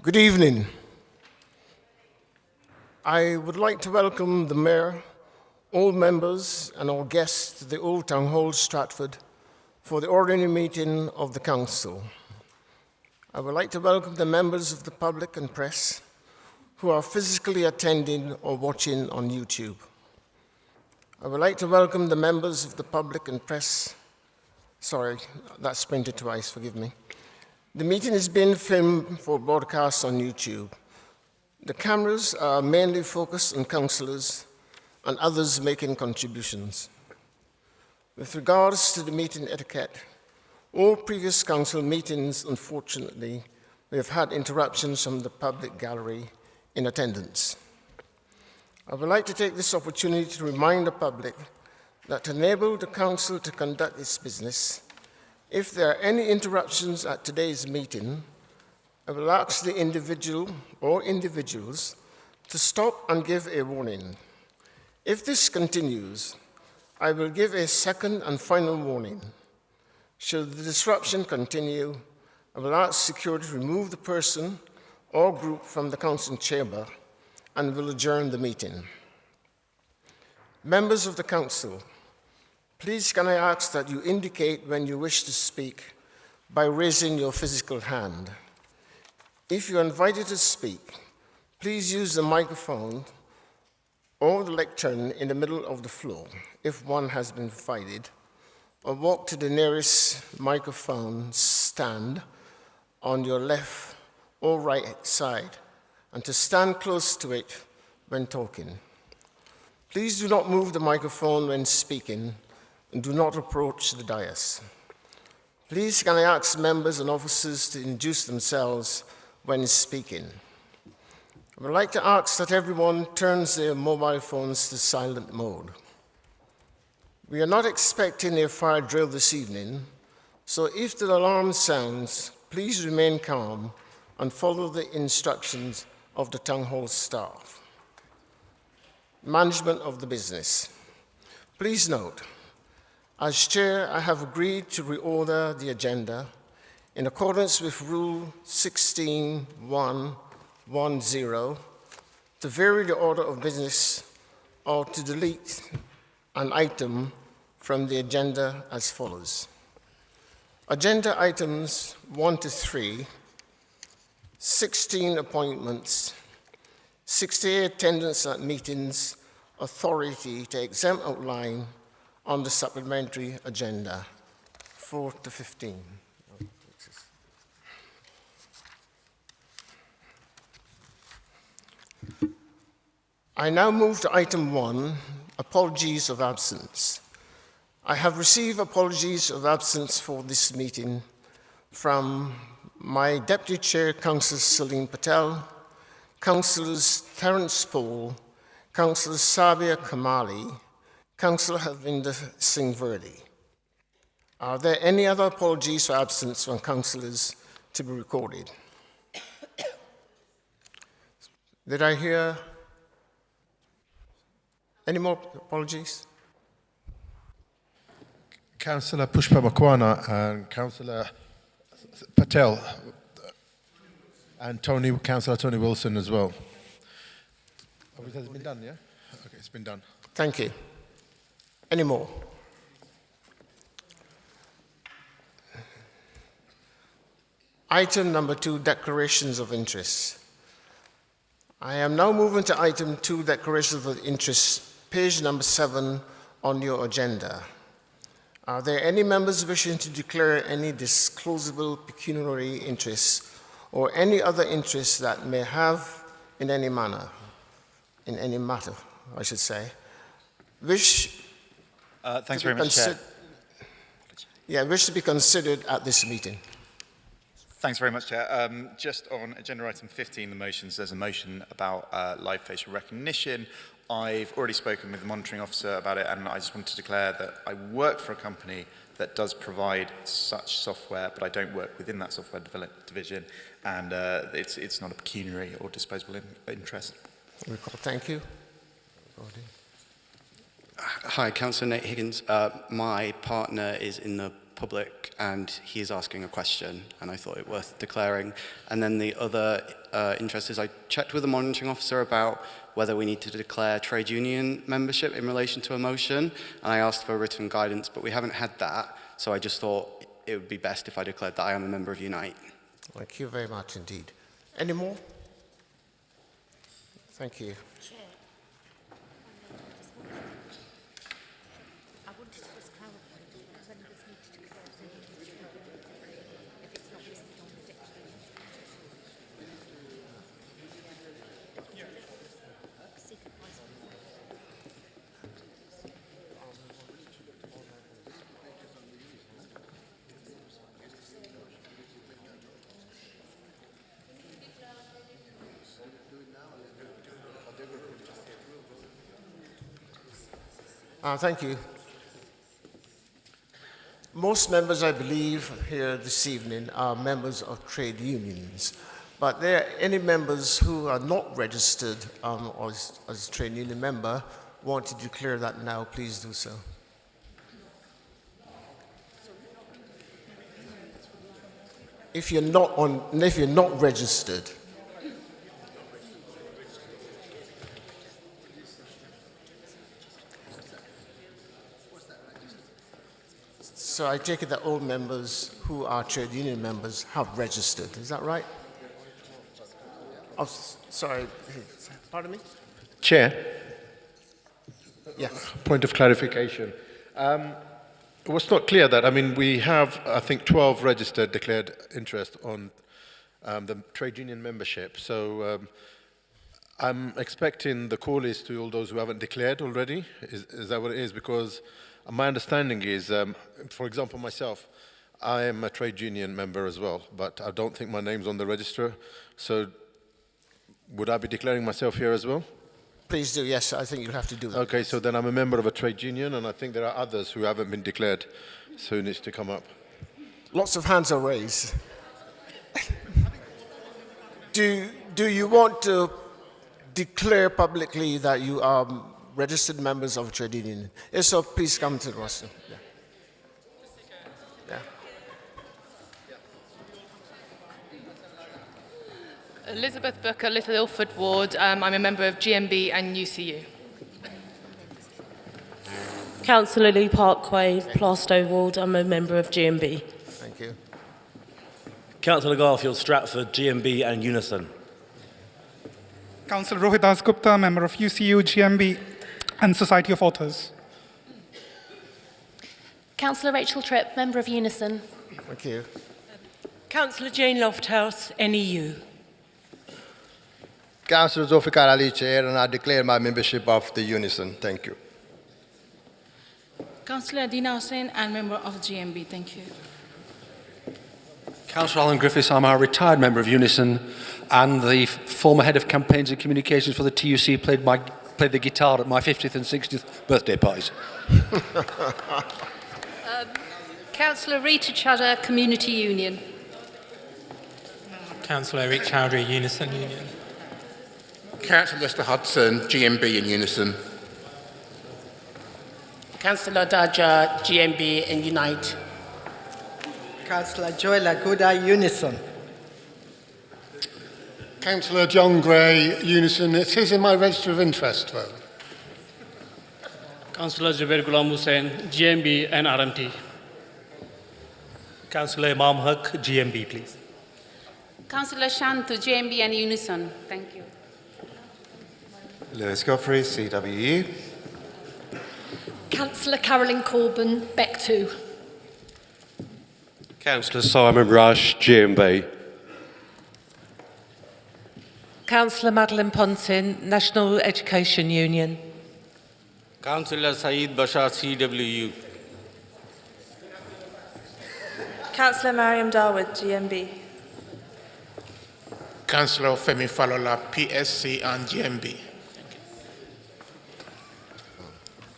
Good evening. I would like to welcome the Mayor, all members and all guests to the Old Town Hall, Stratford, for the ordinary meeting of the Council. I would like to welcome the members of the public and press who are physically attending or watching on YouTube. I would like to welcome the members of the public and press. Sorry, that's printed twice, forgive me. The meeting is being filmed for broadcast on YouTube. The cameras are mainly focused on councillors and others making contributions. With regards to the meeting etiquette, all previous council meetings, unfortunately, we have had interruptions from the public gallery in attendance. I would like to take this opportunity to remind the public that to enable the council to conduct its business, if there are any interruptions at today's meeting, I will ask the individual or individuals to stop and give a warning. If this continues, I will give a second and final warning. Should the disruption continue, I will ask security to remove the person or group from the council chamber and will adjourn the meeting. Members of the council, please can I ask that you indicate when you wish to speak by raising your physical hand. If you are invited to speak, please use the microphone or the lectern in the middle of the floor, if one has been provided, or walk to the nearest microphone stand on your left or right side, and to stand close to it when talking. Please do not move the microphone when speaking, and do not approach the dais. Please can I ask members and officers to introduce themselves when speaking. I would like to ask that everyone turns their mobile phones to silent mode. We are not expecting a fire drill this evening, so if the alarm sounds, please remain calm and follow the instructions of the Town Hall staff. Management of the business. Please note, as chair, I have agreed to reorder the agenda in accordance with Rule 16.1.10 to vary the order of business or to delete an item from the agenda as follows. Agenda items 1 to 3, 16 appointments, 68 attendance at meetings, authority to exempt outline on the supplementary agenda, 4 to 15. I now move to item 1, apologies of absence. I have received apologies of absence for this meeting from my Deputy Chair, Councillor Salim Patel, Councillors Terence Paul, Councillor Sabia Kamali, Councillor Havinder Singh Verdi. Are there any other apologies for absence from councillors to be recorded? Did I hear any more apologies? Councillor Pushpa Makwana and Councillor Patel and Councillor Tony Wilson as well. Has it been done, yeah? Okay, it's been done. Thank you. Any more? Item number 2, declarations of interest. I am now moving to item 2, declarations of interest, page number 7 on your agenda. Are there any members wishing to declare any disclosable pecuniary interests or any other interests that may have in any matter, I should say, wish Thanks very much, Chair. Wish to be considered at this meeting? Thanks very much, Chair. Just on agenda item 15, the motions, there's a motion about live facial recognition. I've already spoken with the monitoring officer about it, and I just want to declare that I work for a company that does provide such software, but I don't work within that software division, and it's not a pecuniary or disposable interest. Thank you. Hi, Councillor Nate Higgins. My partner is in the public, and he is asking a question, and I thought it worth declaring. And then the other interest is I checked with the monitoring officer about whether we need to declare trade union membership in relation to a motion, and I asked for written guidance, but we haven't had that, so I just thought it would be best if I declared that I am a member of Unite. Thank you very much indeed. Any more? Thank you. Chair, I wanted to just clarify when this needed to go if it's not listed on the declaration. Seek advice from the Thank you. Most members, I believe, here this evening are members of trade unions. But there are any members who are not registered as a trade union member want to declare that now, please do so. If you're not registered, so I take it that all members who are trade union members have registered. Is that right? Oh, sorry. Pardon me? Chair, Yes. point of clarification. It was not clear that, I mean, we have, I think, 12 registered declared interest on the trade union membership. So I'm expecting the call is to all those who haven't declared already. Is that what it is? Because my understanding is, for example, myself, I am a trade union member as well, but I don't think my name's on the register. So would I be declaring myself here as well? Please do. Yes, I think you'll have to do that. Okay, so then I'm a member of a trade union, and I think there are others who haven't been declared, so it needs to come up. Lots of hands are raised. Do you want to declare publicly that you are registered members of a trade union? If so, please come to the rostrum. Yeah. Yeah. Elizabeth Booker, Little Ilford Ward. I'm a member of GMB and UCU. Councillor Lee Parkway, Plaistow Ward. I'm a member of GMB. Thank you. Councillor Garfield, Stratford, GMB and Unison. Councillor Rohit Das Gupta, member of UCU, GMB and Society of Authors. Councillor Rachel Tripp, member of Unison. Thank you. Councillor Jane Lofthouse, NEU. Councillor Zulfikar Ali, Chair, and I declare my membership of the Unison. Thank you. Councillor Adina Hussain and member of GMB. Thank you. Councillor Alan Griffiths, I'm a retired member of Unison and the former head of campaigns and communications for the TUC, played the guitar at my 50th and 60th birthday parties. Councillor Rita Chadha, Community Union. Councillor Eric Chowdhury, Unison Union. Councillor Lester Hudson, GMB and Unison. Councillor Daja, GMB and Unite. Councillor Joy Laguda, Unison. Councillor John Gray, Unison. It is in my register of interest, though. Councillor Zubair Ghulam Hussain, GMB and RMT. Councillor Imam Haq, GMB, please. Councillor Shantu, GMB and Unison. Thank you. Lewis Godfrey, CWU. Councillor Carolyn Corbyn, Beck 2. Councillor Simon Rush, GMB. Councillor Madeline Pontin, National Education Union. Councillor Saeed Bashar, CWU. Councillor Mariam Darwood, GMB. Councillor Femi Falola, PSC and GMB.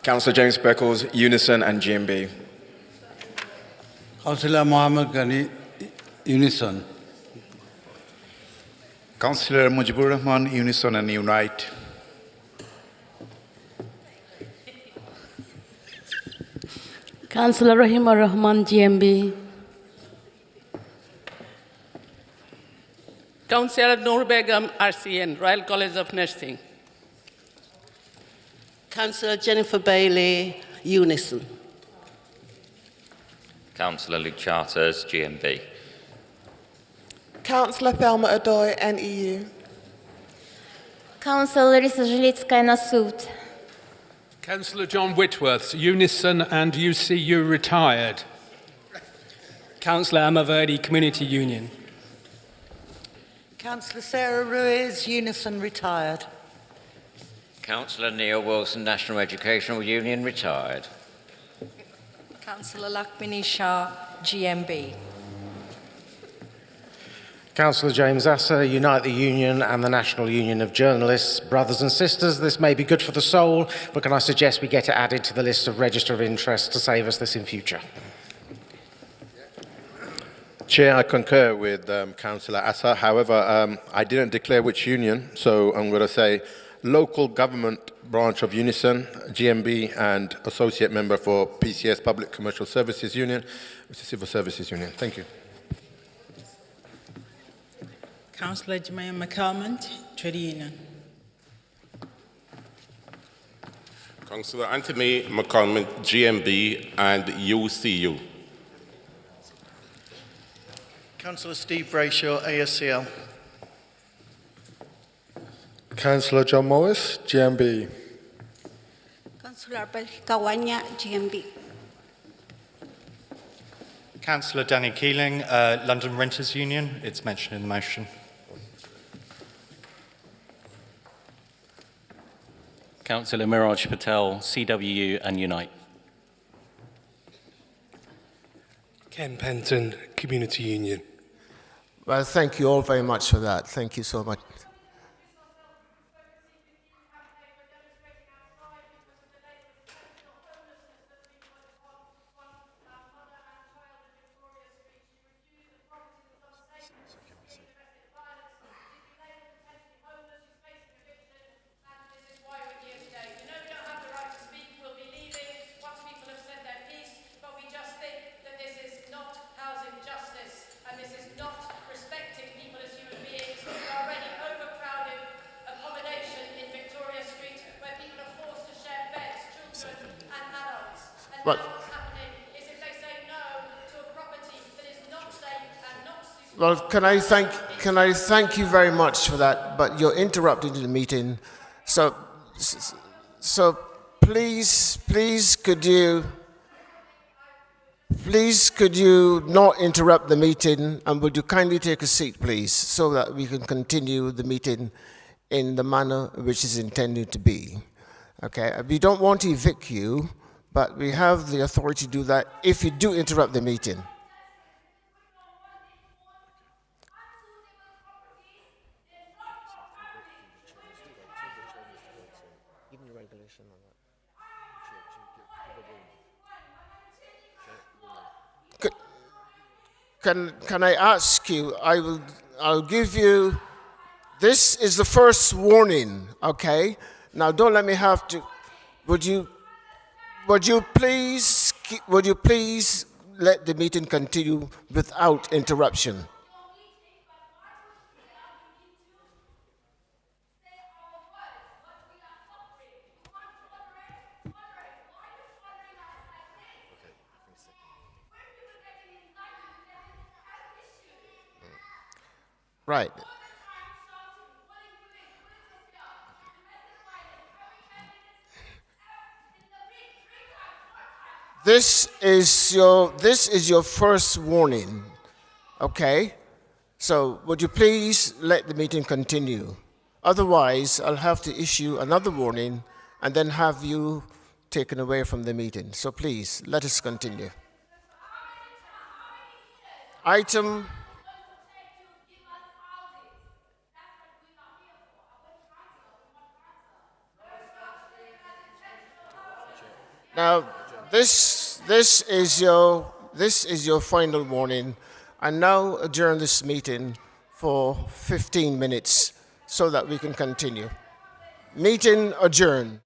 Councillor James Beckles, Unison and GMB. Councillor Mohammed Ghani, Unison. Councillor Mujibur Rahman, Unison and Unite. Councillor Rahima Rahman, GMB. Councillor Noor Begum, RCN, Royal College of Nursing. Councillor Jennifer Bailey, Unison. Councillor Luke Charters, GMB. Councillor Thelma Adoy, NEU. Councillor Larissa Zhelitskaya, Nasut. Councillor John Whitworth, Unison and UCU retired. Councillor Emma Verdi, Community Union. Councillor Sarah Ruiz, Unison, retired. Councillor Neil Wilson, National Educational Union, retired. Councillor Lakmini Shah, GMB. Councillor James Asser, Unite the Union and the National Union of Journalists. Brothers and sisters, this may be good for the soul, but can I suggest we get it added to the list of register of interest to save us this in future? Chair, I concur with Councillor Assa. However, I didn't declare which union, so I'm going to say local government branch of Unison, GMB, and associate member for PCS, Public Commercial Services Union, which is Civil Services Union. Thank you. Councillor Jemima McCalmont, Trade Union. Councillor Anthony McCalmont, GMB and UCU. Councillor Steve Brayshaw, ASCL. Councillor John Morris, GMB. Councillor Kawanya, GMB. Councillor Danny Keeling, London Renters Union. It's mentioned in the motion. Councillor Miraj Patel, CWU and Unite. Ken Penton, Community Union. Well, thank you all very much for that. Thank you so much. Well, can I thank you very much for that? But you're interrupting the meeting, so please could you not interrupt the meeting, and would you kindly take a seat, please, so that we can continue the meeting in the manner which is intended to be. Okay, we don't want to evict you, but we have the authority to do that if you do interrupt the meeting. Can I ask you, I'll give you, this is the first warning, okay? Now don't let me have to, would you please let the meeting continue without interruption? Right. This is your first warning, okay? So would you please let the meeting continue? Otherwise, I'll have to issue another warning and then have you taken away from the meeting. So please, let us continue. Item. Now, this is your final warning. I now adjourn this meeting for 15 minutes so that we can continue. Meeting adjourned.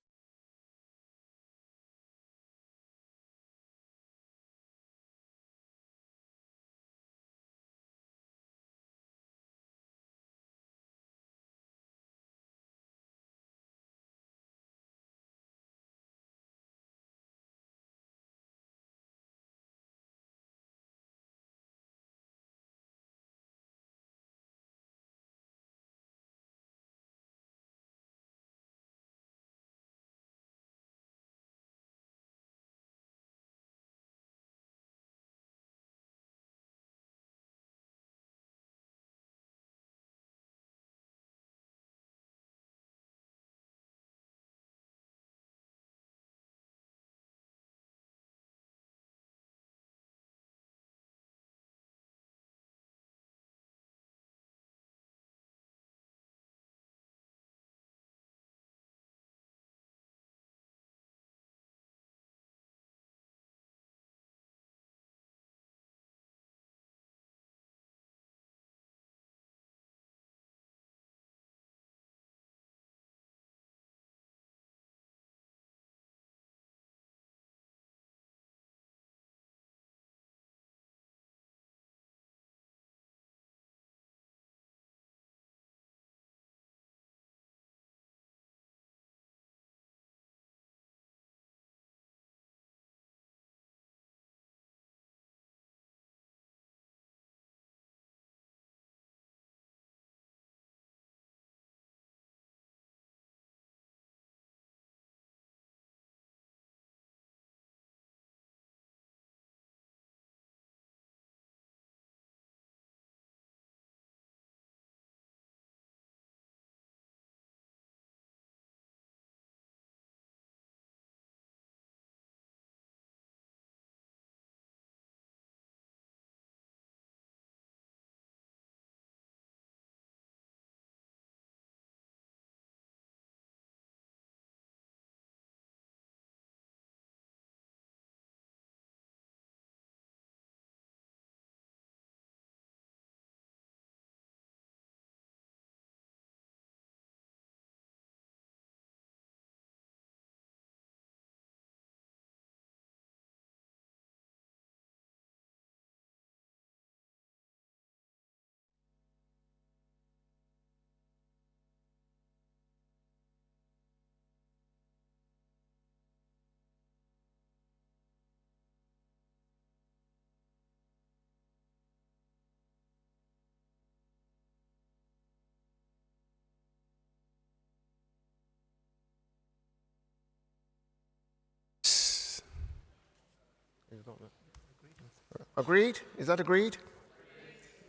Agreed? Is that agreed?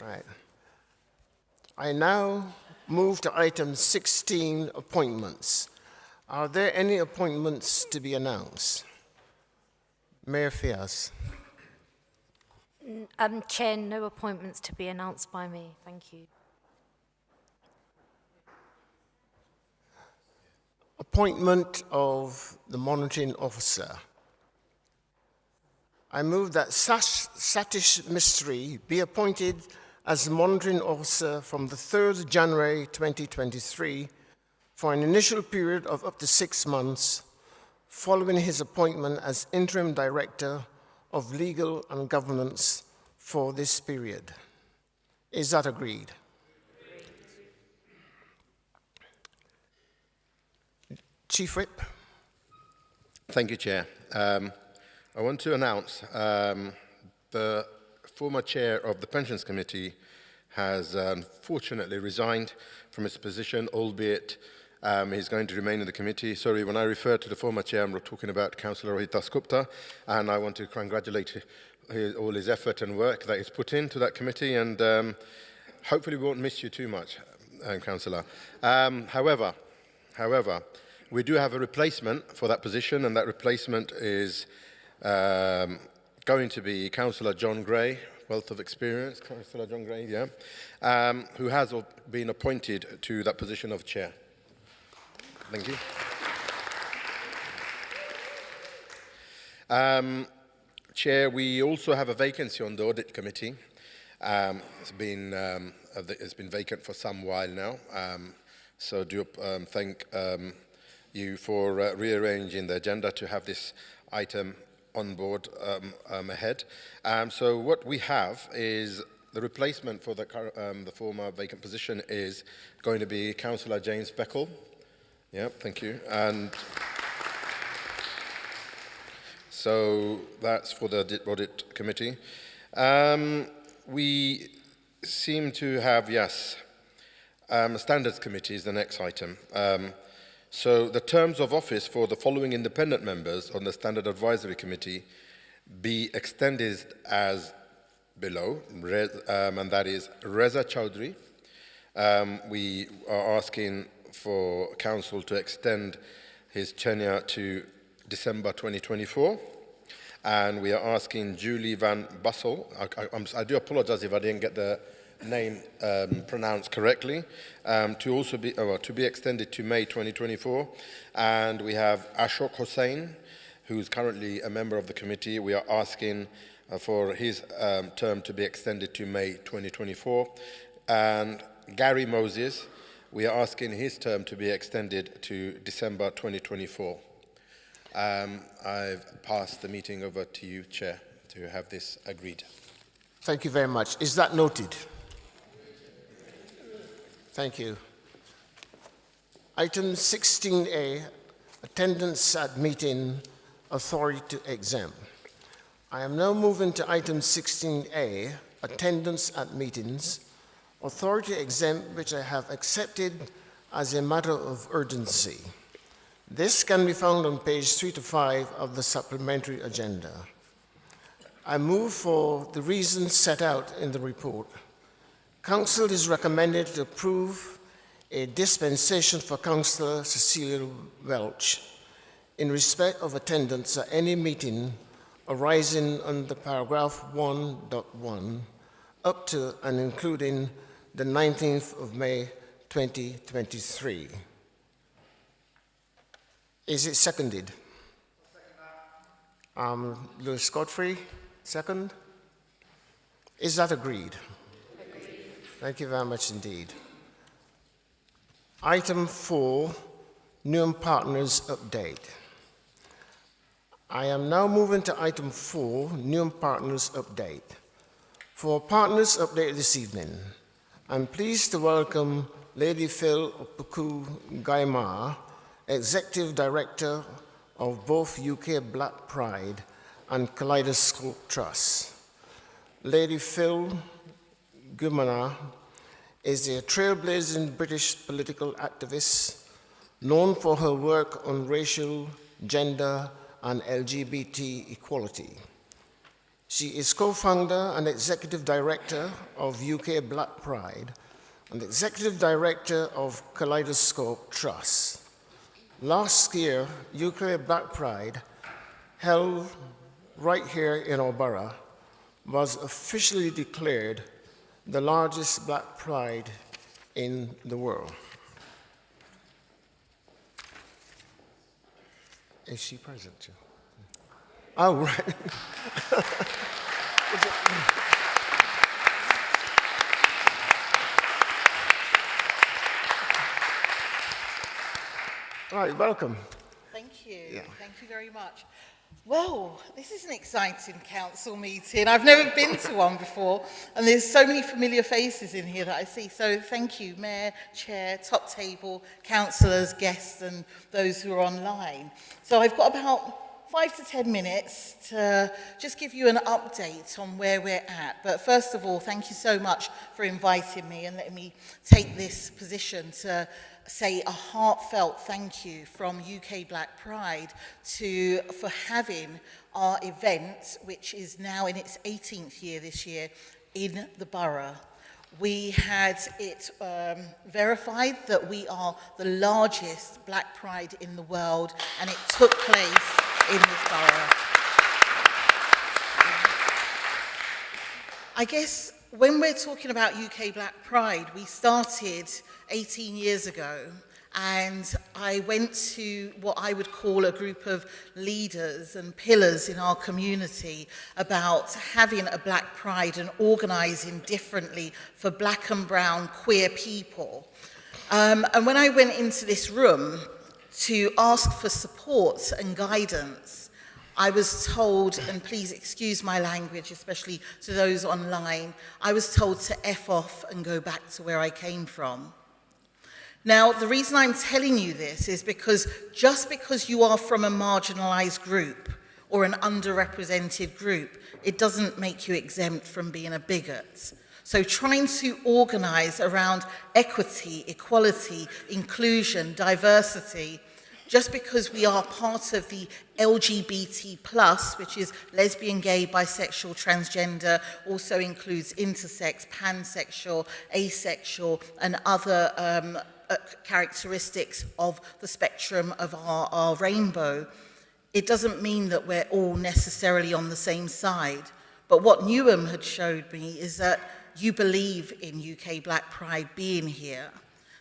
Right. I now move to item 16, appointments. Are there any appointments to be announced? Mayor Fias. Chair, no appointments to be announced by me. Thank you. Appointment of the monitoring officer. I move that Satish Mistry be appointed as the monitoring officer from the 3rd January 2023 for an initial period of up to 6 months following his appointment as interim director of legal and governance for this period. Is that agreed? Chief Whip. Thank you, Chair. I want to announce the former chair of the Pensions Committee has unfortunately resigned from his position, albeit he's going to remain in the committee. Sorry, when I refer to the former chair, I'm talking about Councillor Rohit Dasgupta, and I want to congratulate all his effort and work that he's put into that committee, and hopefully we won't miss you too much, Councillor. However, we do have a replacement for that position, and that replacement is going to be Councillor John Gray, wealth of experience, Councillor John Gray, yeah, who has been appointed to that position of chair. Thank you. Chair, we also have a vacancy on the audit committee. It's been vacant for some while now, so do thank you for rearranging the agenda to have this item on board ahead. So what we have is the replacement for the former vacant position is going to be Councillor James Beckle. Yeah, thank you. And so that's for the audit committee. We seem to have, yes, standards committee is the next item. So the terms of office for the following independent members on the Standard Advisory Committee be extended as below, and that is Reza Chowdhury. We are asking for Council to extend his tenure to December 2024. And we are asking Julie Van Bussel, I do apologize if I didn't get the name pronounced correctly, to also be extended to May 2024. And we have Ashok Hussain, who is currently a member of the committee. We are asking for his term to be extended to May 2024. And Gary Moses, we are asking his term to be extended to December 2024. I've passed the meeting over to you, Chair, to have this agreed. Thank you very much. Is that noted? Thank you. Item 16A, attendance at meeting, authority to exempt. I am now moving to item 16A, attendance at meetings, authority exempt, which I have accepted as a matter of urgency. This can be found on page 3 to 5 of the supplementary agenda. I move for the reasons set out in the report. Council is recommended to approve a dispensation for Councillor Cecilia Welch in respect of attendance at any meeting arising under paragraph 1.1 up to and including the 19th of May 2023. Is it seconded? Lewis Godfrey, second. Is that agreed? Agreed. Thank you very much indeed. Item 4, Newham Partners update. I am now moving to item 4, Newham Partners update. For Partners update this evening, I'm pleased to welcome Lady Phil Opoku Gaimar, Executive Director of both UK Black Pride and Kaleidoscope Trust. Lady Phil Gumana is a trailblazing British political activist known for her work on racial, gender, and LGBT equality. She is co-founder and executive director of UK Black Pride and executive director of Kaleidoscope Trust. Last year, UK Black Pride, held right here in our borough, was officially declared the largest Black Pride in the world. Is she present too? Oh, right. All right, welcome. Thank you. Yeah. Thank you very much. Well, this is an exciting council meeting. I've never been to one before, and there's so many familiar faces in here that I see. So thank you, Mayor, Chair, top table, councillors, guests, and those who are online. So I've got about 5 to 10 minutes to just give you an update on where we're at. But first of all, thank you so much for inviting me and letting me take this position to say a heartfelt thank you from UK Black Pride for having our event, which is now in its 18th year this year, in the borough. We had it verified that we are the largest Black Pride in the world, and it took place in this borough. I guess when we're talking about UK Black Pride, we started 18 years ago, and I went to what I would call a group of leaders and pillars in our community about having a Black Pride and organising differently for Black and brown queer people. And when I went into this room to ask for support and guidance, I was told, and please excuse my language, especially to those online, I was told to F off and go back to where I came from. Now, the reason I'm telling you this is because just because you are from a marginalised group or an underrepresented group, it doesn't make you exempt from being a bigot. So trying to organise around equity, equality, inclusion, diversity, just because we are part of the LGBT+, which is lesbian, gay, bisexual, transgender, also includes intersex, pansexual, asexual, and other characteristics of the spectrum of our rainbow, it doesn't mean that we're all necessarily on the same side. But what Newham had showed me is that you believe in UK Black Pride being here,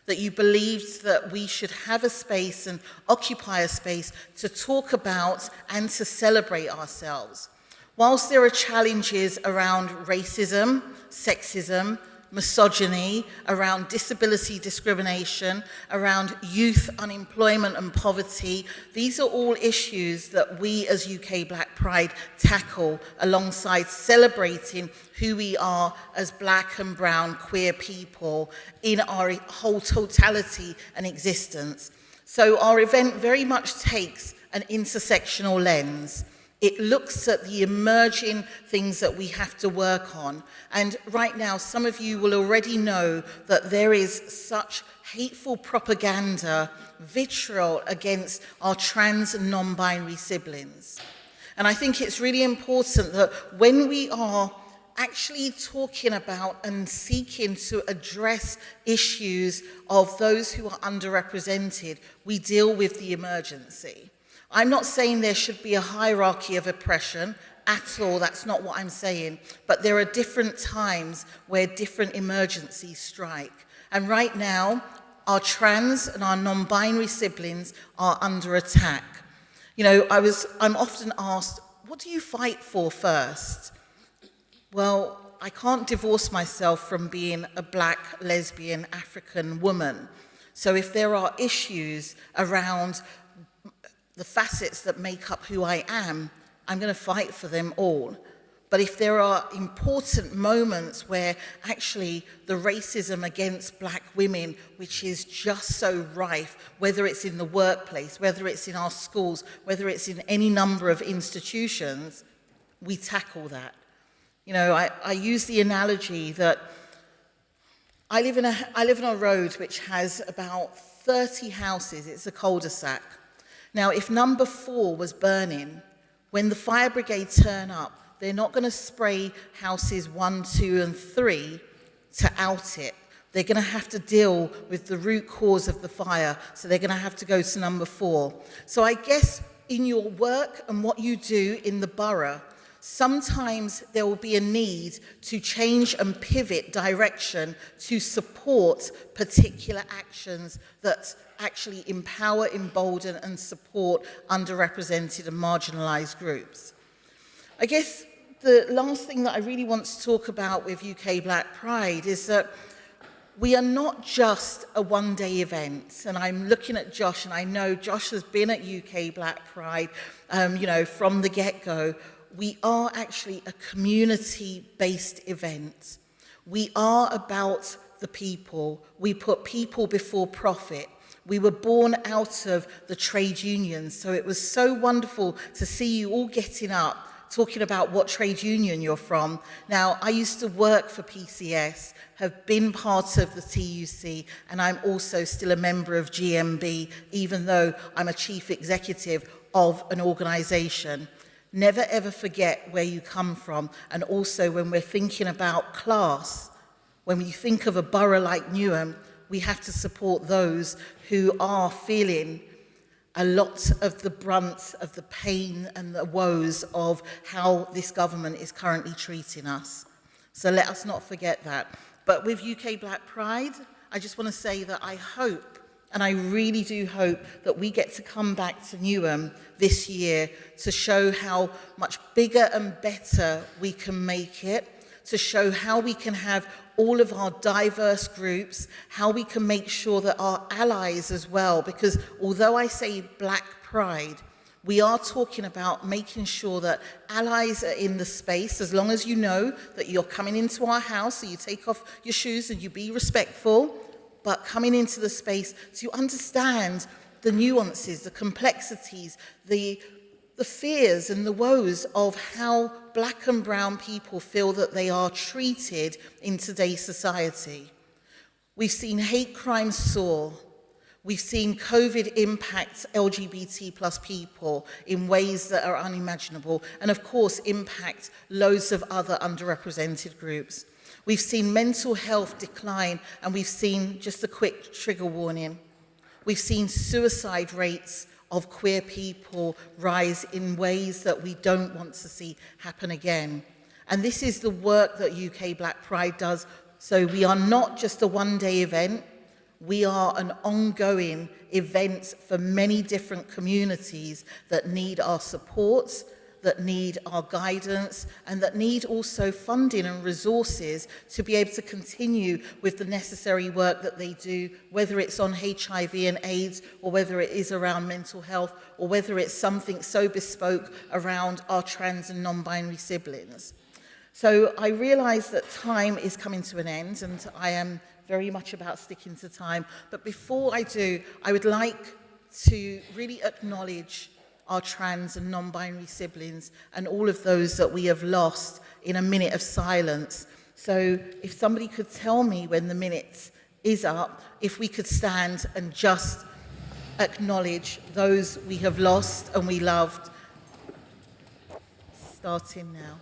that you believed that we should have a space and occupy a space to talk about and to celebrate ourselves. Whilst there are challenges around racism, sexism, misogyny, around disability discrimination, around youth unemployment and poverty, these are all issues that we as UK Black Pride tackle alongside celebrating who we are as Black and brown queer people in our whole totality and existence. So our event very much takes an intersectional lens. It looks at the emerging things that we have to work on. And right now, some of you will already know that there is such hateful propaganda, vitriol against our trans and non-binary siblings. And I think it's really important that when we are actually talking about and seeking to address issues of those who are underrepresented, we deal with the emergency. I'm not saying there should be a hierarchy of oppression at all, that's not what I'm saying, but there are different times where different emergencies strike. And right now, our trans and our non-binary siblings are under attack. You know, I'm often asked, what do you fight for first? Well, I can't divorce myself from being a Black, lesbian, African woman. So if there are issues around the facets that make up who I am, I'm going to fight for them all. But if there are important moments where actually the racism against Black women, which is just so rife, whether it's in the workplace, whether it's in our schools, whether it's in any number of institutions, we tackle that. You know, I use the analogy that I live in a road which has about 30 houses. It's a cul-de-sac. Now, if number 4 was burning, when the fire brigade turn up, They're not going to spray houses 1, 2, and 3 to out it. They're going to have to deal with the root cause of the fire, so they're going to have to go to number 4. So I guess in your work and what you do in the borough, sometimes there will be a need to change and pivot direction to support particular actions that actually empower, embolden, and support underrepresented and marginalised groups. I guess the last thing that I really want to talk about with UK Black Pride is that we are not just a one-day event, and I'm looking at Josh, and I know Josh has been at UK Black Pride, from the get-go. We are actually a community-based event. We are about the people. We put people before profit. We were born out of the trade unions, so it was so wonderful to see you all getting up, talking about what trade union you're from. Now, I used to work for PCS, have been part of the TUC, and I'm also still a member of GMB, even though I'm a chief executive of an organisation. Never ever forget where you come from, and also when we're thinking about class, when we think of a borough like Newham, we have to support those who are feeling a lot of the brunt of the pain and the woes of how this government is currently treating us. So let us not forget that. But with UK Black Pride, I just want to say that I hope, and I really do hope, that we get to come back to Newham this year to show how much bigger and better we can make it, to show how we can have all of our diverse groups, how we can make sure that our allies as well, because although I say Black Pride, we are talking about making sure that allies are in the space, as long as you know that you're coming into our house, so you take off your shoes and you be respectful, but coming into the space to understand the nuances, the complexities, the fears and the woes of how black and brown people feel that they are treated in today's society. We've seen hate crimes soar. We've seen COVID impact LGBT plus people in ways that are unimaginable, and of course impact loads of other underrepresented groups. We've seen mental health decline, and we've seen, just a quick trigger warning, we've seen suicide rates of queer people rise in ways that we don't want to see happen again. And this is the work that UK Black Pride does. So we are not just a one-day event, we are an ongoing event for many different communities that need our support, that need our guidance, and that need also funding and resources to be able to continue with the necessary work that they do, whether it's on HIV and AIDS, or whether it is around mental health, or whether it's something so bespoke around our trans and non-binary siblings. So I realise that time is coming to an end, and I am very much about sticking to time. But before I do, I would like to really acknowledge our trans and non-binary siblings and all of those that we have lost in a minute of silence. So if somebody could tell me when the minute is up, if we could stand and just acknowledge those we have lost and we loved. Starting now.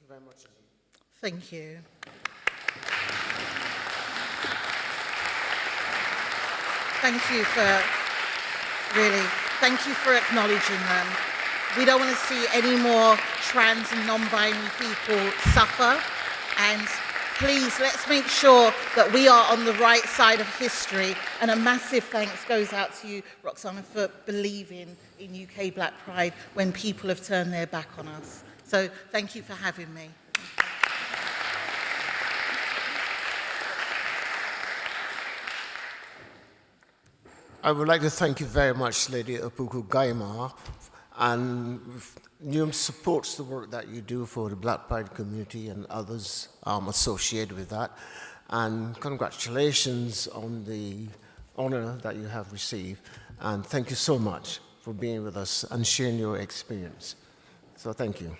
Very much. Thank you. Thank you for acknowledging them. We don't want to see any more trans and non-binary people suffer, and please, let's make sure that we are on the right side of history. And a massive thanks goes out to you, Roxana, for believing in UK Black Pride when people have turned their back on us. So thank you for having me. I would like to thank you very much, Lady Apuku Gaimar, and NUM supports the work that you do for the Black Pride community and others associated with that. And congratulations on the honor that you have received. And thank you so much for being with us and sharing your experience. So thank you.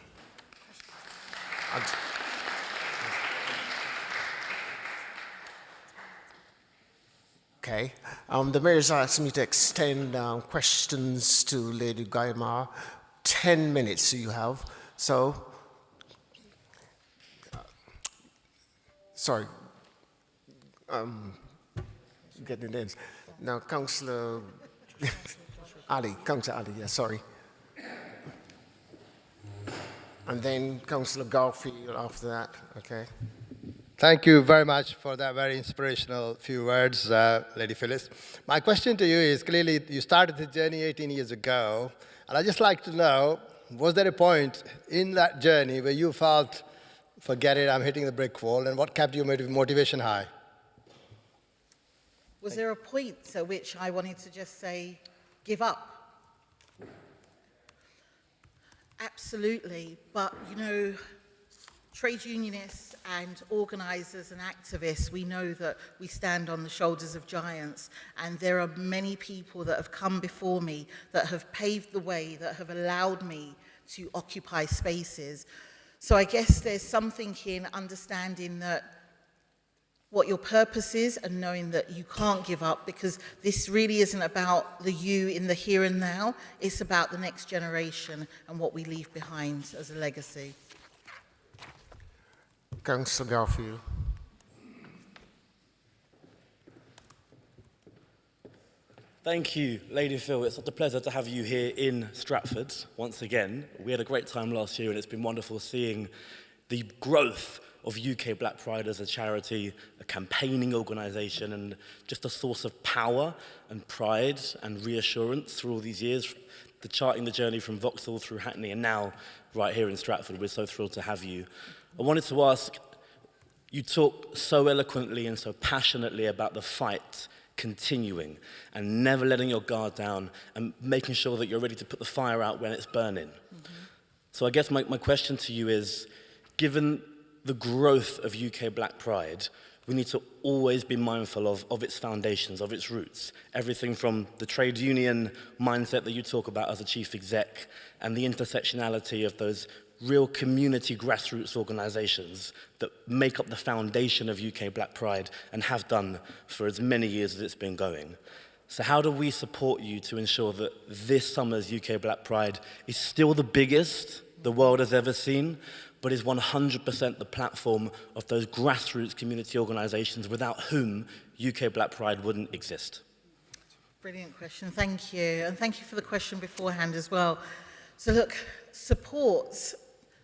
Okay. The mayor's asked me to extend questions to Lady Gaimar. 10 minutes you have. So, sorry. Getting the names. Now, Councillor Ali, Councillor Ali, yeah, sorry. And then Councillor Garfield after that, okay? Thank you very much for that very inspirational few words, Lady Phyllis. My question to you is, clearly you started the journey 18 years ago, and I'd just like to know, was there a point in that journey where you felt, forget it, I'm hitting the brick wall, and what kept your motivation high? Was there a point at which I wanted to just say, give up? Absolutely, but you know, trade unionists and organisers and activists, we know that we stand on the shoulders of giants, and there are many people that have come before me that have paved the way, that have allowed me to occupy spaces. So I guess there's something in understanding that what your purpose is and knowing that you can't give up, because this really isn't about the you in the here and now, it's about the next generation and what we leave behind as a legacy. Councillor Garfield. Thank you, Lady Phil. It's such a pleasure to have you here in Stratford once again. We had a great time last year, and it's been wonderful seeing the growth of UK Black Pride as a charity, a campaigning organisation, and just a source of power and pride and reassurance through all these years, charting the journey from Vauxhall through Hackney and now right here in Stratford. We're so thrilled to have you. I wanted to ask, you talk so eloquently and so passionately about the fight continuing and never letting your guard down and making sure that you're ready to put the fire out when it's burning. So I guess my question to you is, given the growth of UK Black Pride, we need to always be mindful of its foundations, of its roots. Everything from the trade union mindset that you talk about as a chief exec and the intersectionality of those real community grassroots organisations that make up the foundation of UK Black Pride and have done for as many years as it's been going. So how do we support you to ensure that this summer's UK Black Pride is still the biggest the world has ever seen, but is 100% the platform of those grassroots community organisations without whom UK Black Pride wouldn't exist? Brilliant question, thank you. And thank you for the question beforehand as well. So look, support.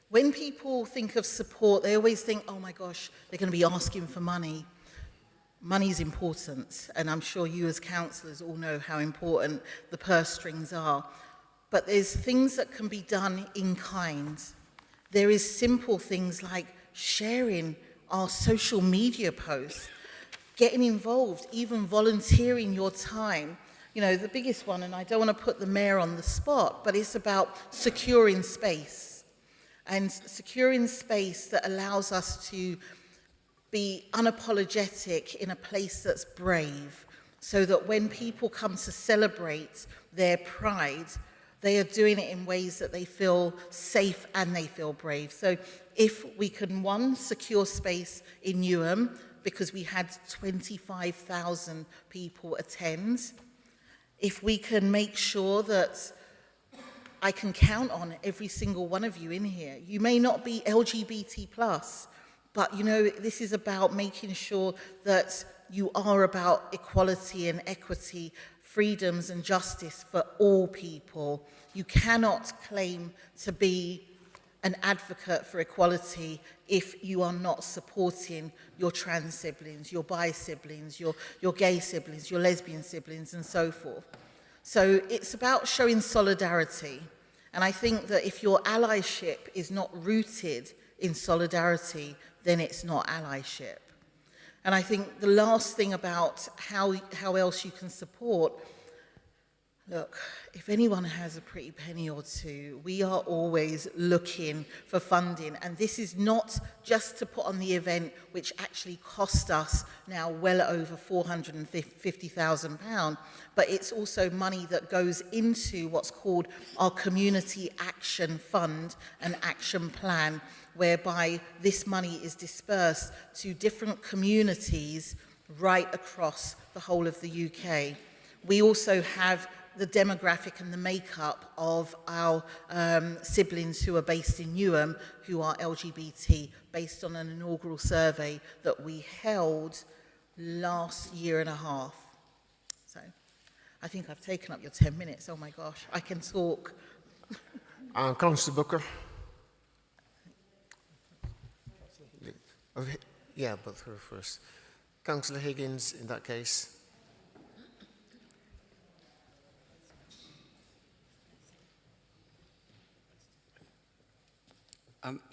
When people think of support, they always think, oh my gosh, they're going to be asking for money. Money is important, and I'm sure you as councillors all know how important the purse strings are. But there's things that can be done in kind. There is simple things like sharing our social media posts, getting involved, even volunteering your time. You know, the biggest one, and I don't want to put the mayor on the spot, but it's about securing space. And securing space that allows us to be unapologetic in a place that's brave, so that when people come to celebrate their pride, they are doing it in ways that they feel safe and they feel brave. So if we can, one, secure space in Newham, because we had 25,000 people attend, if we can make sure that I can count on every single one of you in here. You may not be LGBT+, but you know, this is about making sure that you are about equality and equity, freedoms and justice for all people. You cannot claim to be an advocate for equality if you are not supporting your trans siblings, your bi siblings, your gay siblings, your lesbian siblings, and so forth. So it's about showing solidarity. And I think that if your allyship is not rooted in solidarity, then it's not allyship. And I think the last thing about how else you can support, look, if anyone has a pretty penny or two, we are always looking for funding. And this is not just to put on the event, which actually cost us now well over £450,000, but it's also money that goes into what's called our Community Action Fund and Action Plan, whereby this money is dispersed to different communities right across the whole of the UK. We also have the demographic and the makeup of our siblings who are based in Newham, who are LGBT, based on an inaugural survey that we held last year and a half. So I think I've taken up your 10 minutes. Oh my gosh, I can talk. Councillor Booker. Yeah, but her first. Councillor Higgins, in that case.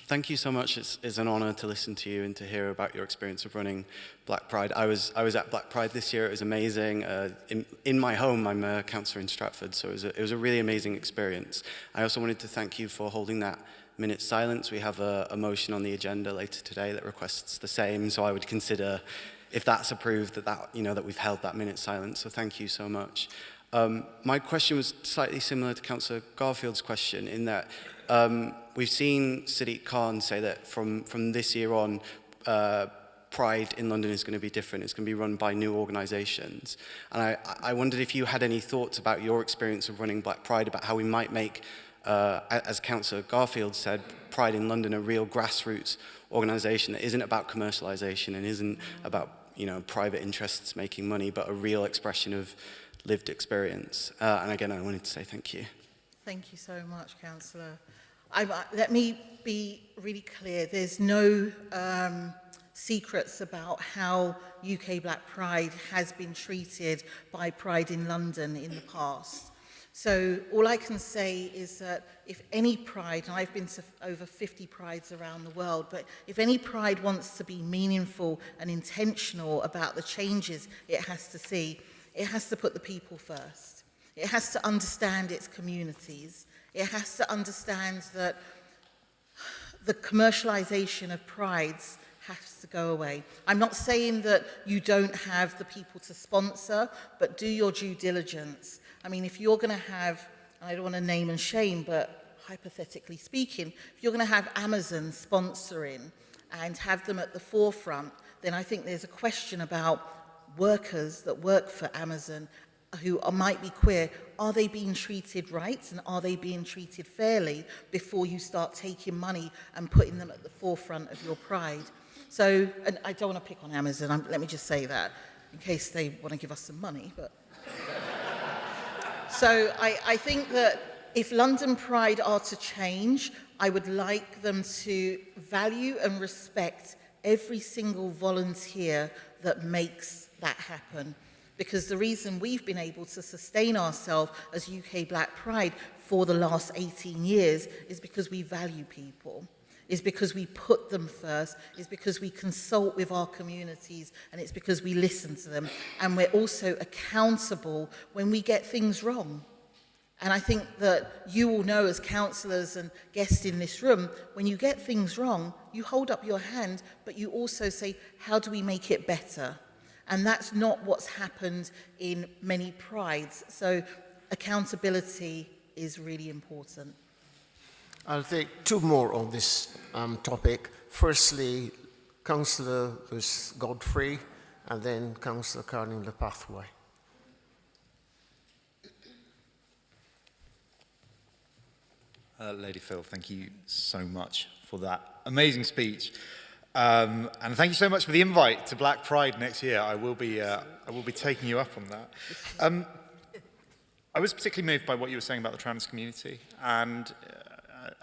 Thank you so much. It's an honour to listen to you and to hear about your experience of running Black Pride. I was at Black Pride this year. It was amazing. In my home, I'm a councillor in Stratford, so it was a really amazing experience. I also wanted to thank you for holding that minute silence. We have a motion on the agenda later today that requests the same, so I would consider, if that's approved, that we've held that minute silence. So thank you so much. My question was slightly similar to Councillor Garfield's question in that we've seen Sadiq Khan say that from this year on, Pride in London is going to be different. It's going to be run by new organisations. And I wondered if you had any thoughts about your experience of running Black Pride, about how we might make, as Councillor Garfield said, Pride in London a real grassroots organisation that isn't about commercialisation and isn't about private interests making money, but a real expression of lived experience. And again, I wanted to say thank you. Thank you so much, Councillor. Let me be really clear. There's no secrets about how UK Black Pride has been treated by Pride in London in the past. So all I can say is that if any pride, and I've been to over 50 prides around the world, but if any pride wants to be meaningful and intentional about the changes it has to see, it has to put the people first. It has to understand its communities. It has to understand that the commercialization of prides has to go away. I'm not saying that you don't have the people to sponsor, but do your due diligence. I mean, if you're going to have, I don't want to name and shame, but hypothetically speaking, if you're going to have Amazon sponsoring and have them at the forefront, then I think there's a question about workers that work for Amazon who might be queer. Are they being treated right, and are they being treated fairly before you start taking money and putting them at the forefront of your pride? So, and I don't want to pick on Amazon, let me just say that, in case they want to give us some money. But so I think that if London Pride are to change, I would like them to value and respect every single volunteer that makes that happen. Because the reason we've been able to sustain ourselves as UK Black Pride for the last 18 years is because we value people, is because we put them first, is because we consult with our communities, and it's because we listen to them. And we're also accountable when we get things wrong. And I think that you all know, as councillors and guests in this room, when you get things wrong, you hold up your hand, but you also say, how do we make it better? And that's not what's happened in many prides. So accountability is really important. I'll take two more on this topic. Firstly, Councillor Godfrey, and then Councillor Carning Le Pathway. Lady Phil, thank you so much for that amazing speech. And thank you so much for the invite to Black Pride next year. I will be taking you up on that. I was particularly moved by what you were saying about the trans community, and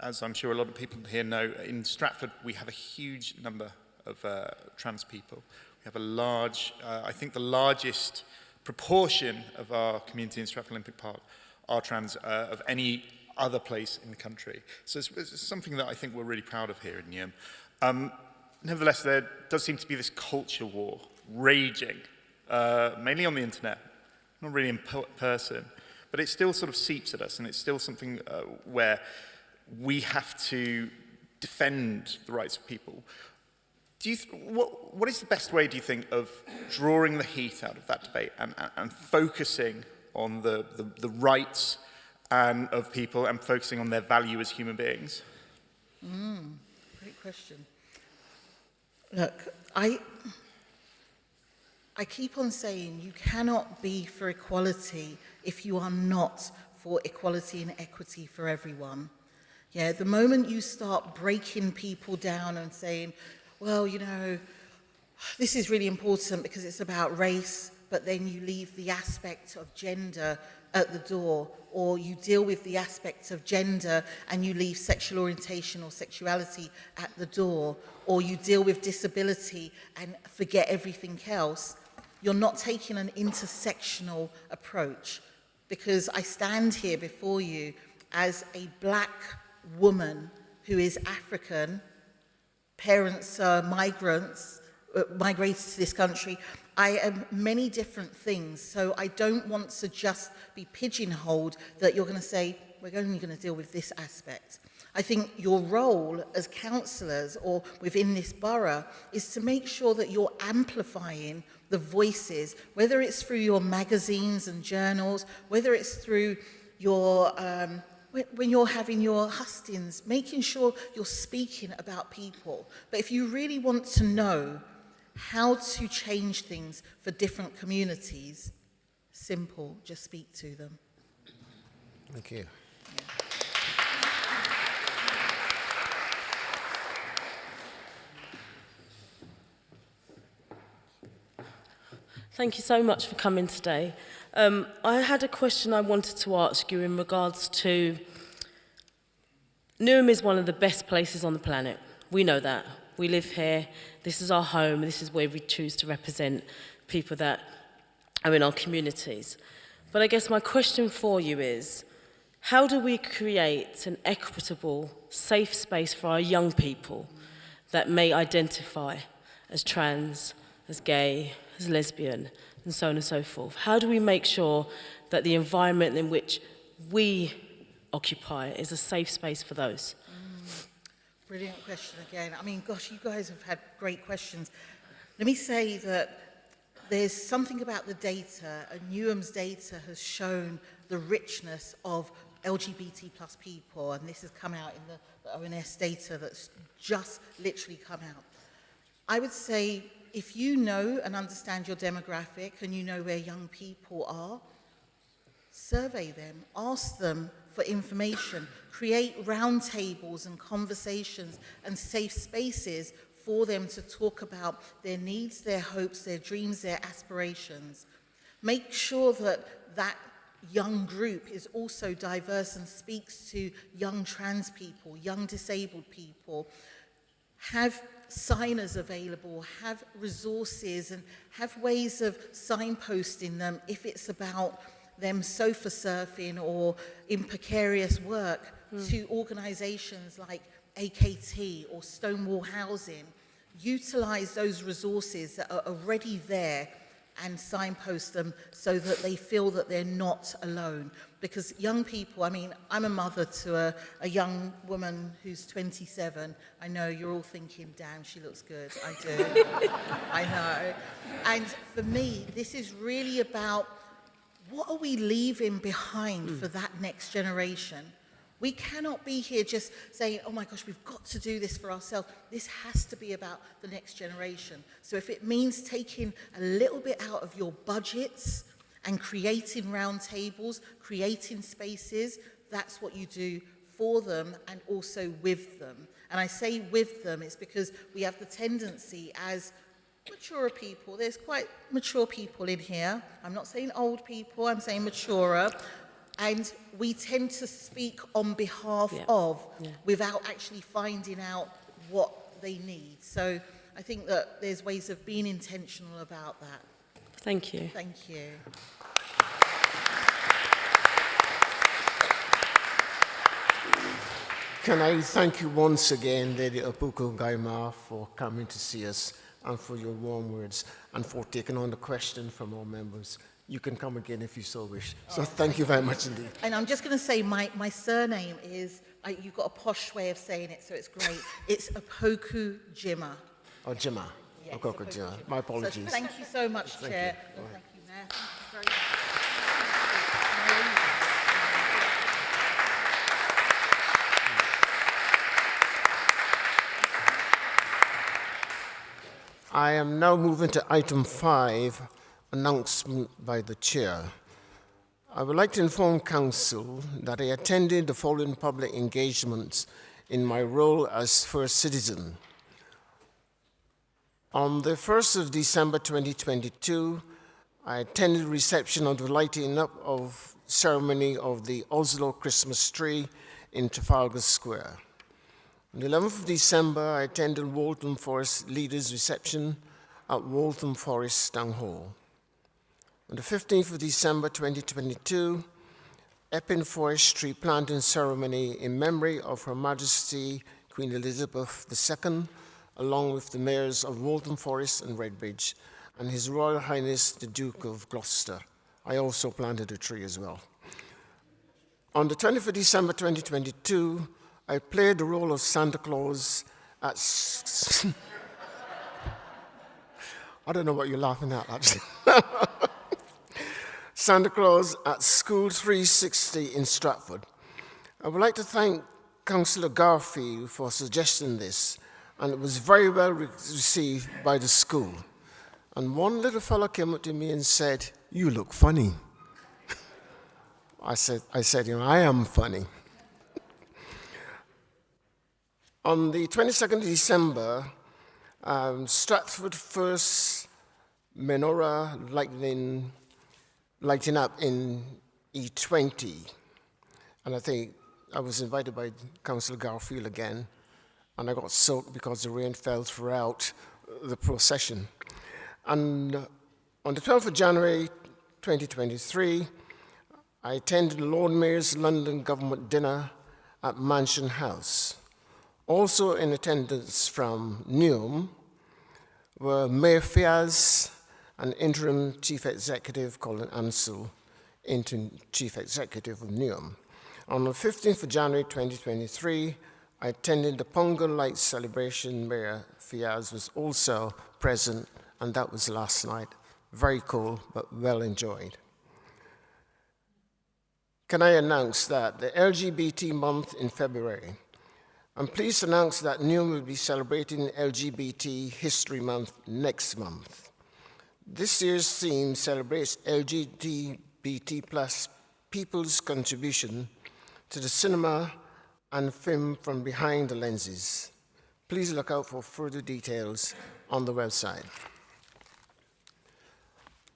as I'm sure a lot of people here know, in Stratford we have a huge number of trans people. We have a large, I think the largest proportion of our community in Stratford Olympic Park are trans of any other place in the country. So it's something that I think we're really proud of here in Newham. Nevertheless, there does seem to be this culture war raging, mainly on the internet, not really in person, but it still sort of seeps at us, and it's still something where we have to defend the rights of people. What is the best way, do you think, of drawing the heat out of that debate and focusing on the rights of people and focusing on their value as human beings? Great question. Look, I keep on saying you cannot be for equality if you are not for equality and equity for everyone. Yeah, the moment you start breaking people down and saying, well, you know, this is really important because it's about race, but then you leave the aspect of gender at the door, or you deal with the aspects of gender and you leave sexual orientation or sexuality at the door, or you deal with disability and forget everything else, you're not taking an intersectional approach. Because I stand here before you as a black woman who is African, parents are migrants, migrated to this country. I am many different things, so I don't want to just be pigeonholed that you're going to say, we're only going to deal with this aspect. I think your role as councillors or within this borough is to make sure that you're amplifying the voices, whether it's through your magazines and journals, whether it's through your, when you're having your hustings, making sure you're speaking about people. But if you really want to know how to change things for different communities, simple, just speak to them. Thank you. Thank you so much for coming today. I had a question I wanted to ask you in regards to Newham is one of the best places on the planet. We know that. We live here. This is our home. This is where we choose to represent people that are in our communities. But I guess my question for you is, how do we create an equitable, safe space for our young people that may identify as trans, as gay, as lesbian, and so on and so forth? How do we make sure that the environment in which we occupy is a safe space for those? Brilliant question again. I mean, gosh, you guys have had great questions. Let me say that there's something about the data, and Newham's data has shown the richness of LGBT plus people, and this has come out in the ONS data that's just literally come out. I would say if you know and understand your demographic and you know where young people are, survey them, ask them for information, create roundtables and conversations and safe spaces for them to talk about their needs, their hopes, their dreams, their aspirations. Make sure that that young group is also diverse and speaks to young trans people, young disabled people. Have signers available, have resources, and have ways of signposting them if it's about them sofa surfing or in precarious work to organisations like AKT or Stonewall Housing. Utilise those resources that are already there and signpost them so that they feel that they're not alone. Because young people, I mean, I'm a mother to a young woman who's 27. I know you're all thinking, damn, she looks good. I do. I know. And for me, this is really about what are we leaving behind for that next generation? We cannot be here just saying, oh my gosh, we've got to do this for ourselves. This has to be about the next generation. So if it means taking a little bit out of your budgets and creating roundtables, creating spaces, that's what you do for them and also with them. And I say with them, it's because we have the tendency as mature people, there's quite mature people in here. I'm not saying old people, I'm saying maturer. And we tend to speak on behalf of without actually finding out what they need. So I think that there's ways of being intentional about that. Thank you. Thank you. Can I thank you once again, Lady Apuko Gaima, for coming to see us and for your warm words and for taking on the question from our members. You can come again if you so wish. So thank you very much indeed. And I'm just going to say my surname is, you've got a posh way of saying it, so it's great. It's Apoku Jima. Oh, Jima. Yes, Apoku Jima. My apologies. So thank you so much, Thank Chair. you. And thank you, Mayor. Thank you very much. I am now moving to item 5, announcement by the Chair. I would like to inform Council that I attended the following public engagements in my role as First Citizen. On the 1st of December 2022, I attended the reception of the lighting up of ceremony of the Oslo Christmas tree in Trafalgar Square. On the 11th of December, I attended Waltham Forest Leaders Reception at Waltham Forest Town Hall. On the 15th of December 2022, Epping Forest Tree Planting Ceremony in memory of Her Majesty Queen Elizabeth II, along with the mayors of Waltham Forest and Redbridge, and His Royal Highness the Duke of Gloucester. I also planted a tree as well. On the 20th of December 2022, I played the role of Santa Claus at... I don't know what you're laughing at, actually. Santa Claus at School 360 in Stratford. I would like to thank Councillor Garfield for suggesting this, and it was very well received by the school. And one little fellow came up to me and said, "You look funny." I said, I am funny. On the 22nd of December, Stratford First Menorah lighting up in E20. And I think I was invited by Councillor Garfield again, and I got soaked because the rain fell throughout the procession. And on the 12th of January 2023, I attended the Lord Mayor's London Government Dinner at Mansion House. Also in attendance from Newham were Mayor Fiaz and Interim Chief Executive Colin Ansell, Interim Chief Executive of Newham. On the 15th of January 2023, I attended the Pongal Lights celebration. Mayor Fiaz was also present, and that was last night. Very cool, but well enjoyed. Can I announce that the LGBT month in February? I'm pleased to announce that Newham will be celebrating LGBT History Month next month. This year's theme celebrates LGBT plus people's contribution to the cinema and film from behind the lenses. Please look out for further details on the website.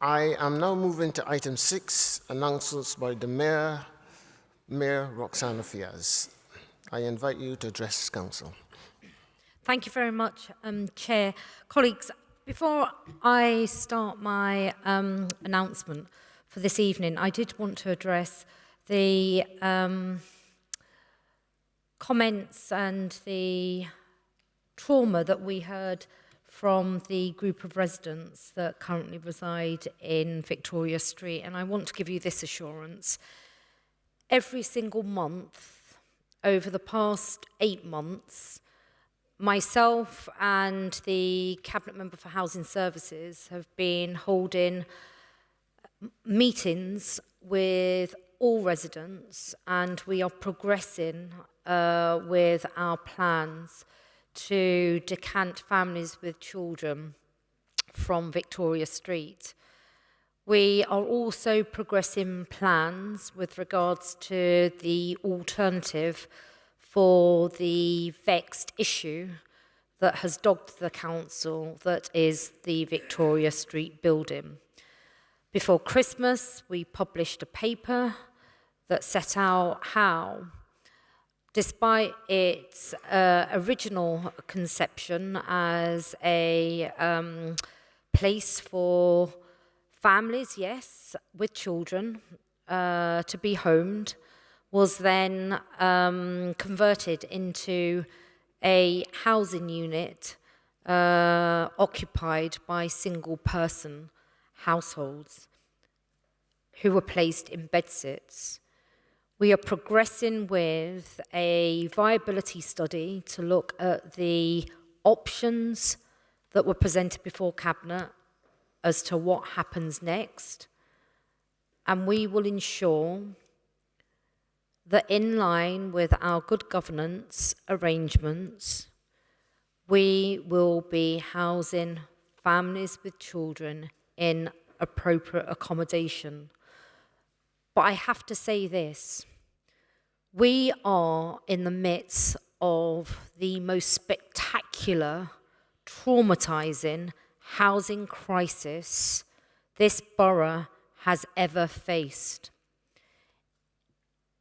I am now moving to item 6, announcements by the Mayor Roxana Fiaz. I invite you to address Council. Thank you very much, Chair. Colleagues, before I start my announcement for this evening, I did want to address the comments and the trauma that we heard from the group of residents that currently reside in Victoria Street. And I want to give you this assurance. Every single month, over the past 8 months, myself and the Cabinet Member for Housing Services have been holding meetings with all residents, and we are progressing with our plans to decant families with children from Victoria Street. We are also progressing plans with regards to the alternative for the vexed issue that has dogged the council, that is the Victoria Street building. Before Christmas, we published a paper that set out how, despite its original conception as a place for families, yes, with children, to be homed, was then converted into a housing unit occupied by single-person households who were placed in bedsits. We are progressing with a viability study to look at the options that were presented before Cabinet as to what happens next. And we will ensure that in line with our good governance arrangements, we will be housing families with children in appropriate accommodation. But I have to say this, we are in the midst of the most spectacular, traumatizing housing crisis this borough has ever faced.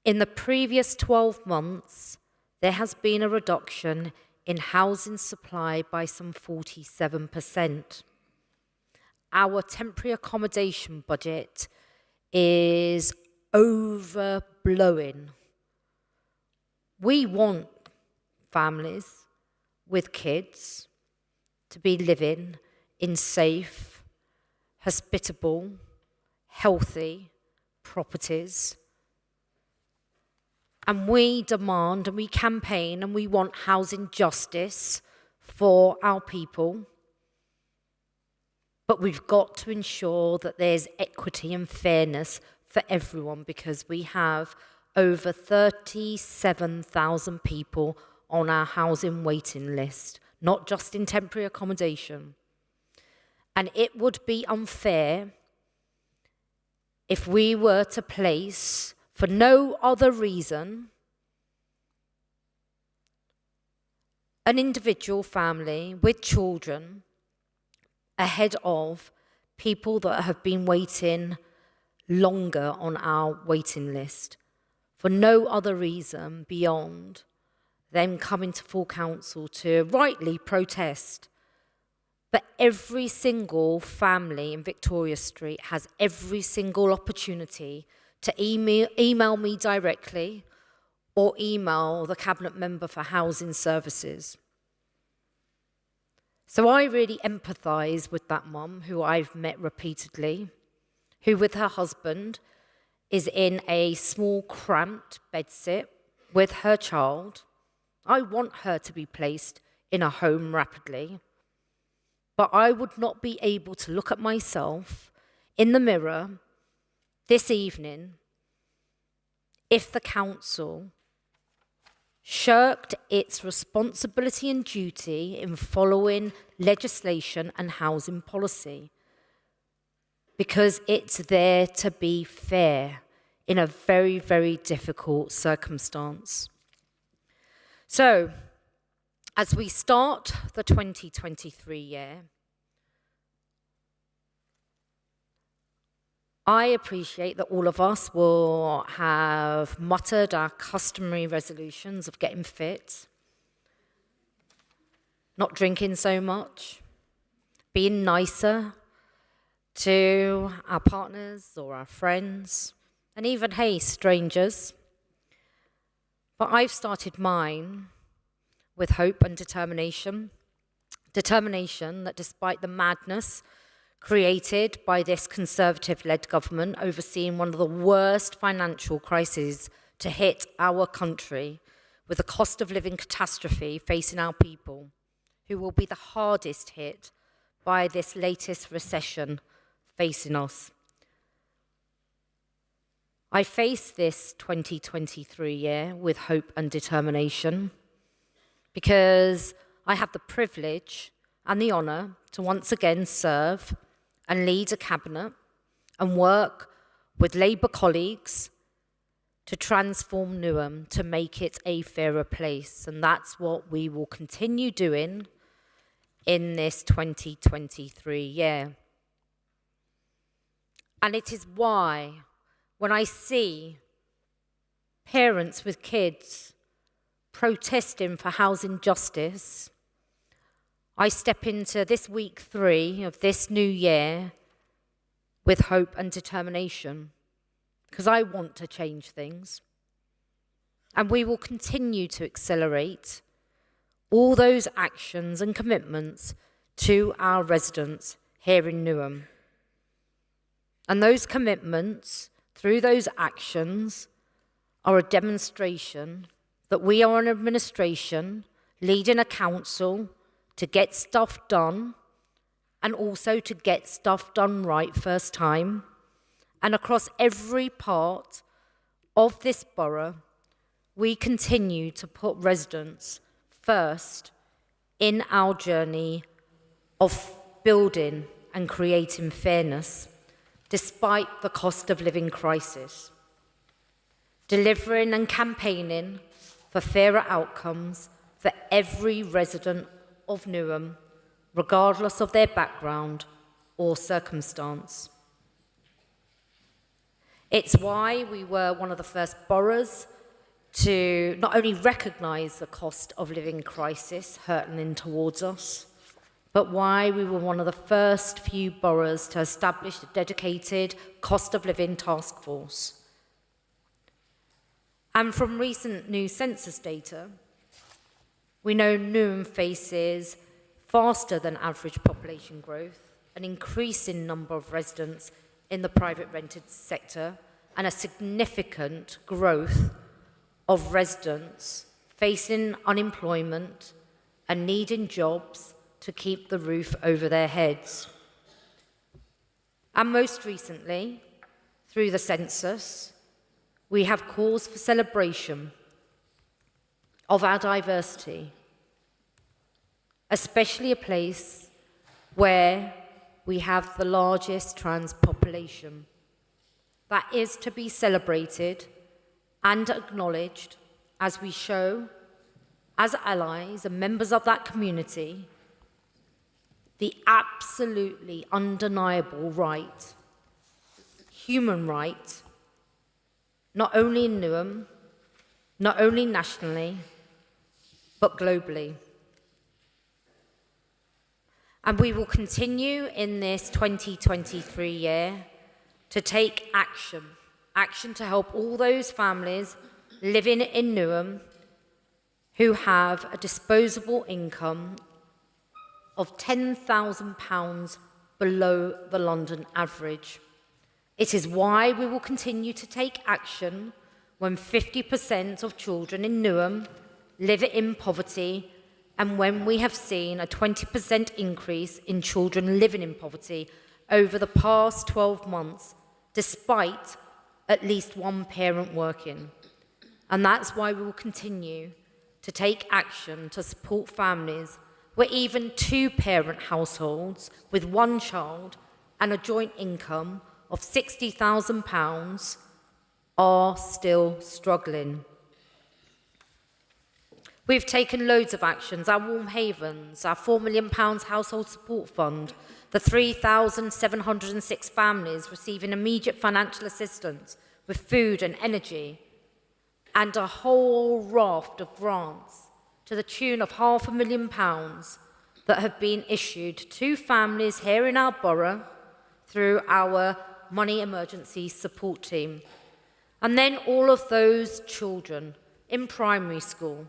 In the previous 12 months, there has been a reduction in housing supply by some 47%. Our temporary accommodation budget is overblowing. We want families with kids to be living in safe, hospitable, healthy properties. And we demand and we campaign and we want housing justice for our people. But we've got to ensure that there's equity and fairness for everyone, because we have over 37,000 people on our housing waiting list, not just in temporary accommodation. And it would be unfair if we were to place, for no other reason, an individual family with children ahead of people that have been waiting longer on our waiting list, for no other reason beyond them coming to full council to rightly protest. But every single family in Victoria Street has every single opportunity to email me directly or email the Cabinet Member for Housing Services. So I really empathise with that mum who I've met repeatedly, who with her husband is in a small cramped bedsit with her child. I want her to be placed in a home rapidly, but I would not be able to look at myself in the mirror this evening if the council shirked its responsibility and duty in following legislation and housing policy, because it's there to be fair in a very, very difficult circumstance. So, as we start the 2023 year, I appreciate that all of us will have muttered our customary resolutions of getting fit, not drinking so much, being nicer to our partners or our friends, and even, hey, strangers. But I've started mine with hope and determination. Determination that despite the madness created by this Conservative-led government overseeing one of the worst financial crises to hit our country, with a cost of living catastrophe facing our people, who will be the hardest hit by this latest recession facing us. I face this 2023 year with hope and determination because I have the privilege and the honour to once again serve and lead a cabinet and work with Labour colleagues to transform Newham, to make it a fairer place. And that's what we will continue doing in this 2023 year. And it is why, when I see parents with kids protesting for housing justice, I step into this week 3 of this new year with hope and determination, because I want to change things. And we will continue to accelerate all those actions and commitments to our residents here in Newham. And those commitments, through those actions, are a demonstration that we are an administration leading a council to get stuff done, and also to get stuff done right first time. And across every part of this borough, we continue to put residents first in our journey of building and creating fairness, despite the cost of living crisis. Delivering and campaigning for fairer outcomes for every resident of Newham, regardless of their background or circumstance. It's why we were one of the first boroughs to not only recognise the cost of living crisis hurtling towards us, but why we were one of the first few boroughs to establish a dedicated cost of living task force. And from recent new census data, we know Newham faces faster than average population growth, an increasing number of residents in the private rented sector, and a significant growth of residents facing unemployment and needing jobs to keep the roof over their heads. And most recently, through the census, we have cause for celebration of our diversity, especially a place where we have the largest trans population. That is to be celebrated and acknowledged as we show, as allies and members of that community, the absolutely undeniable right, human right, not only in Newham, not only nationally, but globally. And we will continue in this 2023 year to take action to help all those families living in Newham who have a disposable income of £10,000 below the London average. It is why we will continue to take action when 50% of children in Newham live in poverty, and when we have seen a 20% increase in children living in poverty over the past 12 months, despite at least one parent working. And that's why we will continue to take action to support families where even 2-parent households with 1 child and a joint income of £60,000 are still struggling. We've taken loads of actions, our Warm Havens, our £4 million household support fund, the 3,706 families receiving immediate financial assistance with food and energy, and a whole raft of grants to the tune of £500,000 that have been issued to families here in our borough through our Money Emergency Support Team. And then all of those children in primary school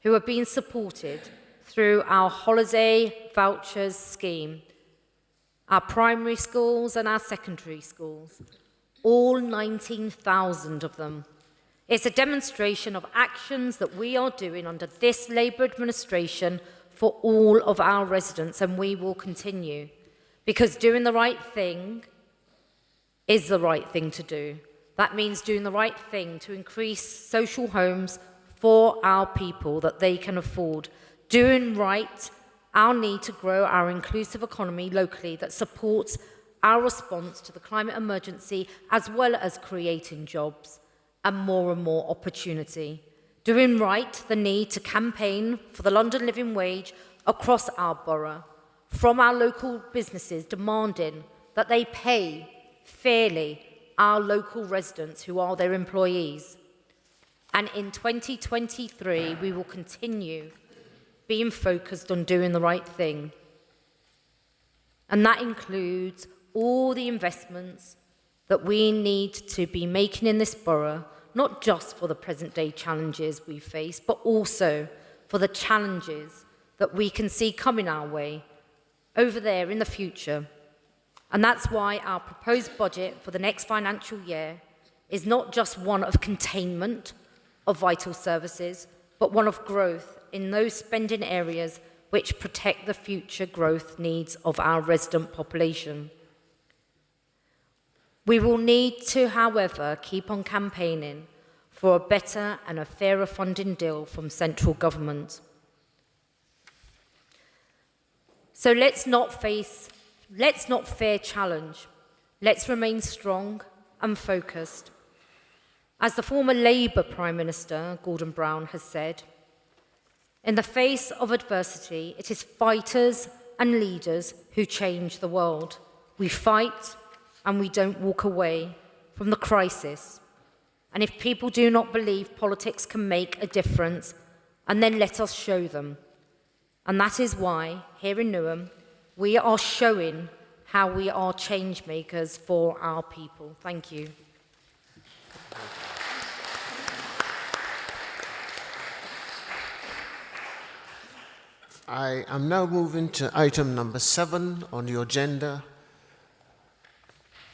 who are being supported through our holiday vouchers scheme, our primary schools and our secondary schools, all 19,000 of them. It's a demonstration of actions that we are doing under this Labour administration for all of our residents, and we will continue, because doing the right thing is the right thing to do. That means doing the right thing to increase social homes for our people that they can afford. Doing right, our need to grow our inclusive economy locally that supports our response to the climate emergency, as well as creating jobs and more opportunity. Doing right, the need to campaign for the London living wage across our borough, from our local businesses demanding that they pay fairly our local residents who are their employees. And in 2023, we will continue being focused on doing the right thing. And that includes all the investments that we need to be making in this borough, not just for the present day challenges we face, but also for the challenges that we can see coming our way over there in the future. And that's why our proposed budget for the next financial year is not just one of containment of vital services, but one of growth in those spending areas which protect the future growth needs of our resident population. We will need to, however, keep on campaigning for a better and a fairer funding deal from central government. So let's not fear challenge. Let's remain strong and focused. As the former Labour Prime Minister, Gordon Brown, has said, in the face of adversity, it is fighters and leaders who change the world. We fight and we don't walk away from the crisis. And if people do not believe politics can make a difference, and then let us show them. And that is why, here in Newham, we are showing how we are change makers for our people. Thank you. I am now moving to item number 7 on your agenda.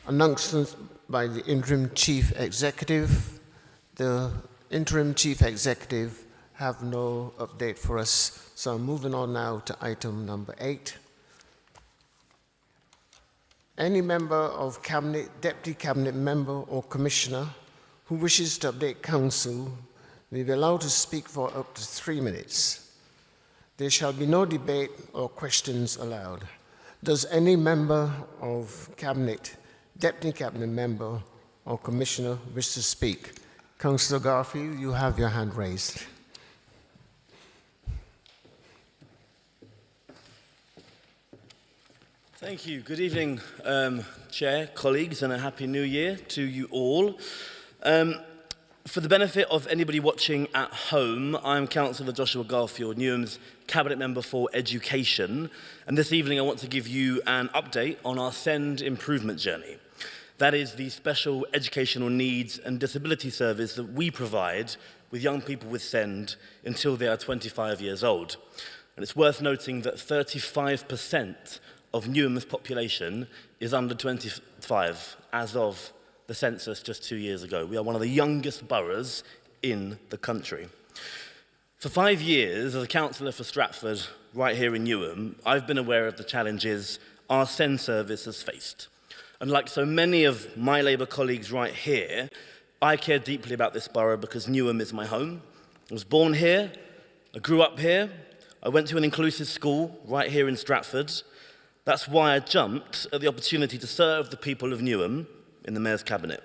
Announcements by the Interim Chief Executive. The Interim Chief Executive have no update for us, so I'm moving on now to item number 8. Any member of Cabinet, Deputy Cabinet Member or Commissioner who wishes to update Council may be allowed to speak for up to 3 minutes. There shall be no debate or questions allowed. Does any member of Cabinet, Deputy Cabinet Member or Commissioner wish to speak? Councillor Garfield, you have your hand raised. Thank you. Good evening, Chair, colleagues, and a Happy New Year to you all. For the benefit of anybody watching at home, I'm Councillor Joshua Garfield, Newham's Cabinet Member for Education, and this evening I want to give you an update on our SEND improvement journey. That is the special educational needs and disability service that we provide with young people with SEND until they are 25 years old. And it's worth noting that 35% of Newham's population is under 25 as of the census just 2 years ago. We are one of the youngest boroughs in the country. For 5 years, as a councillor for Stratford, right here in Newham, I've been aware of the challenges our SEND service has faced. And like so many of my Labour colleagues right here, I care deeply about this borough because Newham is my home. I was born here, I grew up here, I went to an inclusive school right here in Stratford. That's why I jumped at the opportunity to serve the people of Newham in the Mayor's Cabinet.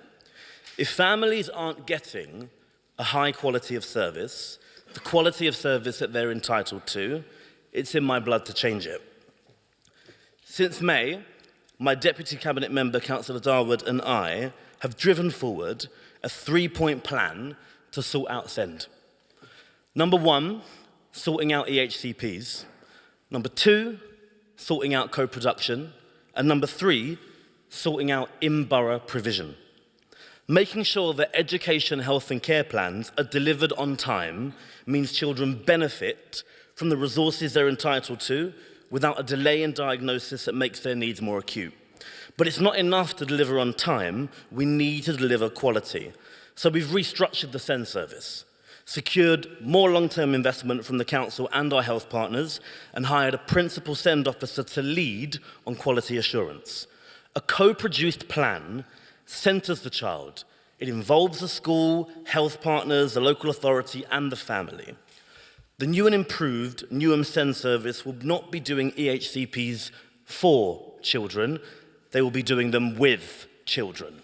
If families aren't getting a high quality of service, the quality of service that they're entitled to, it's in my blood to change it. Since May, my Deputy Cabinet Member, Councillor Darwood, and I have driven forward a 3-point plan to sort out SEND. Number 1, sorting out EHCPs. Number 2, sorting out co-production. And number 3, sorting out in-borough provision. Making sure that education, health and care plans are delivered on time means children benefit from the resources they're entitled to without a delay in diagnosis that makes their needs more acute. But it's not enough to deliver on time, we need to deliver quality. So we've restructured the SEND service, secured more long-term investment from the council and our health partners, and hired a principal SEND officer to lead on quality assurance. A co-produced plan centres the child. It involves the school, health partners, the local authority and the family. The new and improved Newham SEND service will not be doing EHCPs for children, they will be doing them with children.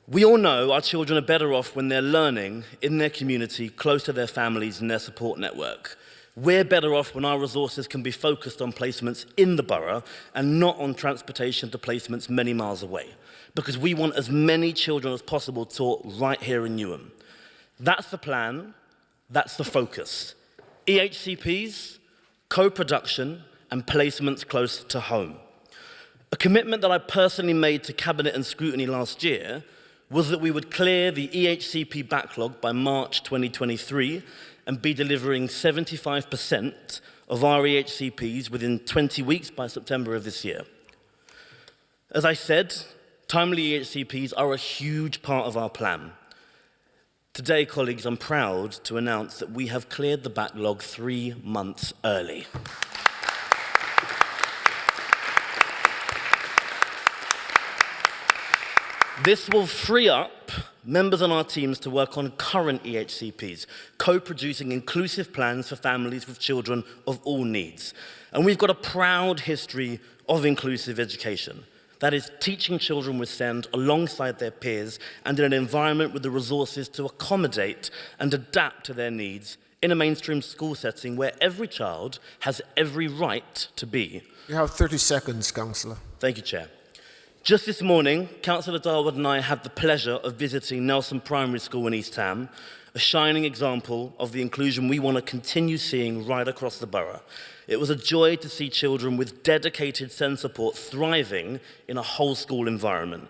We all know our children are better off when they're learning in their community, close to their families and their support network. We're better off when our resources can be focused on placements in the borough and not on transportation to placements many miles away, because we want as many children as possible taught right here in Newham. That's the plan, that's the focus. EHCPs, co-production, and placements close to home. A commitment that I personally made to Cabinet and Scrutiny last year was that we would clear the EHCP backlog by March 2023 and be delivering 75% of our EHCPs within 20 weeks by September of this year. As I said, timely EHCPs are a huge part of our plan. Today, colleagues, I'm proud to announce that we have cleared the backlog 3 months early. This will free up members on our teams to work on current EHCPs, co-producing inclusive plans for families with children of all needs. And we've got a proud history of inclusive education. That is, teaching children with SEND alongside their peers and in an environment with the resources to accommodate and adapt to their needs in a mainstream school setting where every child has every right to be. You have 30 seconds, Councillor. Thank you, Chair. Just this morning, Councillor Darwood and I had the pleasure of visiting Nelson Primary School in East Ham, a shining example of the inclusion we want to continue seeing right across the borough. It was a joy to see children with dedicated SEND support thriving in a whole school environment.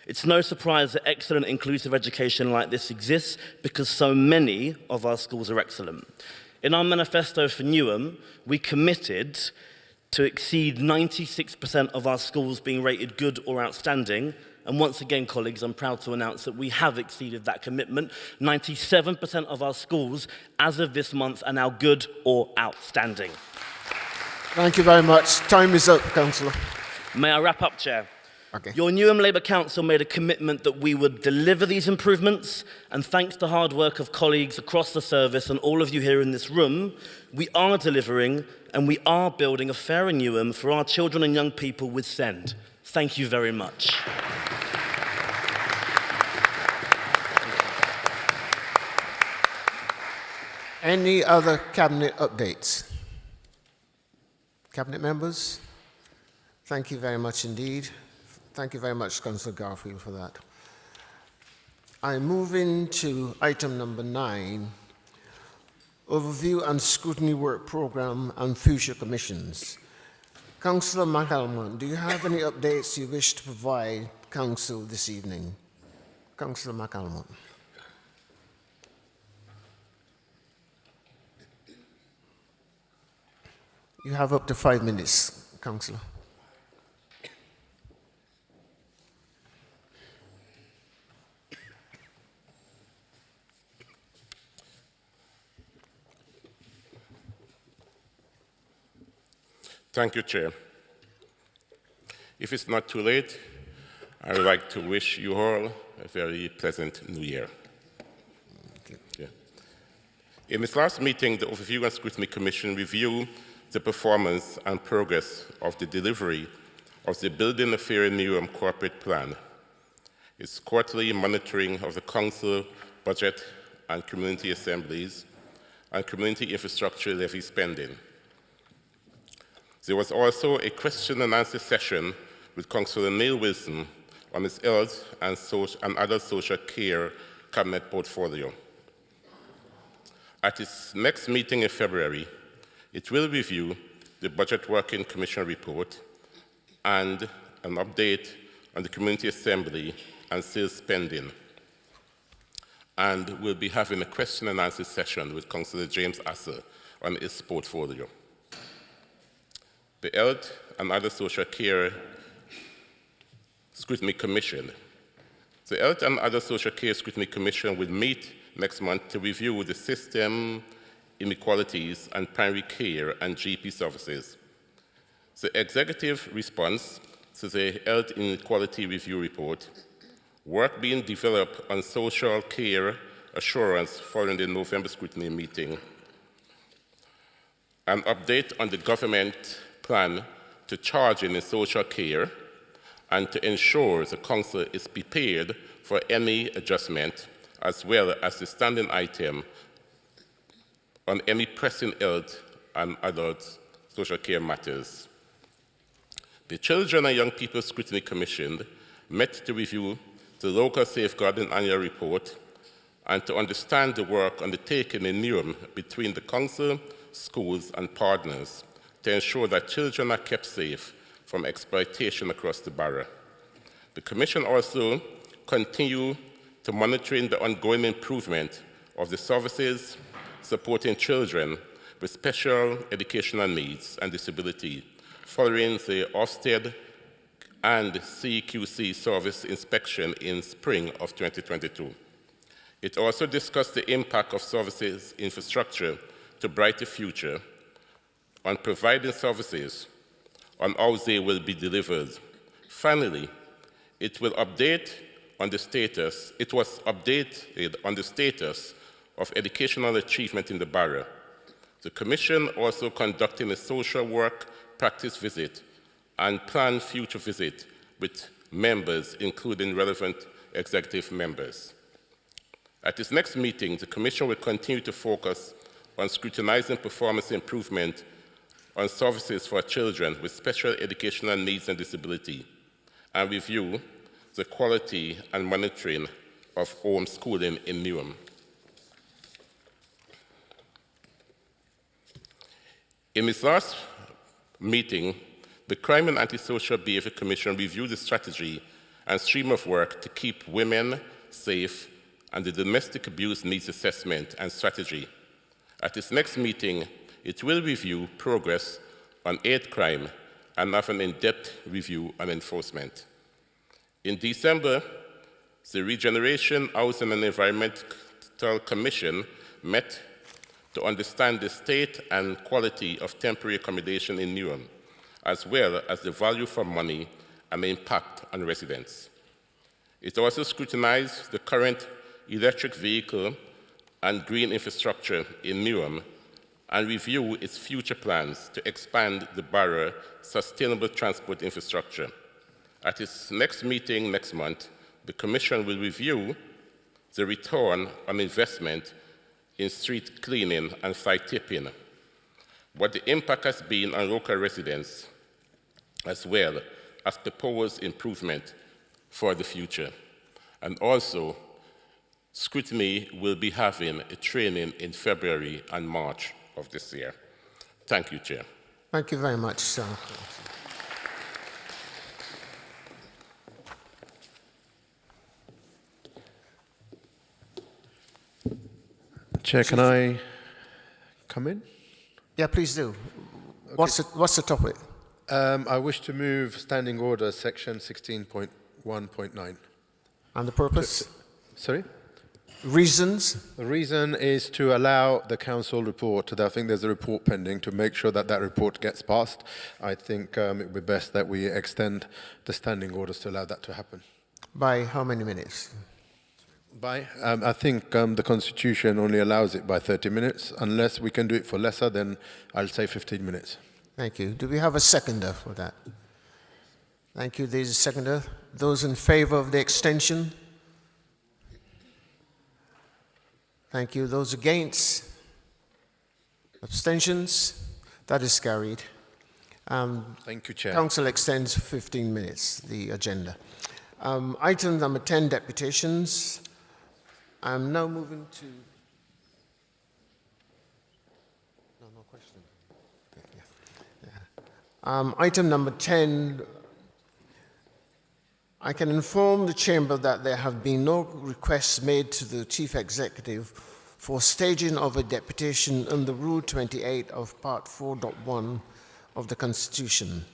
It's no surprise that excellent inclusive education like this exists because so many of our schools are excellent. In our manifesto for Newham, we committed to exceed 96% of our schools being rated good or outstanding. And once again, colleagues, I'm proud to announce that we have exceeded that commitment. 97% of our schools, as of this month, are now good or outstanding. Thank you very much. Time is up, Councillor. May I wrap up, Chair? Okay. Your Newham Labour Council made a commitment that we would deliver these improvements, and thanks to hard work of colleagues across the service and all of you here in this room, we are delivering and we are building a fairer Newham for our children and young people with SEND. Thank you very much. Any other Cabinet updates? Cabinet members? Thank you very much indeed. Thank you very much, Councillor Garfield, for that. I move into item number 9, Overview and Scrutiny Work Programme and Future Commissions. Councillor McAlmont, do you have any updates you wish to provide Council this evening? Councillor McAlmont. You have up to 5 minutes, Councillor. Thank you, Chair. If it's not too late, I would like to wish you all a very pleasant New Year. Yeah. In this last meeting, the Overview and Scrutiny Commission reviewed the performance and progress of the delivery of the Building a Fairer Newham Corporate Plan, its quarterly monitoring of the Council budget and community assemblies, and community infrastructure levy spending. There was also a question and answer session with Councillor Neil Wilson on his health and other social care cabinet portfolio. At its next meeting in February, it will review the Budget Working Commission report and an update on the Community Assembly and sales spending. And we'll be having a question and answer session with Councillor James Asser on his portfolio. The Health and Other Social Care Scrutiny Commission. The Health and Other Social Care Scrutiny Commission will meet next month to review the system inequalities and primary care and GP services. The executive response to the Health Inequality Review Report, work being developed on social care assurance following the November scrutiny meeting, an update on the government plan to charge in social care and to ensure the Council is prepared for any adjustment, as well as the standing item on any pressing health and adult social care matters. The Children and Young People Scrutiny Commission met to review the Local Safeguarding Annual Report and to understand the work undertaken in Newham between the council, schools and partners to ensure that children are kept safe from exploitation across the borough. The Commission also continue to monitor the ongoing improvement of the services supporting children with special educational needs and disability following the Ofsted and CQC service inspection in spring of 2022. It also discussed the impact of services infrastructure to Brighter Future on providing services, on how they will be delivered. Finally, it was updated on the status of educational achievement in the borough. The Commission also conducting a social work practice visit and planned future visit with members, including relevant executive members. At its next meeting, the Commission will continue to focus on scrutinizing performance improvement on services for children with special educational needs and disability, and review the quality and monitoring of homeschooling in Newham. In its last meeting, the Crime and Antisocial Behaviour Commission reviewed the strategy and stream of work to keep women safe and the domestic abuse needs assessment and strategy. At its next meeting, it will review progress on hate crime and have an in-depth review on enforcement. In December, the Regeneration, Housing and Environmental Commission met to understand the state and quality of temporary accommodation in Newham, as well as the value for money and the impact on residents. It also scrutinized the current electric vehicle and green infrastructure in Newham and review its future plans to expand the borough's sustainable transport infrastructure. At its next meeting next month, the Commission will review the return on investment in street cleaning and fly tipping, what the impact has been on local residents, as well as proposed improvement for the future. And also, scrutiny will be having a training in February and March of this year. Thank you, Chair. Thank you very much, sir. Chair, can I come in? Yeah, please do. Okay. What's the topic? I wish to move Standing Order Section 16.1.9. And the purpose? Sorry? Reasons? The reason is to allow the council report. I think there's a report pending to make sure that that report gets passed. I think it would be best that we extend the standing orders to allow that to happen. By how many minutes? I think the Constitution only allows it by 30 minutes. Unless we can do it for lesser, then I'll say 15 minutes. Thank you. Do we have a seconder for that? Thank you. There's a seconder. Those in favor of the extension? Thank you. Those against? Abstentions? That is carried. Thank you, Chair. Council extends for 15 minutes, the agenda. Item number 10, deputations. I'm now moving to... No question. Yeah. Item number 10, I can inform the Chamber that there have been no requests made to the Chief Executive for staging of a deputation under Rule 28 of Part 4.1 of the Constitution.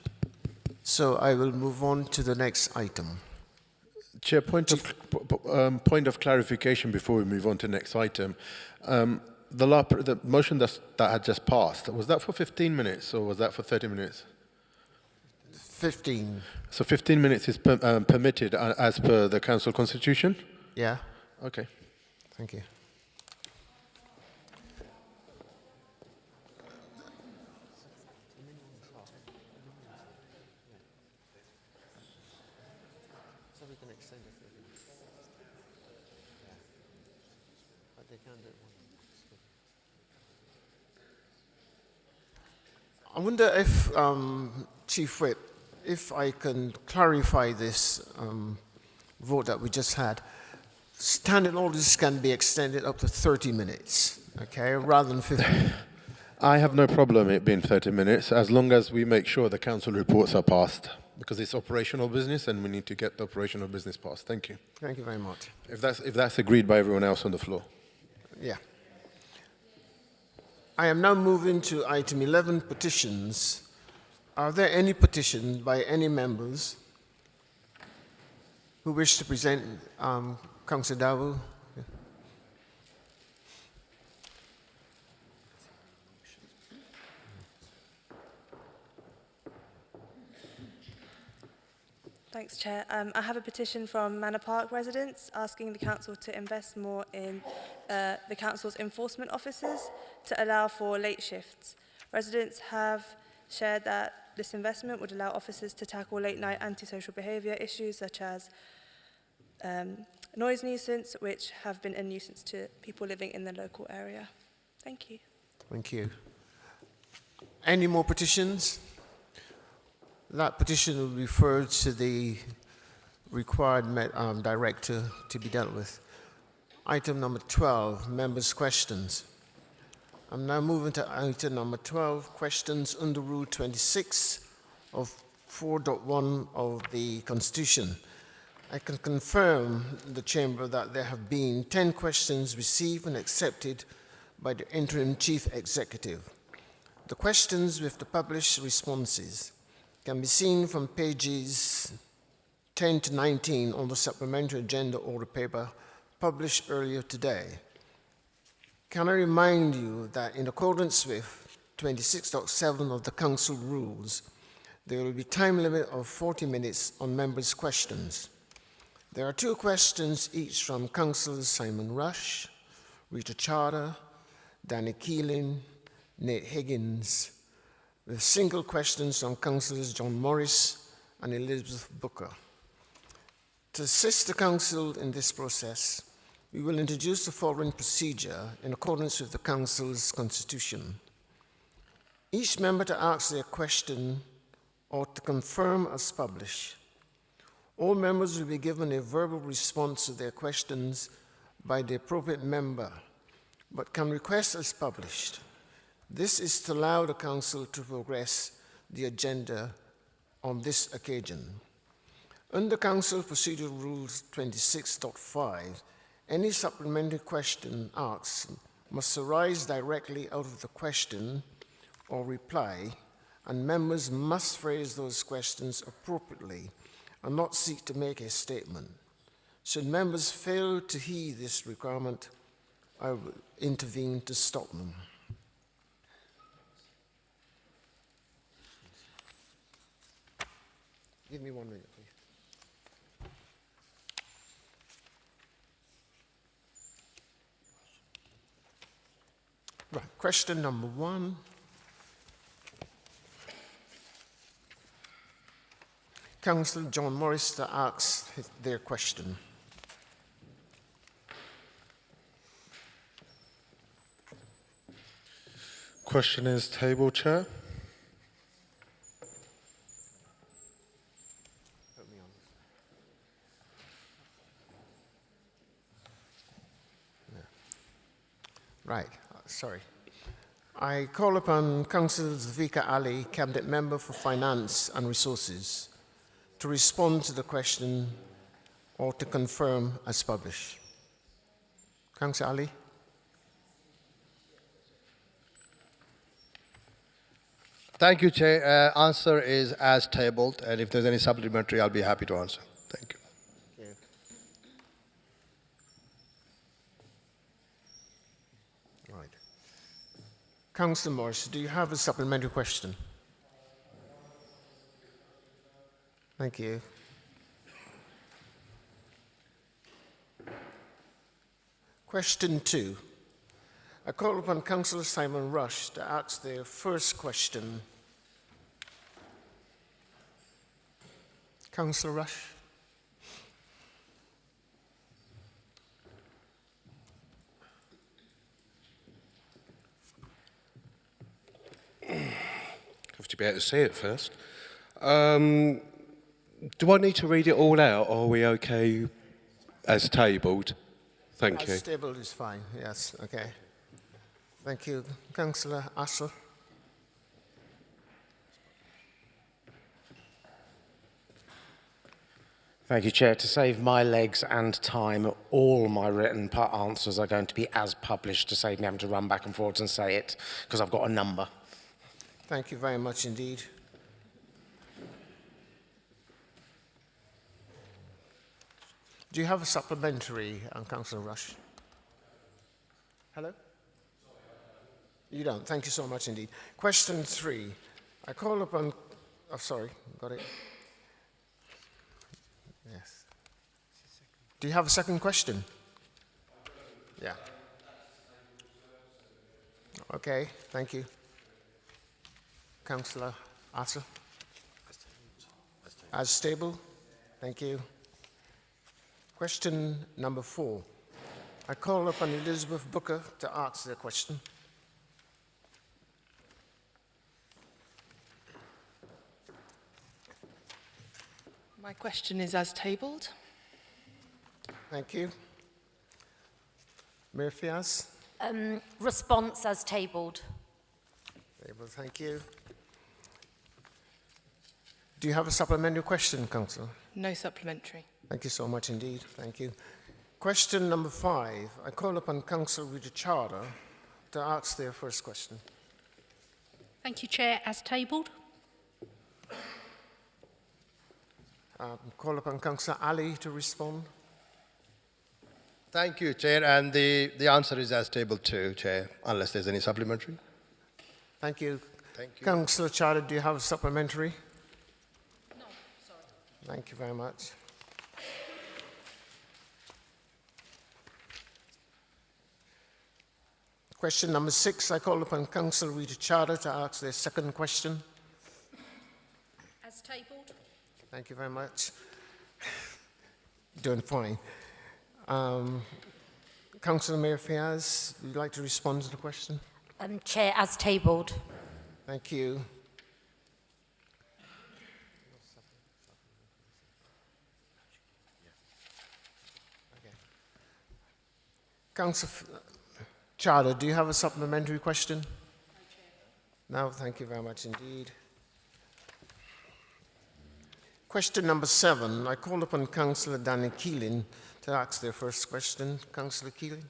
So I will move on to the next item. Chair, point of clarification before we move on to the next item. The motion that had just passed, was that for 15 minutes or was that for 30 minutes? 15. So 15 minutes is permitted as per the council constitution? Yeah. Okay. Thank you. I wonder if, Chief Whip, if I can clarify this vote that we just had. standing orders can be extended up to 30 minutes, okay, rather than 50. I have no problem it being 30 minutes as long as we make sure the council reports are passed because it's operational business and we need to get the operational business passed. Thank you. Thank you very much. If that's agreed by everyone else on the floor. Yeah. I am now moving to item 11, petitions. Are there any petitions by any members who wish to present? Councillor Dawu. Thanks, Chair. I have a petition from Manor Park residents asking the council to invest more in the council's enforcement officers to allow for late shifts. Residents have shared that this investment would allow officers to tackle late-night antisocial behaviour issues such as noise nuisance, which have been a nuisance to people living in the local area. Thank you. Thank you. Any more petitions? That petition will be referred to the required director to be dealt with. Item number 12, members' questions. I'm now moving to item number 12, questions under Rule 26 of 4.1 of the Constitution. I can confirm the Chamber that there have been 10 questions received and accepted by the Interim Chief Executive. The questions with the published responses can be seen from pages 10 to 19 on the supplementary agenda order paper published earlier today. Can I remind you that in accordance with 26.7 of the Council rules, there will be a time limit of 40 minutes on members' questions. There are 2 questions each from Councillors Simon Rush, Rita Charter, Danny Keeling, Nate Higgins, with single questions from Councillors John Morris and Elizabeth Booker. To assist the Council in this process, we will introduce the following procedure in accordance with the Council's Constitution. Each member to ask their question or to confirm as published. All members will be given a verbal response to their questions by the appropriate member, but can request as published. This is to allow the Council to progress the agenda on this occasion. Under Council Procedure Rules 26.5, any supplementary question asked must arise directly out of the question or reply, and members must phrase those questions appropriately and not seek to make a statement. Should members fail to heed this requirement, I will intervene to stop them. Give me 1 minute, please. Right, question number 1. Councillor John Morris to ask their question. Question is table, Chair. Right, sorry. I call upon Councillor Zulfikar Ali, Cabinet Member for Finance and Resources, to respond to the question or to confirm as published. Councillor Ali. Thank you, Chair. Answer is as tabled, and if there's any supplementary, I'll be happy to answer. Thank you. Right. Councillor Morris, do you have a supplementary question? Thank you. Question 2. I call upon Councillor Simon Rush to ask their first question. Councillor Rush. Have to be able to see it first. Do I need to read it all out, or are we okay as tabled? Thank you. Stable is fine, yes, okay. Thank you. Councillor Asser. Thank you, Chair. To save my legs and time, all my written answers are going to be as published to save me having to run back and forwards and say it, because I've got a number. Thank you very much indeed. Do you have a supplementary, Councillor Rush? Hello? You don't. Thank you so much indeed. Question 3. I call upon... Oh, sorry. Got it. Yes. Do you have a second question? Yeah. Okay. Thank you. Councillor Asser. As stable. Thank you. Question number 4. I call upon Elizabeth Booker to ask the question. My question is as tabled. Thank you. Mayor Fiaz? Response as tabled. Tabled, thank you. Do you have a supplementary question, Councillor? No supplementary. Thank you so much indeed. Thank you. Question number 5. I call upon Councillor Rita Charter to ask their first question. Thank you, Chair. As tabled. Call upon Councillor Ali to respond. Thank you, Chair. And the answer is as tabled too, Chair, unless there's any supplementary. Thank you. Thank you. Councillor Charter, do you have a supplementary? No, sorry. Thank you very much. Question number 6, I call upon Councillor Rita Charter to ask their second question. As tabled. Thank you very much. Doing fine. Councillor Mayor Fiaz, would you like to respond to the question? Chair, as tabled. Thank you. Councillor Charter, do you have a supplementary question? No, thank you very much indeed. Question number 7, I call upon Councillor Danny Keeling to ask their first question. Councillor Keeling.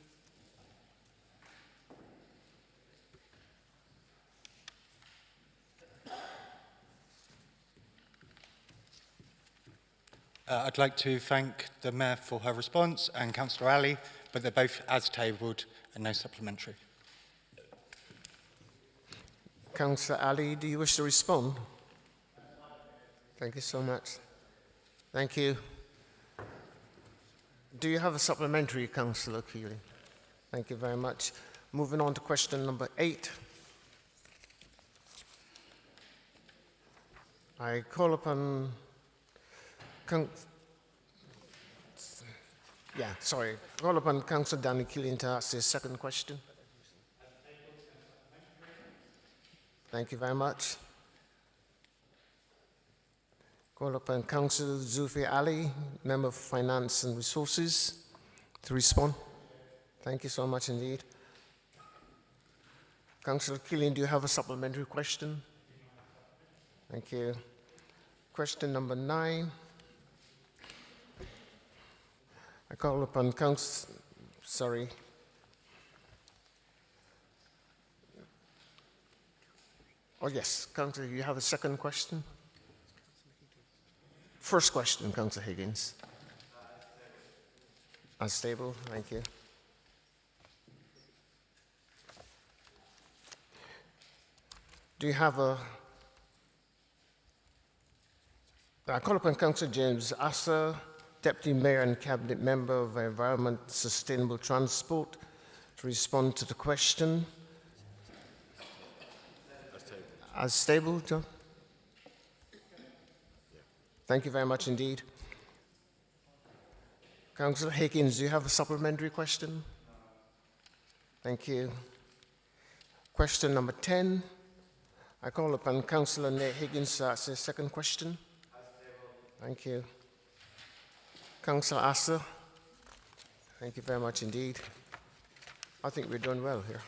I'd like to thank the Mayor for her response and Councillor Ali, but they're both as tabled and no supplementary. Councillor Ali, do you wish to respond? Thank you so much. Thank you. Do you have a supplementary, Councillor Keeling? Thank you very much. Moving on to question number 8. I call upon... Call upon Councillor Danny Keeling to ask his second question. Thank you very much. Call upon Councillor Zulfi Ali, Member of Finance and Resources, to respond. Thank you so much indeed. Councillor Keeling, do you have a supplementary question? Thank you. Question number 9. I call upon Councillor, Oh yes, Councillor, you have a second question? First question, Councillor Higgins. Unstable, thank you. Do you have a... I call upon Councillor James Asser, Deputy Mayor and Cabinet Member of Environment Sustainable Transport, to respond to the question. As stable, John? Thank you very much indeed. Councillor Higgins, do you have a supplementary question? Thank you. Question number 10. I call upon Councillor Nate Higgins to ask his second question. Thank you. Councillor Asser. Thank you very much indeed. I think we're doing well here.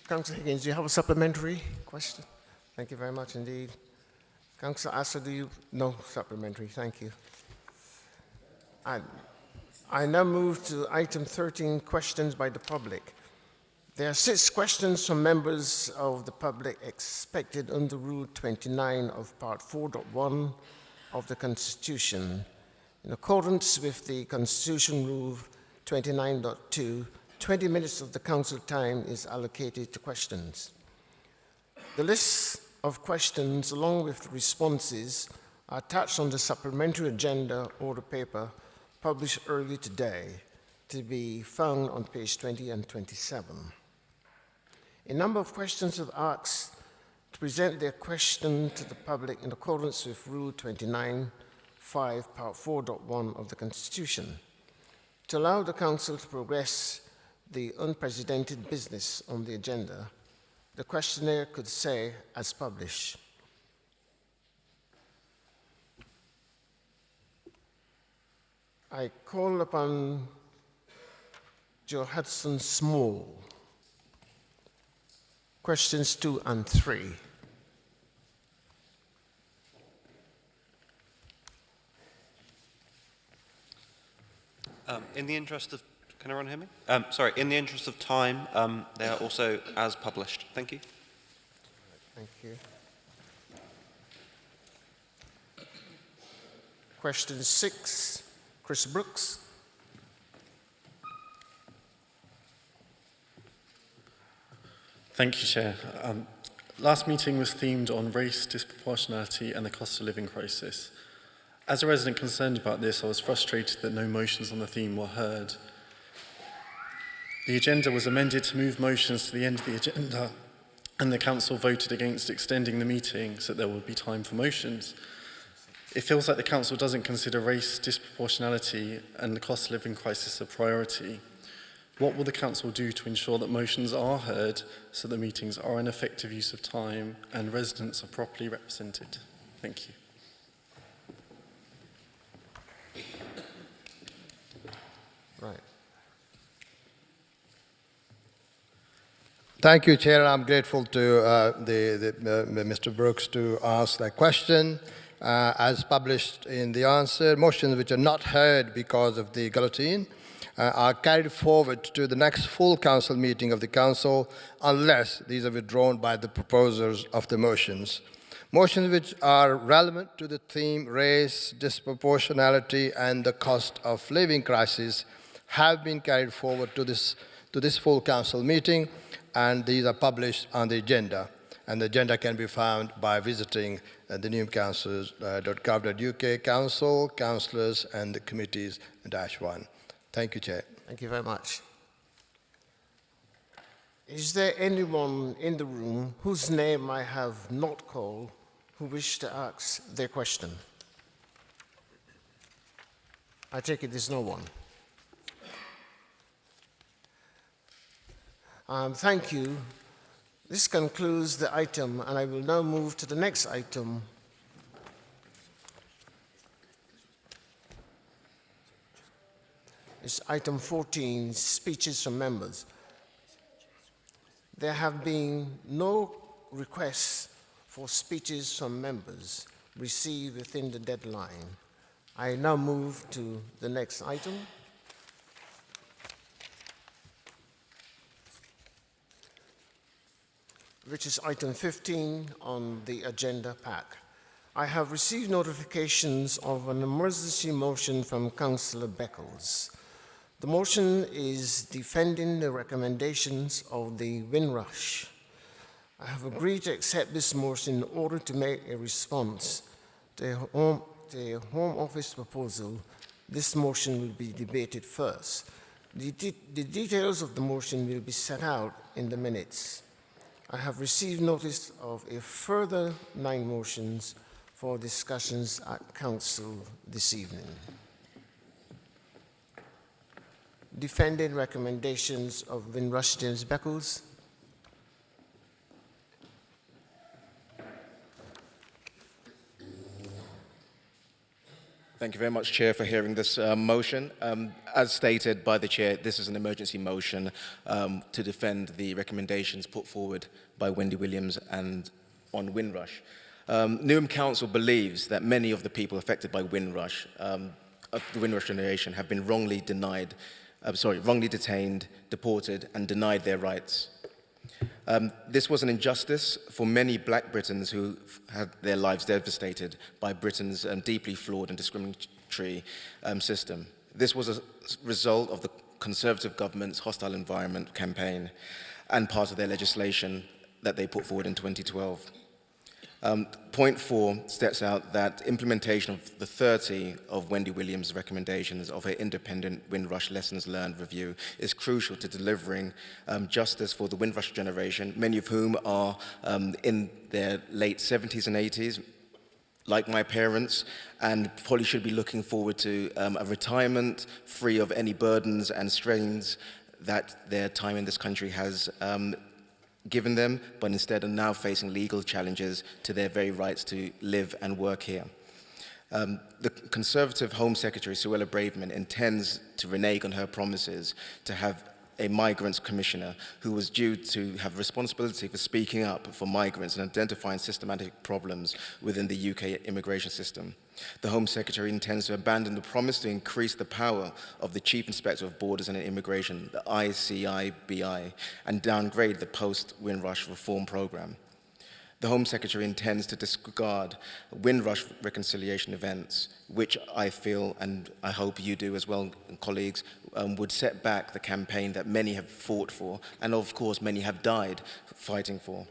Councillor Higgins, do you have a supplementary question? Thank you very much indeed. Councillor Assa, do you? No supplementary, thank you. I now move to item 13, questions by the public. There are 6 questions from members of the public expected under Rule 29 of Part 4.1 of the Constitution. In accordance with the Constitution Rule 29.2, 20 minutes of the council time is allocated to questions. The list of questions, along with the responses, are attached on the supplementary agenda or the paper published early today, to be found on page 20 and 27. A number of questions have asked to present their question to the public in accordance with Rule 29.5, Part 4.1 of the Constitution. To allow the Council to progress the unprecedented business on the agenda, the questionnaire could say as published. I call upon Joe Hudson Small. Questions 2 and 3. In the interest of, can everyone hear me? Sorry, in the interest of time, they are also as published. Thank you. Thank you. Question 6, Chris Brooks. Thank you, Chair. Last meeting was themed on race, disproportionality and the cost of living crisis. As a resident concerned about this, I was frustrated that no motions on the theme were heard. The agenda was amended to move motions to the end of the agenda, and the Council voted against extending the meeting so that there would be time for motions. It feels like the Council doesn't consider race, disproportionality and the cost of living crisis a priority. What will the Council do to ensure that motions are heard so that meetings are an effective use of time and residents are properly represented? Thank you. Right. Thank you, Chair. I'm grateful to Mr. Brooks to ask that question. As published in the answer, motions which are not heard because of the guillotine are carried forward to the next full council meeting of the council unless these are withdrawn by the proposers of the motions. Motions which are relevant to the theme race, disproportionality and the cost of living crisis have been carried forward to this full council meeting, and these are published on the agenda. And the agenda can be found by visiting the newcouncil.gov.uk, council, councillors and the committees -1. Thank you, Chair. Thank you very much. Is there anyone in the room whose name I have not called who wish to ask their question? I take it there's no one. Thank you. This concludes the item, and I will now move to the next item. It's item 14, speeches from members. There have been no requests for speeches from members received within the deadline. I now move to the next item. Which is item 15 on the agenda pack. I have received notifications of an emergency motion from Councillor Beckles. The motion is defending the recommendations of the Windrush. I have agreed to accept this motion in order to make a response to the Home Office proposal. This motion will be debated first. The details of the motion will be set out in the minutes. I have received notice of a further 9 motions for discussions at Council this evening. Defending recommendations of Windrush James Beckles. Thank you very much, Chair, for hearing this motion. As stated by the Chair, this is an emergency motion to defend the recommendations put forward by Wendy Williams and on Windrush. Newham Council believes that many of the people affected by Windrush, the Windrush generation, have been wrongly detained, deported, and denied their rights. This was an injustice for many black Britons who had their lives devastated by Britain's deeply flawed and discriminatory system. This was a result of the Conservative government's hostile environment campaign and part of their legislation that they put forward in 2012. Point 4 sets out that implementation of the 30 of Wendy Williams' recommendations of her independent Windrush Lessons Learned review is crucial to delivering justice for the Windrush generation, many of whom are in their late 70s and 80s, like my parents, and probably should be looking forward to a retirement free of any burdens and strains that their time in this country has given them, but instead are now facing legal challenges to their very rights to live and work here. The Conservative Home Secretary, Suella Braverman, intends to renege on her promises to have a migrants commissioner who was due to have responsibility for speaking up for migrants and identifying systematic problems within the UK immigration system. The Home Secretary intends to abandon the promise to increase the power of the Chief Inspector of Borders and Immigration, the ICIBI, and downgrade the post-Windrush reform programme. The Home Secretary intends to disregard Windrush reconciliation events, which I feel, and I hope you do as well, colleagues, would set back the campaign that many have fought for, and of course many have died fighting for.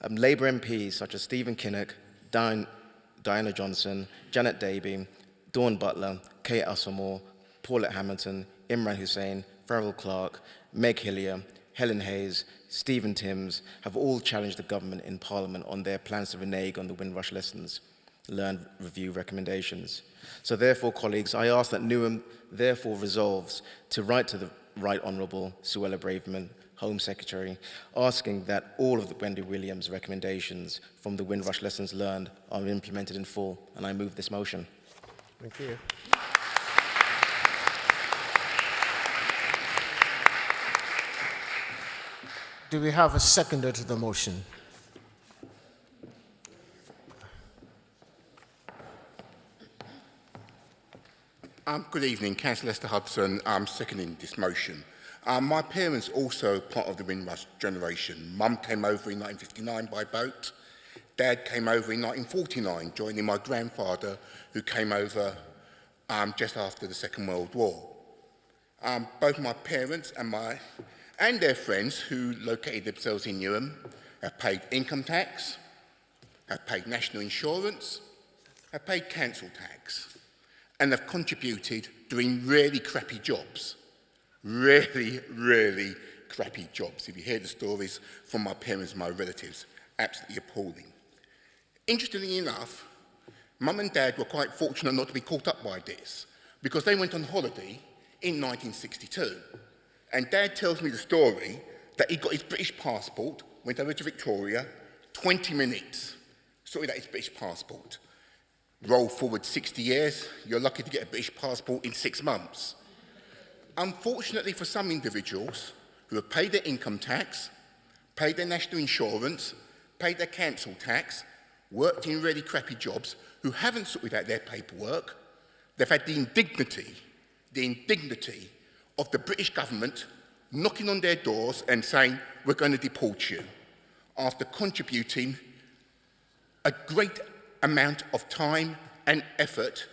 Labour MPs such as Stephen Kinnock, Diana Johnson, Janet Davey, Dawn Butler, Kate Asamoah, Paulette Hamilton, Imran Hussain, Farrell Clark, Meg Hillier, Helen Hayes, Stephen Timms have all challenged the government in Parliament on their plans to renege on the Windrush Lessons Learned review recommendations. So therefore, colleagues, I ask that Newham therefore resolves to write to the Right Honourable Suella Braverman, Home Secretary, asking that all of the Wendy Williams recommendations from the Windrush Lessons Learned are implemented in full, and I move this motion. Thank you. Do we have a seconder to the motion? Good evening, Councillor Lester Hudson. I'm seconding this motion. My parents also part of the Windrush generation. Mum came over in 1959 by boat. Dad came over in 1949, joining my grandfather, who came over just after the Second World War. Both my parents and their friends who located themselves in Newham have paid income tax, have paid national insurance, have paid council tax, and have contributed doing really crappy jobs. Really, really crappy jobs. If you hear the stories from my parents and my relatives, absolutely appalling. Interestingly enough, Mum and Dad were quite fortunate not to be caught up by this, because they went on holiday in 1962. And Dad tells me the story that he got his British passport, went over to Victoria, 20 minutes, sorted out his British passport. Roll forward 60 years, you're lucky to get a British passport in 6 months. Unfortunately for some individuals who have paid their income tax, paid their national insurance, paid their council tax, worked in really crappy jobs, who haven't sorted out their paperwork, they've had the indignity of the British government knocking on their doors and saying, we're going to deport you, after contributing a great amount of time and effort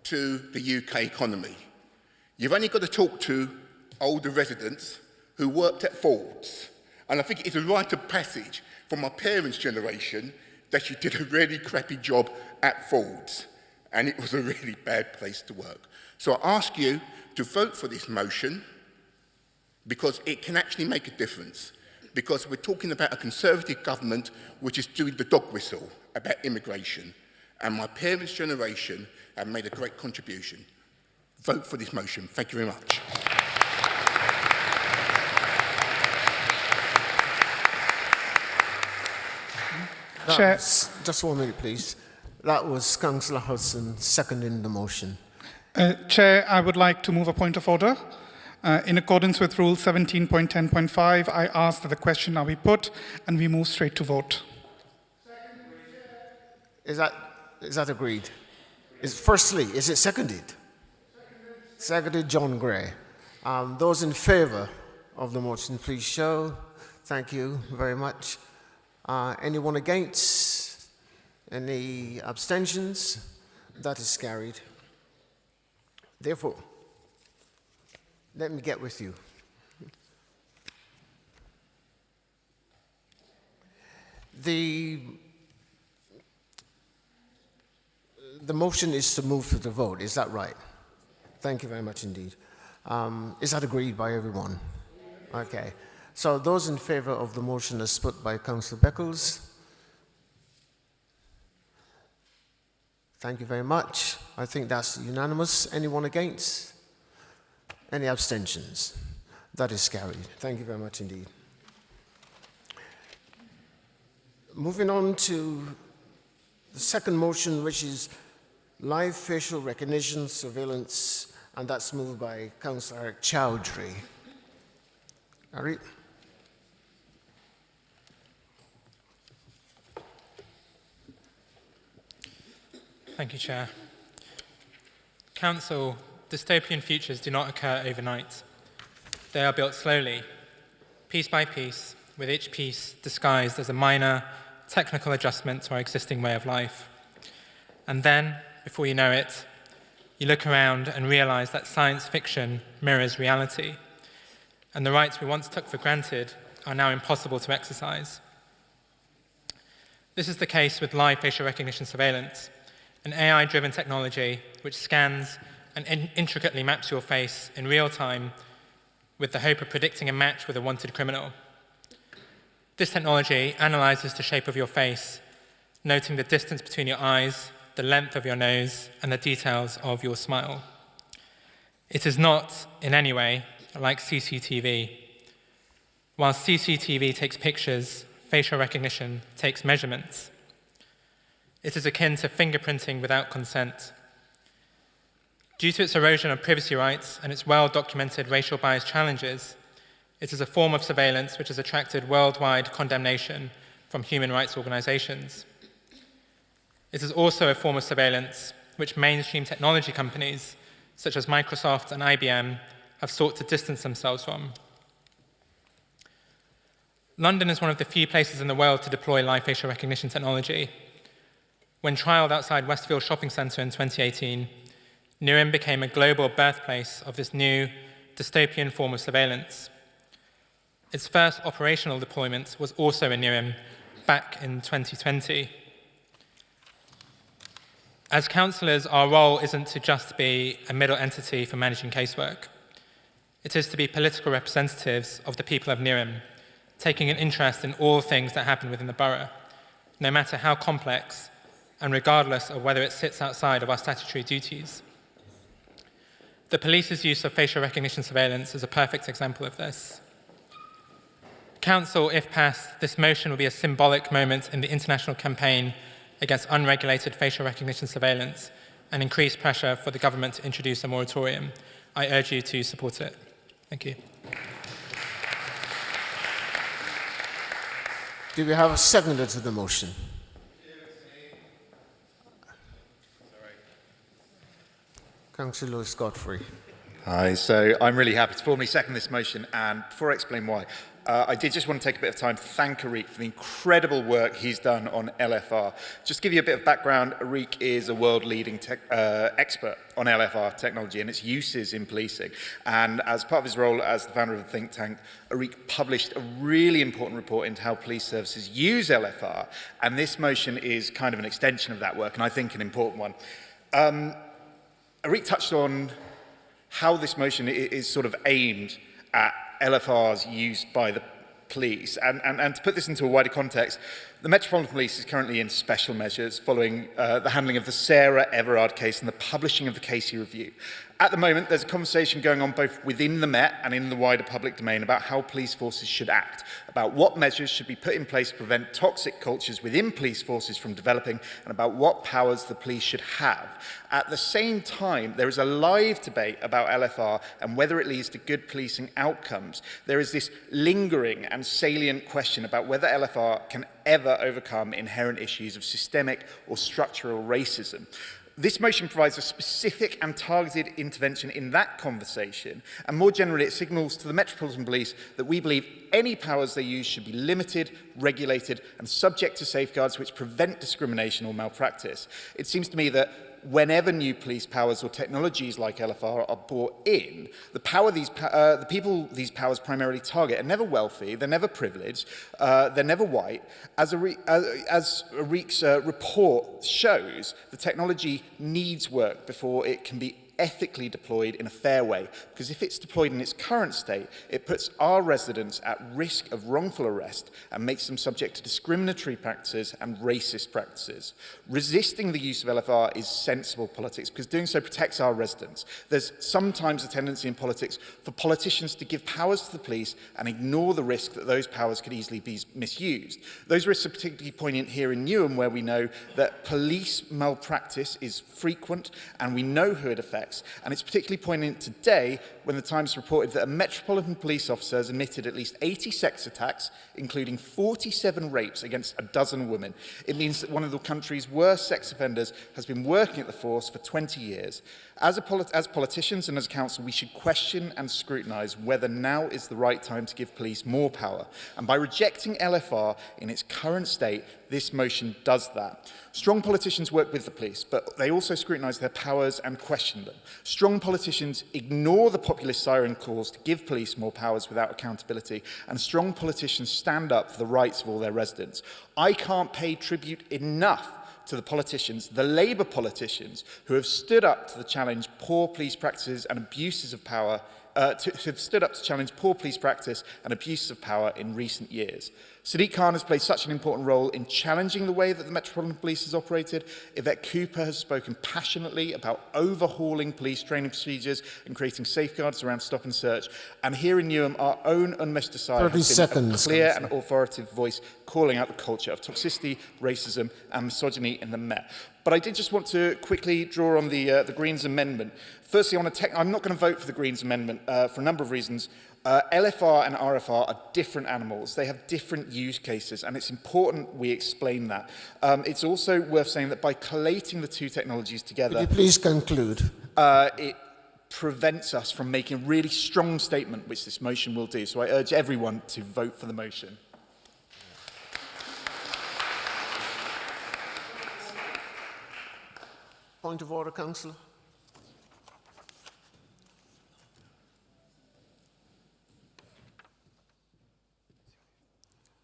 to the UK economy. You've only got to talk to older residents who worked at Ford's, and I think it's a rite of passage for my parents' generation that you did a really crappy job at Ford's, and it was a really bad place to work. So I ask you to vote for this motion, because it can actually make a difference, because we're talking about a Conservative government which is doing the dog whistle about immigration, and my parents' generation have made a great contribution. Vote for this motion. Thank you very much. Chair. Just 1 minute, please. That was Councillor Hudson seconding the motion. Chair, I would like to move a point of order. In accordance with Rule 17.10.5, I ask that the question now be put and we move straight to vote. Is that agreed? Firstly, is it seconded? Seconded, John Gray. Those in favour of the motion, please show. Thank you very much. Anyone against? Any abstentions? That is carried. Therefore, let me get with you. The motion is to move to the vote, is that right? Thank you very much indeed. Is that agreed by everyone? Okay. So those in favour of the motion as put by Councillor Beckles? Thank you very much. I think that's unanimous. Anyone against? Any abstentions? That is carried. Thank you very much indeed. Moving on to the second motion, which is live facial recognition surveillance, and that's moved by Councillor Chowdhury. Ari? Thank you, Chair. Council, dystopian futures do not occur overnight. They are built slowly, piece by piece, with each piece disguised as a minor technical adjustment to our existing way of life. And then, before you know it, you look around and realize that science fiction mirrors reality, and the rights we once took for granted are now impossible to exercise. This is the case with live facial recognition surveillance, an AI-driven technology which scans and intricately maps your face in real time with the hope of predicting a match with a wanted criminal. This technology analyzes the shape of your face, noting the distance between your eyes, the length of your nose, and the details of your smile. It is not, in any way, like CCTV. While CCTV takes pictures, facial recognition takes measurements. It is akin to fingerprinting without consent. Due to its erosion of privacy rights and its well-documented racial bias challenges, it is a form of surveillance which has attracted worldwide condemnation from human rights organizations. It is also a form of surveillance which mainstream technology companies, such as Microsoft and IBM, have sought to distance themselves from. London is one of the few places in the world to deploy live facial recognition technology. When trialled outside Westfield Shopping Centre in 2018, Newham became a global birthplace of this new dystopian form of surveillance. Its first operational deployment was also in Newham back in 2020. As councillors, our role isn't to just be a middle entity for managing casework. It is to be political representatives of the people of Newham, taking an interest in all things that happen within the borough, no matter how complex, and regardless of whether it sits outside of our statutory duties. The police's use of facial recognition surveillance is a perfect example of this. Council, if passed, this motion will be a symbolic moment in the international campaign against unregulated facial recognition surveillance and increase pressure for the government to introduce a moratorium. I urge you to support it. Thank you. Do we have a seconder to the motion? Councillor Lewis Godfrey. Hi, so I'm really happy to formally second this motion, and before I explain why, I did just want to take a bit of time to thank Arik for the incredible work he's done on LFR. Just to give you a bit of background, Arik is a world-leading expert on LFR technology and its uses in policing. And as part of his role as the founder of the think tank, Arik published a really important report into how police services use LFR, and this motion is kind of an extension of that work, and I think an important one. Arik touched on how this motion is sort of aimed at LFRs used by the police. And to put this into a wider context, The Metropolitan Police is currently in special measures following the handling of the Sarah Everard case and the publishing of the Casey Review. At the moment, there's a conversation going on both within the Met and in the wider public domain about how police forces should act, about what measures should be put in place to prevent toxic cultures within police forces from developing, and about what powers the police should have. At the same time, there is a live debate about LFR and whether it leads to good policing outcomes. There is this lingering and salient question about whether LFR can ever overcome inherent issues of systemic or structural racism. This motion provides a specific and targeted intervention in that conversation, and more generally it signals to the Metropolitan Police that we believe any powers they use should be limited, regulated and subject to safeguards which prevent discrimination or malpractice. It seems to me that whenever new police powers or technologies like LFR are brought in, the people these powers primarily target are never wealthy, they're never privileged, they're never white. As Ariq's report shows, the technology needs work before it can be ethically deployed in a fair way, because if it's deployed in its current state, it puts our residents at risk of wrongful arrest and makes them subject to discriminatory practices and racist practices. Resisting the use of LFR is sensible politics, because doing so protects our residents. There's sometimes a tendency in politics for politicians to give powers to the police and ignore the risk that those powers could easily be misused. Those risks are particularly poignant here in Newham, where we know that police malpractice is frequent and we know who it affects. And it's particularly poignant today when the Times reported that a Metropolitan Police officer has admitted at least 80 sex attacks, including 47 rapes against a dozen women. It means that one of the country's worst sex offenders has been working at the force for 20 years. As politicians and as a council, we should question and scrutinise whether now is the right time to give police more power. And by rejecting LFR in its current state, this motion does that. Strong politicians work with the police, but they also scrutinise their powers and question them. Strong politicians ignore the populist siren calls to give police more powers without accountability, and strong politicians stand up for the rights of all their residents. I can't pay tribute enough to the politicians, the Labour politicians, who have stood up to the challenge poor police practices and abuses of power, have stood up to challenge poor police practice and abuses of power in recent years. Sadiq Khan has played such an important role in challenging the way that the Metropolitan Police has operated. Yvette Cooper has spoken passionately about overhauling police training procedures and creating safeguards around stop and search. And here in Newham, our own Unmesh Desai has been a clear and authoritative voice calling out the culture of toxicity, racism and misogyny in the Met. But I did just want to quickly draw on the Greens amendment. Firstly, I'm not going to vote for the Greens amendment for a number of reasons. LFR and RFR are different animals. They have different use cases, and it's important we explain that. It's also worth saying that by collating the two technologies together... Could you please conclude? It prevents us from making a really strong statement, which this motion will do. So I urge everyone to vote for the motion. Point of order, Councillor.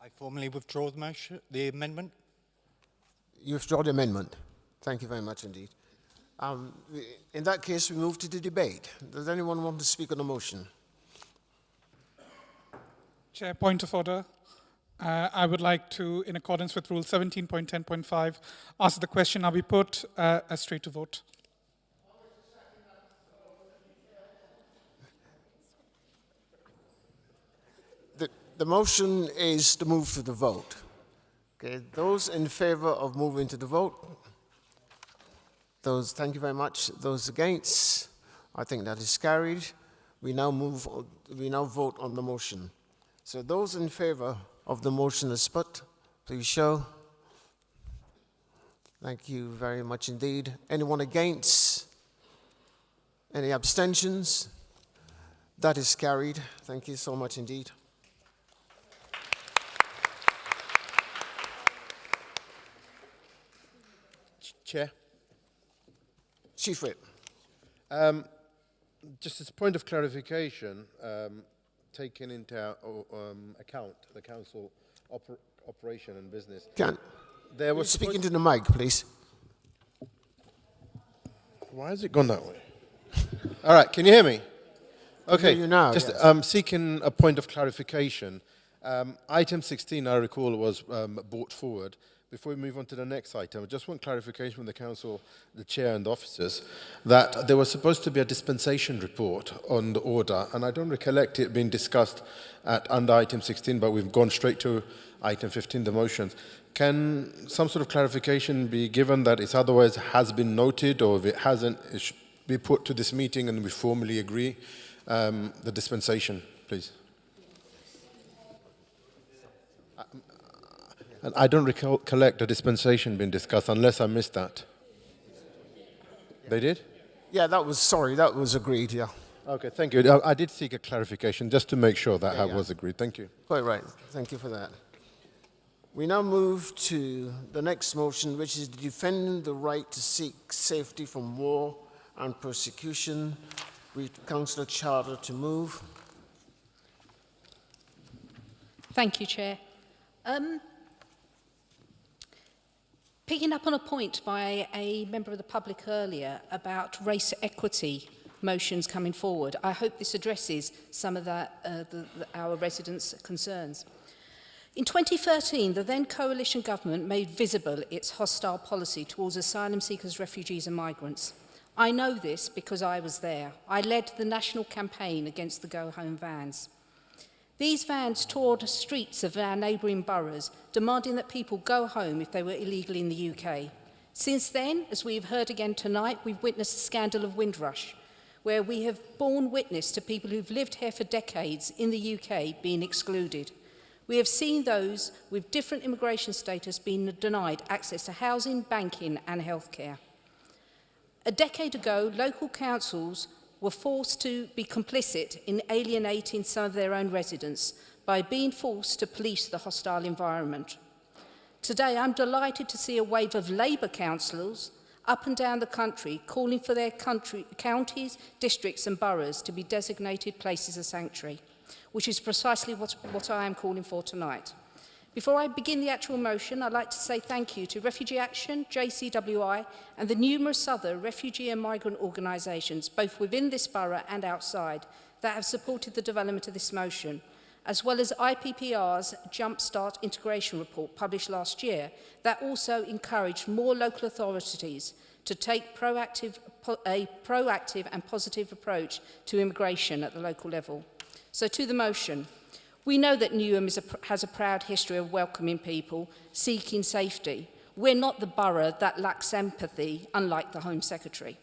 I formally withdraw the motion, the amendment. You withdraw the amendment. Thank you very much indeed. In that case, we move to the debate. Does anyone want to speak on the motion? Chair, point of order. I would like to, in accordance with Rule 17.10.5, ask the question, are we put as straight to vote? The motion is to move to the vote. Okay, those in favour of moving to the vote? Thank you very much. Those against? I think that is carried. We now vote on the motion. So those in favour of the motion as put, please show. Thank you very much indeed. Anyone against? Any abstentions? That is carried. Thank you so much indeed. Chair. Chief Whip. Just as a point of clarification, taking into account the council operation and business. There was speaking to the mic, please. Why has it gone that way? All right, can you hear me? Okay, you now, just yes. seeking a point of clarification. Item 16, I recall, was brought forward. Before we move on to the next item, I just want clarification from the Council, the Chair and the officers, that there was supposed to be a dispensation report on the order, and I don't recollect it being discussed under item 16, but we've gone straight to item 15, the motions. Can some sort of clarification be given that it otherwise has been noted, or if it hasn't, it should be put to this meeting and we formally agree the dispensation, please? And I don't recollect the dispensation being discussed unless I missed that. They did? Yeah, that was agreed, yeah. Okay, thank you. I did seek a clarification just to make sure that Yeah. was agreed. Thank you. Quite right. Thank you for that. We now move to the next motion, which is defending the right to seek safety from war and persecution. Read Councillor Charter to move. Thank you, Chair. Picking up on a point by a member of the public earlier about race equity motions coming forward, I hope this addresses some of our residents' concerns. In 2013, the then coalition government made visible its hostile policy towards asylum seekers, refugees and migrants. I know this because I was there. I led the national campaign against the Go Home vans. These vans toured the streets of our neighbouring boroughs, demanding that people go home if they were illegal in the UK. Since then, as we've heard again tonight, we've witnessed the scandal of Windrush, where we have borne witness to people who've lived here for decades in the UK being excluded. We have seen those with different immigration status being denied access to housing, banking and healthcare. A decade ago, local councils were forced to be complicit in alienating some of their own residents by being forced to police the hostile environment. Today, I'm delighted to see a wave of Labour councillors up and down the country calling for their counties, districts and boroughs to be designated places of sanctuary, which is precisely what I am calling for tonight. Before I begin the actual motion, I'd like to say thank you to Refugee Action, JCWI and the numerous other refugee and migrant organisations, both within this borough and outside, that have supported the development of this motion, as well as IPPR's Jumpstart Integration Report published last year that also encouraged more local authorities to take a proactive and positive approach to immigration at the local level. So to the motion. We know that Newham has a proud history of welcoming people seeking safety. We're not the borough that lacks empathy, unlike the Home Secretary.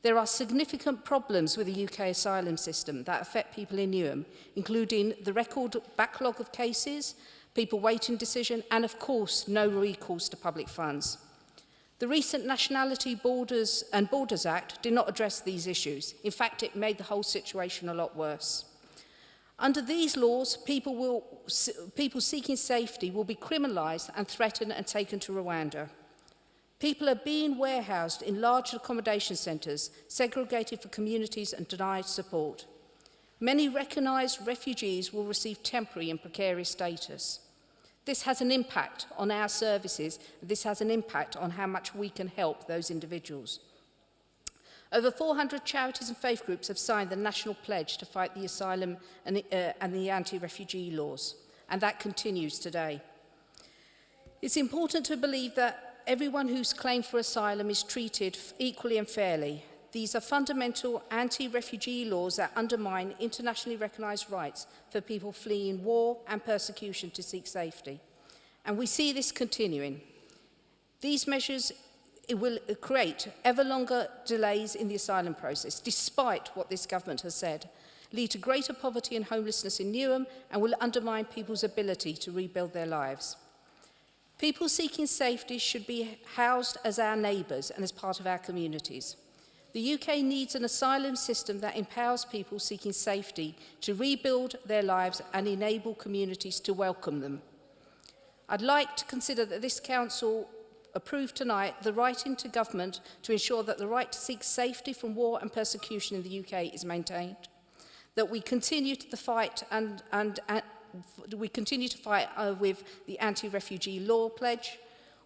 There are significant problems with the UK asylum system that affect people in Newham, including the record backlog of cases, people waiting decision, and of course, no recourse to public funds. The recent Nationality Borders Act did not address these issues. In fact, it made the whole situation a lot worse. Under these laws, people seeking safety will be criminalised and threatened and taken to Rwanda. People are being warehoused in large accommodation centres, segregated for communities and denied support. Many recognised refugees will receive temporary and precarious status. This has an impact on our services. This has an impact on how much we can help those individuals. Over 400 charities and faith groups have signed the national pledge to fight the asylum and the anti-refugee laws, and that continues today. It's important to believe that everyone who's claimed for asylum is treated equally and fairly. These are fundamental anti-refugee laws that undermine internationally recognised rights for people fleeing war and persecution to seek safety. And we see this continuing. These measures will create ever longer delays in the asylum process, despite what this government has said, lead to greater poverty and homelessness in Newham, and will undermine people's ability to rebuild their lives. People seeking safety should be housed as our neighbours and as part of our communities. The UK needs an asylum system that empowers people seeking safety to rebuild their lives and enable communities to welcome them. I'd like to consider that this Council approve tonight the right into government to ensure that the right to seek safety from war and persecution in the UK is maintained, that we continue to fight with the anti-refugee law pledge.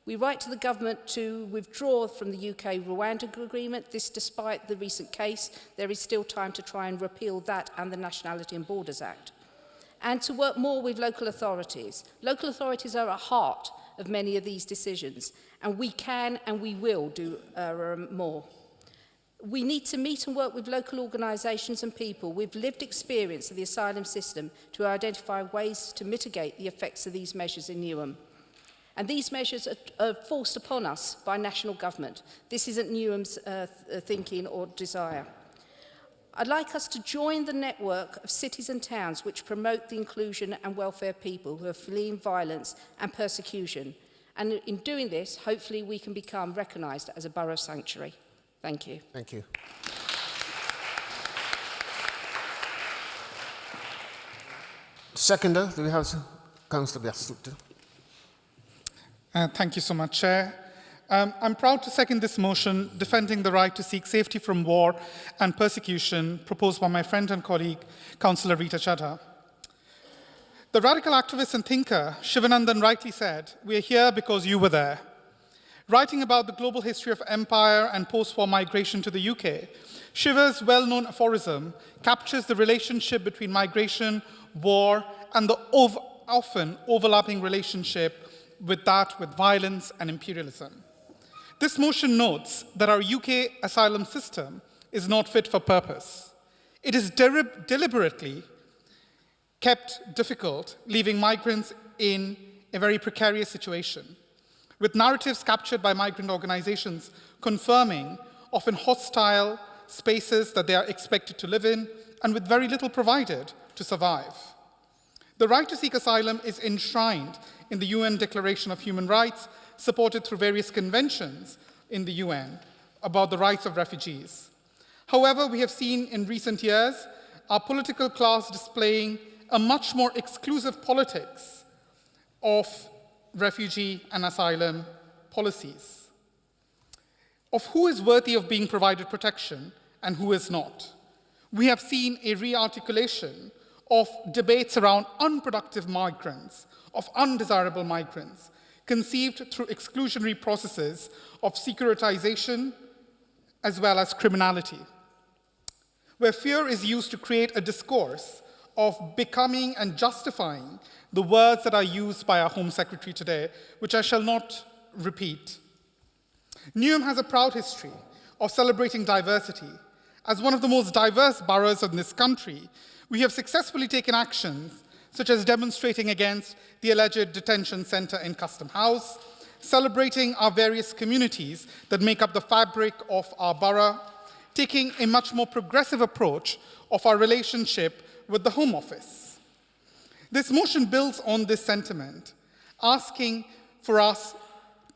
We write to the government to withdraw from the UK-Rwanda agreement. This, despite the recent case, there is still time to try and repeal that and the Nationality and Borders Act. and to work more with local authorities. Local authorities are at the heart of many of these decisions, and we can and we will do more. We need to meet and work with local organisations and people with lived experience of the asylum system to identify ways to mitigate the effects of these measures in Newham. And these measures are forced upon us by national government. This isn't Newham's thinking or desire. I'd like us to join the network of cities and towns which promote the inclusion and welfare of people who are fleeing violence and persecution. And in doing this, hopefully we can become recognised as a borough sanctuary. Thank you. Thank you. Seconder, do we have Councillor Biastructor? Thank you so much, Chair. I'm proud to second this motion defending the right to seek safety from war and persecution proposed by my friend and colleague, Councillor Rita Chadha. The radical activist and thinker Shivanandan rightly said, "We are here because you were there." Writing about the global history of empire and post-war migration to the UK, Shiva's well-known aphorism captures the relationship between migration, war, and the often overlapping relationship with violence and imperialism. This motion notes that our UK asylum system is not fit for purpose. It is deliberately kept difficult, leaving migrants in a very precarious situation, with narratives captured by migrant organizations confirming often hostile spaces that they are expected to live in and with very little provided to survive. The right to seek asylum is enshrined in the UN Declaration of Human Rights, supported through various conventions in the UN about the rights of refugees. However, we have seen in recent years our political class displaying a much more exclusive politics of refugee and asylum policies, of who is worthy of being provided protection and who is not. We have seen a re-articulation of debates around unproductive migrants, of undesirable migrants, conceived through exclusionary processes of securitization as well as criminality, where fear is used to create a discourse of becoming and justifying the words that are used by our Home Secretary today, which I shall not repeat. Newham has a proud history of celebrating diversity. As one of the most diverse boroughs in this country, we have successfully taken actions such as demonstrating against the alleged detention centre in Custom House, celebrating our various communities that make up the fabric of our borough, taking a much more progressive approach of our relationship with the Home Office. This motion builds on this sentiment, asking for us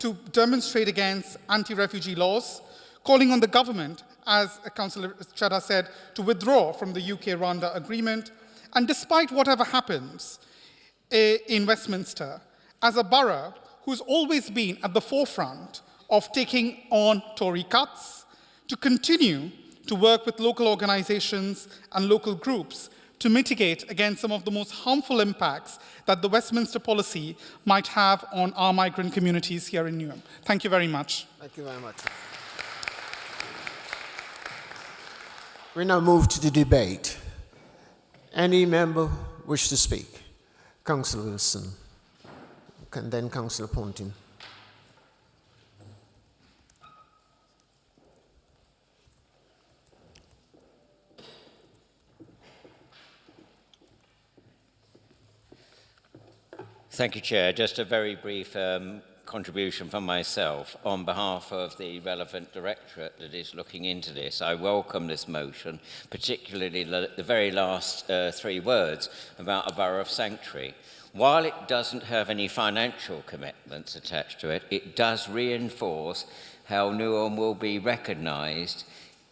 to demonstrate against anti-refugee laws, calling on the government, as Councillor Chadha said, to withdraw from the UK-Rwanda agreement. And despite whatever happens in Westminster, as a borough who's always been at the forefront of taking on Tory cuts, to continue to work with local organisations and local groups to mitigate against some of the most harmful impacts that the Westminster policy might have on our migrant communities here in Newham. Thank you very much. Thank you very much. We now move to the debate. Any member wish to speak? Councillor Wilson, and then Councillor Ponting. Thank you, Chair. Just a very brief contribution from myself. On behalf of the relevant directorate that is looking into this, I welcome this motion, particularly the very last 3 words about a borough of sanctuary. While it doesn't have any financial commitments attached to it, it does reinforce how Newham will be recognised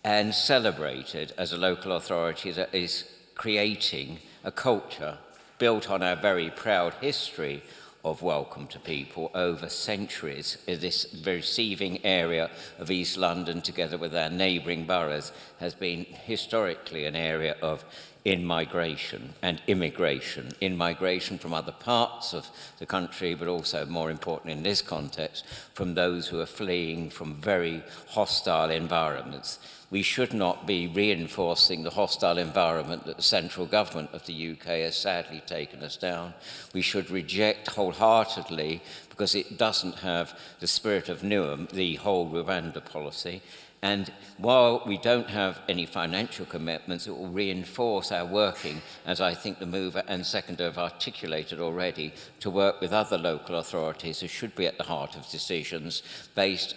and celebrated as a local authority that is creating a culture built on our very proud history of welcome to people over centuries. This receiving area of East London, together with our neighbouring boroughs, has been historically an area of in migration and immigration, in migration from other parts of the country, but also, more important in this context, from those who are fleeing from very hostile environments. We should not be reinforcing the hostile environment that the central government of the UK has sadly taken us down. We should reject wholeheartedly, because it doesn't have the spirit of Newham, the whole Rwanda policy. And while we don't have any financial commitments, it will reinforce our working, as I think the mover and seconder have articulated already, to work with other local authorities who should be at the heart of decisions based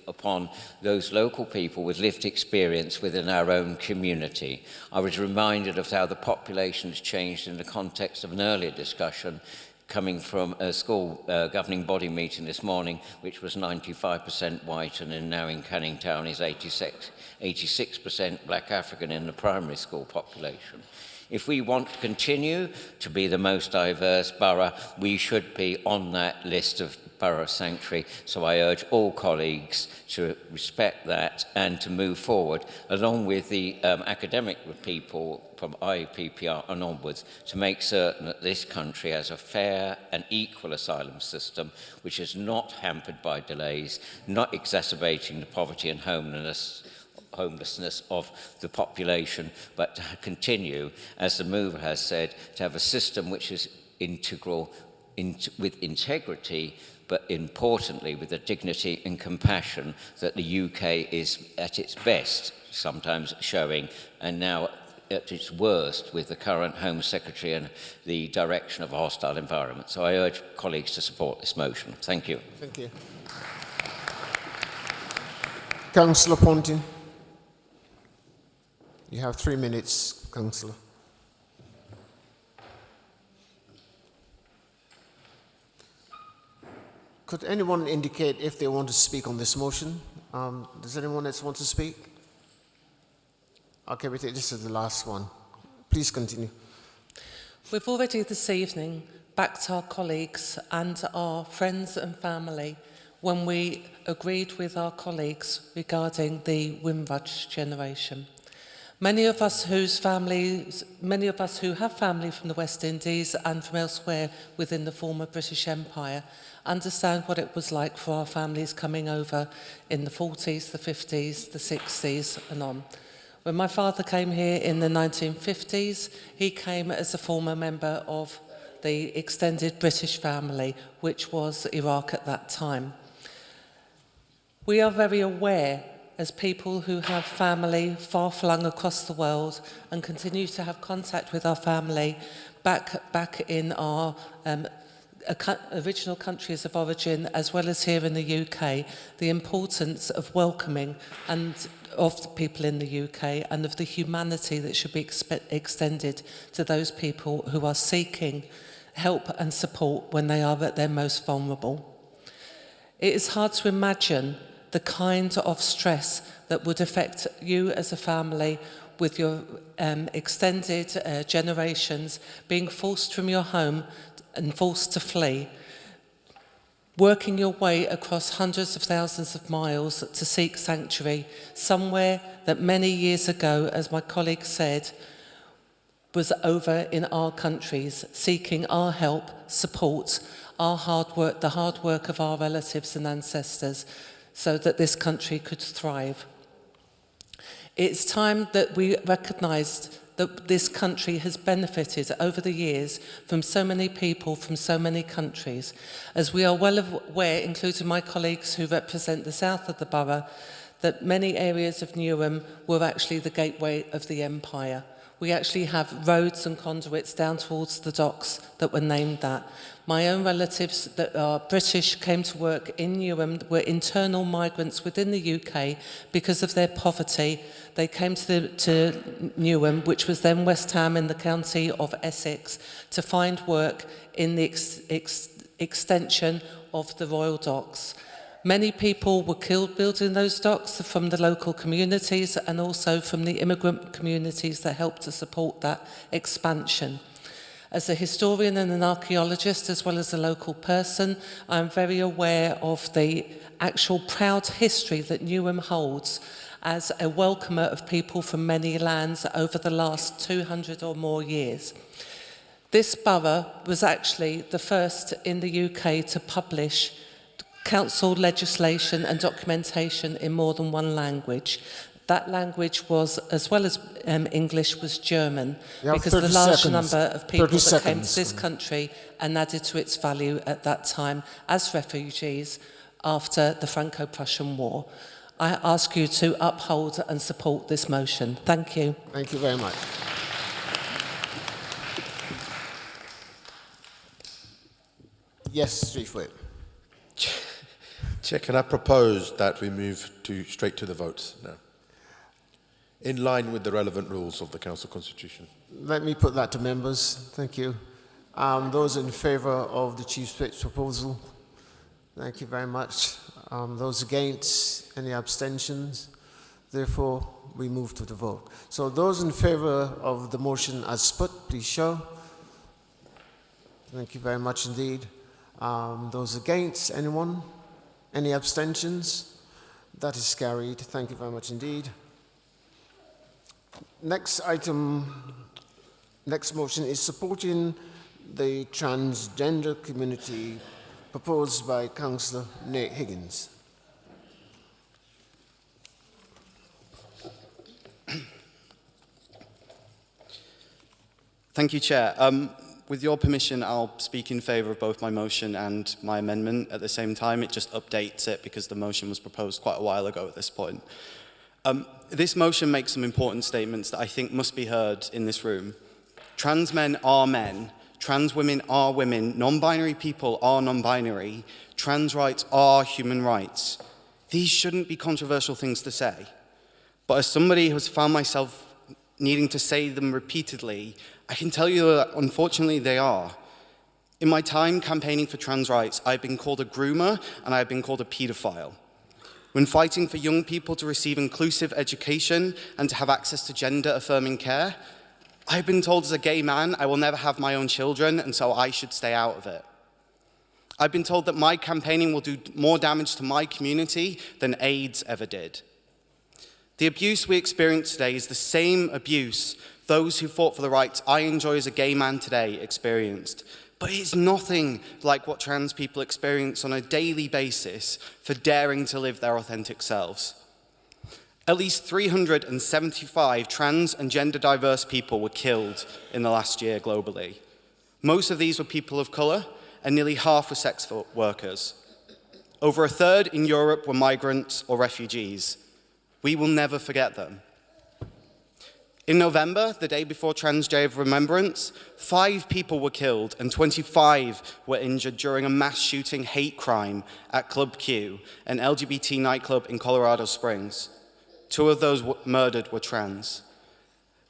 upon those local people with lived experience within our own community. I was reminded of how the population has changed in the context of an earlier discussion coming from a school governing body meeting this morning, which was 95% white, and now in Canning Town is 86% black African in the primary school population. If we want to continue to be the most diverse borough, we should be on that list of borough sanctuary. So I urge all colleagues to respect that and to move forward, along with the academic people from IPPR and onwards, to make certain that this country has a fair and equal asylum system, which is not hampered by delays, not exacerbating the poverty and homelessness of the population, but to continue, as the mover has said, to have a system which is integral with integrity, but importantly with the dignity and compassion that the UK is at its best sometimes showing, and now at its worst with the current Home Secretary and the direction of a hostile environment. So I urge colleagues to support this motion. Thank you. Thank you. Councillor Ponting. You have 3 minutes, Councillor. Could anyone indicate if they want to speak on this motion? Does anyone else want to speak? Okay, we take this as the last one. Please continue. We've already this evening backed our colleagues and our friends and family when we agreed with our colleagues regarding the Windrush generation. Many of us who have family from the West Indies and from elsewhere within the former British Empire understand what it was like for our families coming over in the 40s, the 50s, the 60s and on. When my father came here in the 1950s, he came as a former member of the extended British family, which was Iraq at that time. We are very aware, as people who have family far-flung across the world and continue to have contact with our family back in our original countries of origin, as well as here in the UK, the importance of welcoming and of the people in the UK and of the humanity that should be extended to those people who are seeking help and support when they are at their most vulnerable. It is hard to imagine the kind of stress that would affect you as a family with your extended generations being forced from your home and forced to flee, working your way across hundreds of thousands of miles to seek sanctuary somewhere that many years ago, as my colleague said, was over in our countries, seeking our help, support, our hard work, the hard work of our relatives and ancestors, so that this country could thrive. It's time that we recognised that this country has benefited over the years from so many people from so many countries. As we are well aware, including my colleagues who represent the south of the borough, that many areas of Newham were actually the gateway of the empire. We actually have roads and conduits down towards the docks that were named that. My own relatives that are British came to work in Newham, were internal migrants within the UK because of their poverty. They came to Newham, which was then West Ham in the county of Essex, to find work in the extension of the Royal Docks. Many people were killed building those docks from the local communities and also from the immigrant communities that helped to support that expansion. As a historian and an archaeologist, as well as a local person, I'm very aware of the actual proud history that Newham holds as a welcomer of people from many lands over the last 200 or more years. This borough was actually the first in the UK to publish council legislation and documentation in more than one language. That language was, as well as English, was German, because the large number of people that came to this country and added to its value at that time as refugees after the Franco-Prussian War. I ask you to uphold and support this motion. Thank you. Thank you very much. Yes, Chief Whip. Chair, can I propose that we move straight to the votes now, in line with the relevant rules of the Council Constitution? Let me put that to members. Thank you. Those in favour of the Chief Whip's proposal? Thank you very much. Those against? Any abstentions? Therefore, we move to the vote. So those in favour of the motion as put, please show. Thank you very much indeed. Those against? Anyone? Any abstentions? That is carried. Thank you very much indeed. Next item, next motion is supporting the transgender community proposed by Councillor Nate Higgins. Thank you, Chair. With your permission, I'll speak in favour of both my motion and my amendment at the same time. It just updates it because the motion was proposed quite a while ago at this point. This motion makes some important statements that I think must be heard in this room. Trans men are men, trans women are women, non-binary people are non-binary, trans rights are human rights. These shouldn't be controversial things to say. But as somebody who has found myself needing to say them repeatedly, I can tell you that unfortunately they are. In my time campaigning for trans rights, I've been called a groomer and I've been called a paedophile. When fighting for young people to receive inclusive education and to have access to gender-affirming care, I've been told as a gay man I will never have my own children and so I should stay out of it. I've been told that my campaigning will do more damage to my community than AIDS ever did. The abuse we experience today is the same abuse those who fought for the rights I enjoy as a gay man today experienced. But it's nothing like what trans people experience on a daily basis for daring to live their authentic selves. At least 375 trans and gender diverse people were killed in the last year globally. Most of these were people of colour, and nearly half were sex workers. Over a third in Europe were migrants or refugees. We will never forget them. In November, the day before Trans Day of Remembrance, 5 people were killed and 25 were injured during a mass shooting hate crime at Club Q, an LGBT nightclub in Colorado Springs. 2 of those murdered were trans.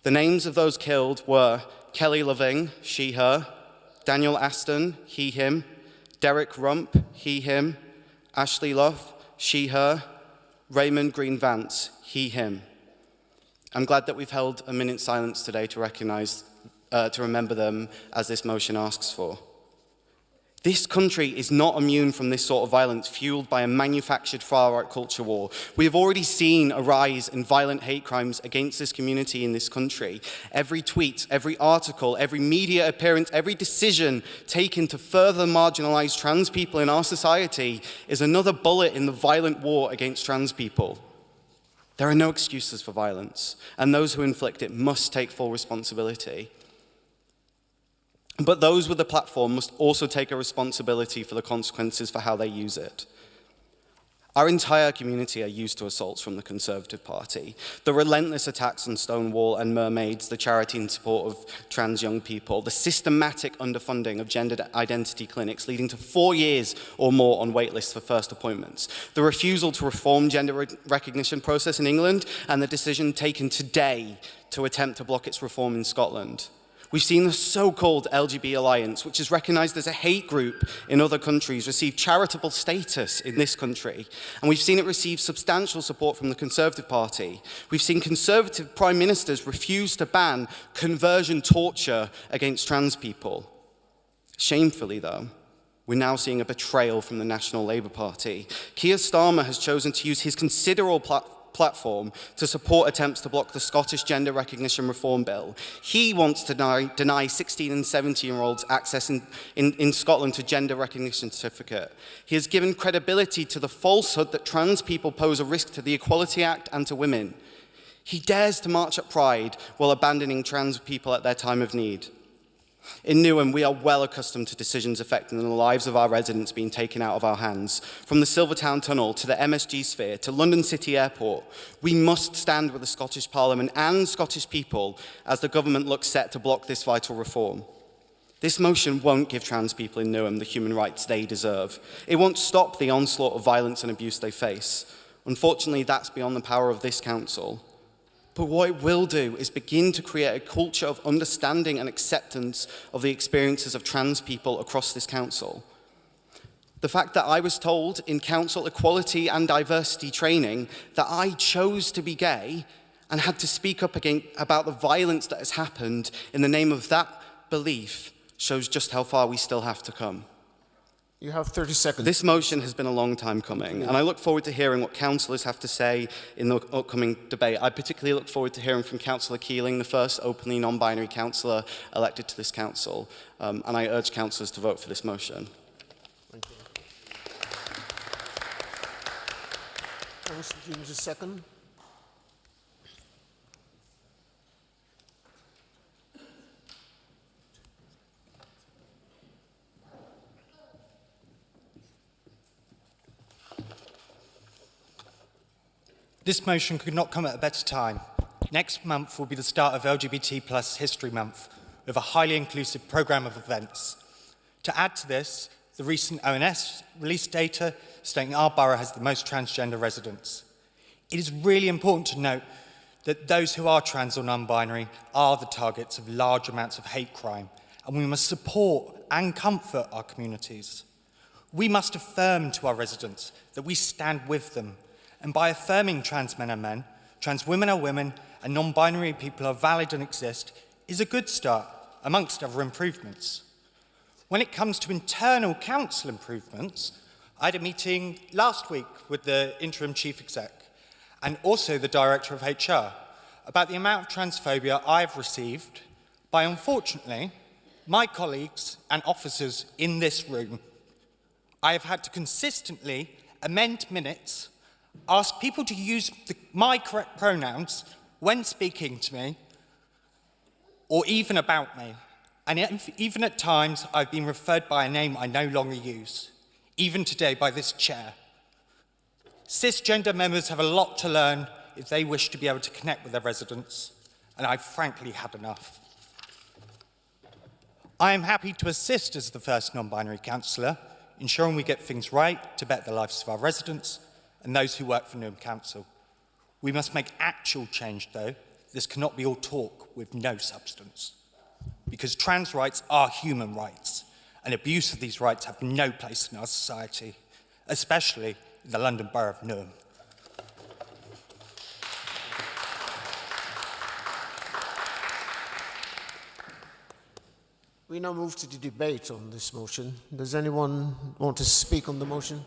The names of those killed were Kelly Loving, she, her, Daniel Aston, he, him, Derek Rump, he, him, Ashley Luff, she, her, Raymond Green Vance, he, him. I'm glad that we've held a minute's silence today to remember them as this motion asks for. This country is not immune from this sort of violence fueled by a manufactured far-right culture war. We have already seen a rise in violent hate crimes against this community in this country. Every tweet, every article, every media appearance, every decision taken to further marginalize trans people in our society is another bullet in the violent war against trans people. There are no excuses for violence, and those who inflict it must take full responsibility. But those with the platform must also take a responsibility for the consequences for how they use it. Our entire community are used to assaults from the Conservative Party. The relentless attacks on Stonewall and Mermaids, the charity in support of trans young people, the systematic underfunding of gender identity clinics leading to 4 years or more on waitlists for first appointments, the refusal to reform gender recognition process in England, and the decision taken today to attempt to block its reform in Scotland. We've seen the so-called LGBT Alliance, which is recognised as a hate group in other countries, receive charitable status in this country. And we've seen it receive substantial support from the Conservative Party. We've seen Conservative Prime Ministers refuse to ban conversion torture against trans people. Shamefully, though, we're now seeing a betrayal from the National Labour Party. Keir Starmer has chosen to use his considerable platform to support attempts to block the Scottish Gender Recognition Reform Bill. He wants to deny 16 and 17-year-olds access in Scotland to gender recognition certificate. He has given credibility to the falsehood that trans people pose a risk to the Equality Act and to women. He dares to march at Pride while abandoning trans people at their time of need. In Newham, we are well accustomed to decisions affecting the lives of our residents being taken out of our hands. From the Silvertown Tunnel to the MSG Sphere to London City Airport, we must stand with the Scottish Parliament and Scottish people as the government looks set to block this vital reform. This motion won't give trans people in Newham the human rights they deserve. It won't stop the onslaught of violence and abuse they face. Unfortunately, that's beyond the power of this council. But what it will do is begin to create a culture of understanding and acceptance of the experiences of trans people across this council. The fact that I was told in council equality and diversity training that I chose to be gay and had to speak up about the violence that has happened in the name of that belief shows just how far we still have to come. You have 30 seconds. This motion has been a long time coming, and I look forward to hearing what councillors have to say in the upcoming debate. I particularly look forward to hearing from Councillor Keeling, the first openly non-binary councillor elected to this council, and I urge councillors to vote for this motion. Thank you. Councillor James, a second. This motion could not come at a better time. Next month will be the start of LGBT+ History Month with a highly inclusive programme of events. To add to this, the recent ONS released data stating our borough has the most transgender residents. It is really important to note that those who are trans or non-binary are the targets of large amounts of hate crime, and we must support and comfort our communities. We must affirm to our residents that we stand with them. And by affirming trans men are men, trans women are women, and non-binary people are valid and exist, is a good start, amongst other improvements. When it comes to internal council improvements, I had a meeting last week with the interim chief exec and also the director of HR about the amount of transphobia I've received by, unfortunately, my colleagues and officers in this room. I have had to consistently amend minutes, ask people to use my correct pronouns when speaking to me, or even about me. And even at times, I've been referred by a name I no longer use, even today by this chair. Cisgender members have a lot to learn if they wish to be able to connect with their residents, and I've frankly had enough. I am happy to assist as the first non-binary councillor, ensuring we get things right to better the lives of our residents and those who work for Newham Council. We must make actual change, though. This cannot be all talk with no substance. Because trans rights are human rights, and abuse of these rights have no place in our society, especially in the London Borough of Newham. We now move to the debate on this motion. Does anyone want to speak on the motion?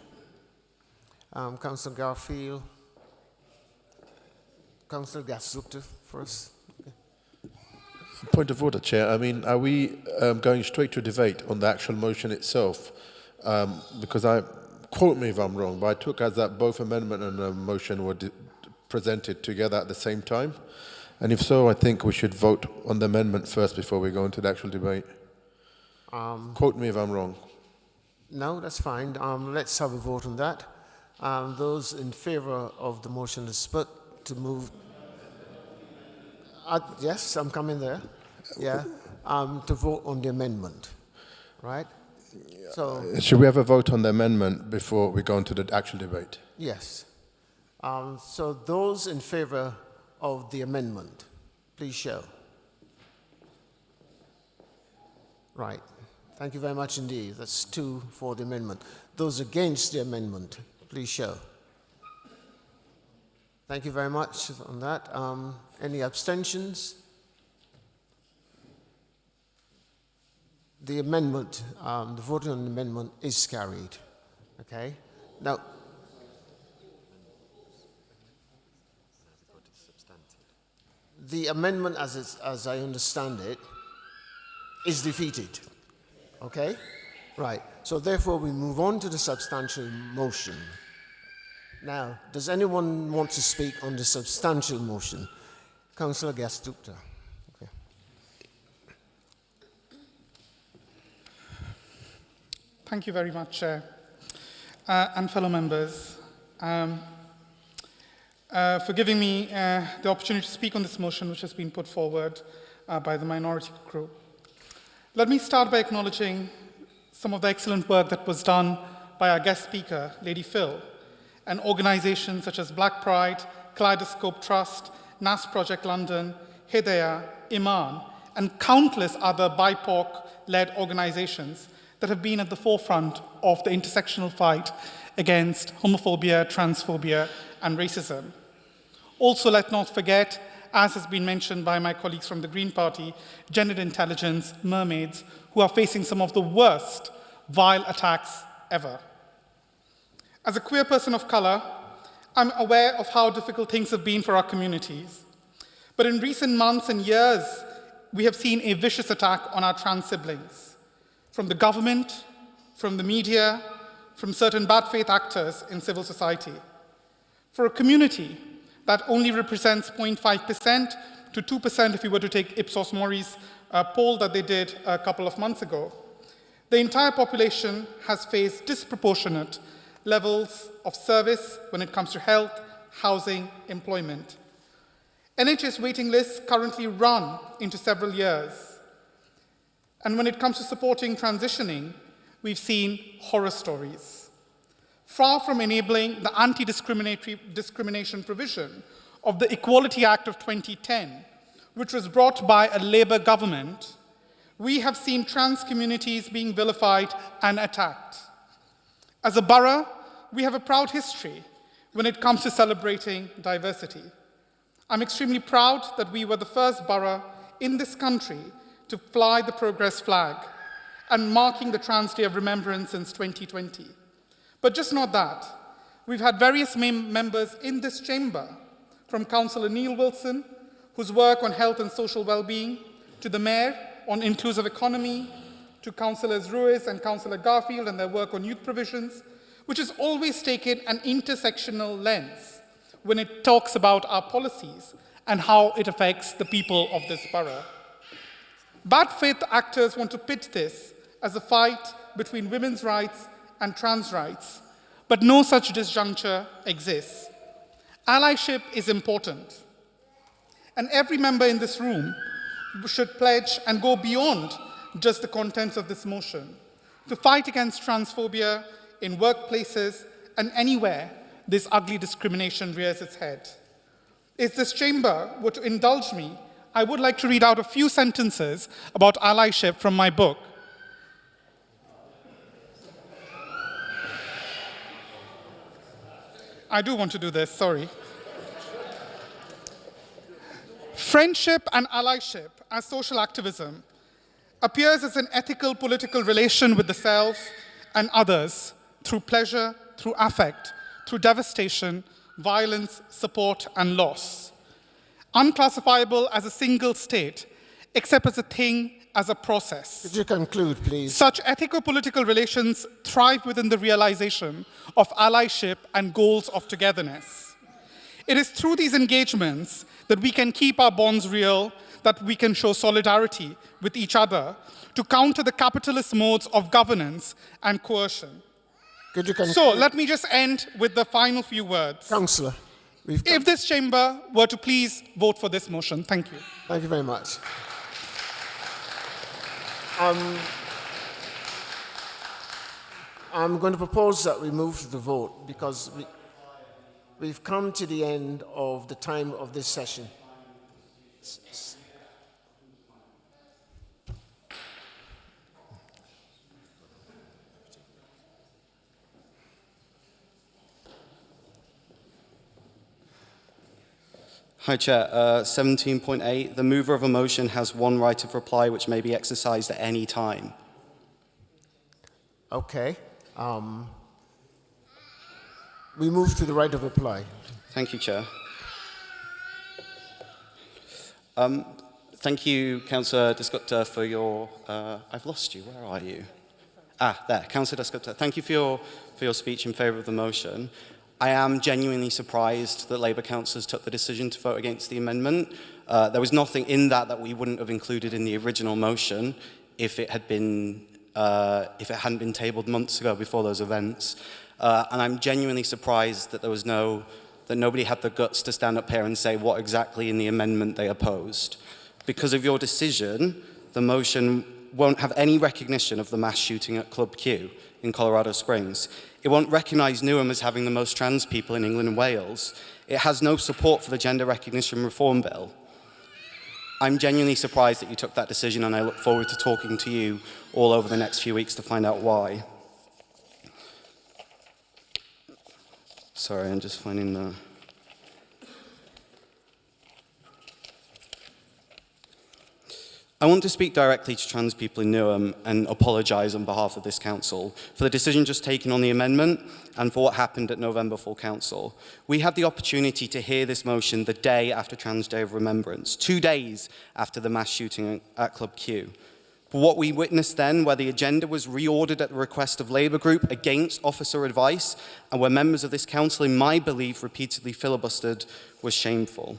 Councillor Garfield. Councillor Gassutter first. Okay. Point of order, Chair. I mean, are we going straight to debate on the actual motion itself? Because quote me if I'm wrong, but I took as that both amendment and the motion were presented together at the same time. And if so, I think we should vote on the amendment first before we go into the actual debate. Quote me if I'm wrong. No, that's fine. Let's have a vote on that. Those in favour of the motion is split to move. Yes, I'm coming there. Yeah, to vote on the amendment, right? So should we have a vote on the amendment before we go into the actual debate? yes. So those in favour of the amendment, please show. Right. Thank you very much indeed. That's 2 for the amendment. Those against the amendment, please show. Thank you very much on that. Any abstentions? The amendment, the voting on the amendment is carried. Okay? Now, the amendment, as I understand it, is defeated. Okay? Right. So therefore, we move on to the substantial motion. Now, does anyone want to speak on the substantial motion? Councillor Gasdukta. Okay. Thank you very much, Chair. And fellow members, for giving me the opportunity to speak on this motion which has been put forward by the minority group. Let me start by acknowledging some of the excellent work that was done by our guest speaker, Lady Phil, and organizations such as Black Pride, Kaleidoscope Trust, NAS Project London, Hidayah, Iman, and countless other BIPOC-led organizations that have been at the forefront of the intersectional fight against homophobia, transphobia, and racism. Also, let's not forget, as has been mentioned by my colleagues from the Green Party, gendered intelligence, mermaids, who are facing some of the worst vile attacks ever. As a queer person of color, I'm aware of how difficult things have been for our communities. But in recent months and years, we have seen a vicious attack on our trans siblings, from the government, from the media, from certain bad faith actors in civil society. For a community that only represents 0.5% to 2% if you were to take Ipsos Mori's poll that they did a couple of months ago, the entire population has faced disproportionate levels of service when it comes to health, housing, employment. NHS waiting lists currently run into several years. And when it comes to supporting transitioning, we've seen horror stories. Far from enabling the anti-discrimination provision of the Equality Act of 2010, which was brought by a Labour government, we have seen trans communities being vilified and attacked. As a borough, we have a proud history when it comes to celebrating diversity. I'm extremely proud that we were the first borough in this country to fly the progress flag and marking the Trans Day of Remembrance since 2020. But just not that. We've had various members in this chamber, from Councillor Neil Wilson, whose work on health and social well-being, to the Mayor on inclusive economy, to Councillors Ruiz and Councillor Garfield and their work on youth provisions, which has always taken an intersectional lens when it talks about our policies and how it affects the people of this borough. Bad faith actors want to pit this as a fight between women's rights and trans rights, but no such disjuncture exists. Allyship is important, and every member in this room should pledge and go beyond just the contents of this motion to fight against transphobia in workplaces and anywhere this ugly discrimination rears its head. If this chamber were to indulge me, I would like to read out a few sentences about allyship from my book. I do want to do this, sorry. Friendship and allyship as social activism appears as an ethical political relation with the self and others through pleasure, through affect, through devastation, violence, support, and loss. Unclassifiable as a single state, except as a thing, as a process. Could you conclude, please? Such ethico-political relations thrive within the realization of allyship and goals of togetherness. It is through these engagements that we can keep our bonds real, that we can show solidarity with each other to counter the capitalist modes of governance and coercion. Could you conclude? So let me just end with the final few words. Councillor, if this chamber were to please vote for this motion, thank you. Thank you very much. I'm going to propose that we move to the vote because we've come to the end of the time of this session. Hi, Chair. 17.8, the mover of a motion has one right of reply which may be exercised at any time. Okay. We move to the right of reply. Thank you, Chair. Thank you, Councillor Dasgupta, for your... I've lost you. Where are you? There. Councillor Dasgupta, thank you for your speech in favour of the motion. I am genuinely surprised that Labour councillors took the decision to vote against the amendment. There was nothing in that we wouldn't have included in the original motion if it hadn't been tabled months ago before those events. And I'm genuinely surprised that that nobody had the guts to stand up here and say what exactly in the amendment they opposed. Because of your decision, the motion won't have any recognition of the mass shooting at Club Q in Colorado Springs. It won't recognise Newham as having the most trans people in England and Wales. It has no support for the Gender Recognition Reform Bill. I'm genuinely surprised that you took that decision, and I look forward to talking to you all over the next few weeks to find out why. Sorry, I'm just finding the... I want to speak directly to trans people in Newham and apologise on behalf of this council for the decision just taken on the amendment and for what happened at November Full Council. We had the opportunity to hear this motion the day after Trans Day of Remembrance, 2 days after the mass shooting at Club Q. But what we witnessed then, where the agenda was reordered at the request of Labour Group against officer advice, and where members of this council, in my belief, repeatedly filibustered, was shameful.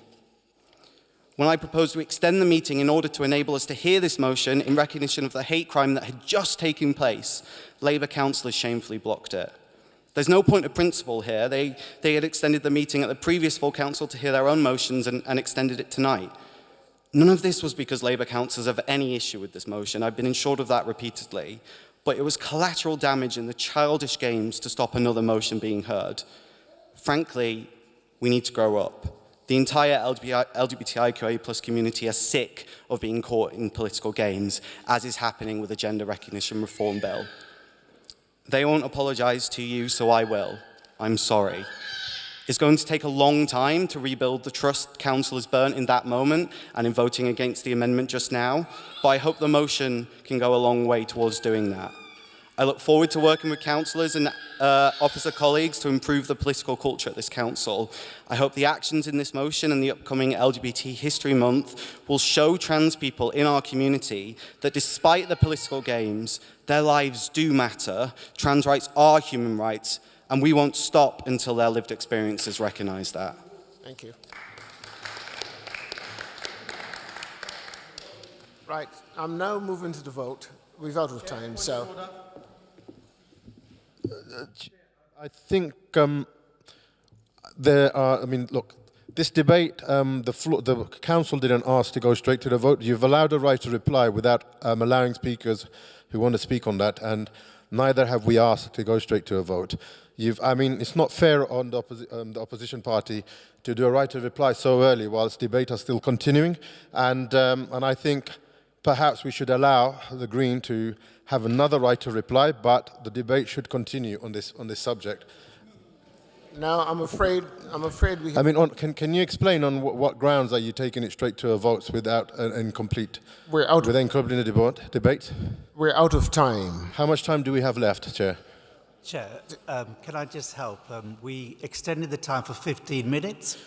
When I proposed to extend the meeting in order to enable us to hear this motion in recognition of the hate crime that had just taken place, Labour councillors shamefully blocked it. There's no point of principle here. They had extended the meeting at the previous full council to hear their own motions and extended it tonight. None of this was because Labour councillors have any issue with this motion. I've been assured of that repeatedly. But it was collateral damage in the childish games to stop another motion being heard. Frankly, we need to grow up. The entire LGBTIQA+ community are sick of being caught in political games, as is happening with the Gender Recognition Reform Bill. They won't apologise to you, so I will. I'm sorry. It's going to take a long time to rebuild the trust councillors burnt in that moment and in voting against the amendment just now, but I hope the motion can go a long way towards doing that. I look forward to working with councillors and officer colleagues to improve the political culture at this council. I hope the actions in this motion and the upcoming LGBT History Month will show trans people in our community that despite the political games, their lives do matter, trans rights are human rights, and we won't stop until their lived experiences recognise that. Thank you. Right, I'm now moving to the vote. We're out of time, so... I think there are, look, this debate, the council didn't ask to go straight to the vote. You've allowed a right to reply without allowing speakers who want to speak on that, and neither have we asked to go straight to a vote. It's not fair on the opposition party to do a right to reply so early whilst debate is still continuing, and I think perhaps we should allow the Green to have another right to reply, but the debate should continue on this subject. Now, I'm afraid we... Can you explain on what grounds are you taking it straight to a vote without an incomplete... without incomplete debate? We're out of time. How much time do we have left, Chair? Chair, can I just help? We extended the time for 15 minutes.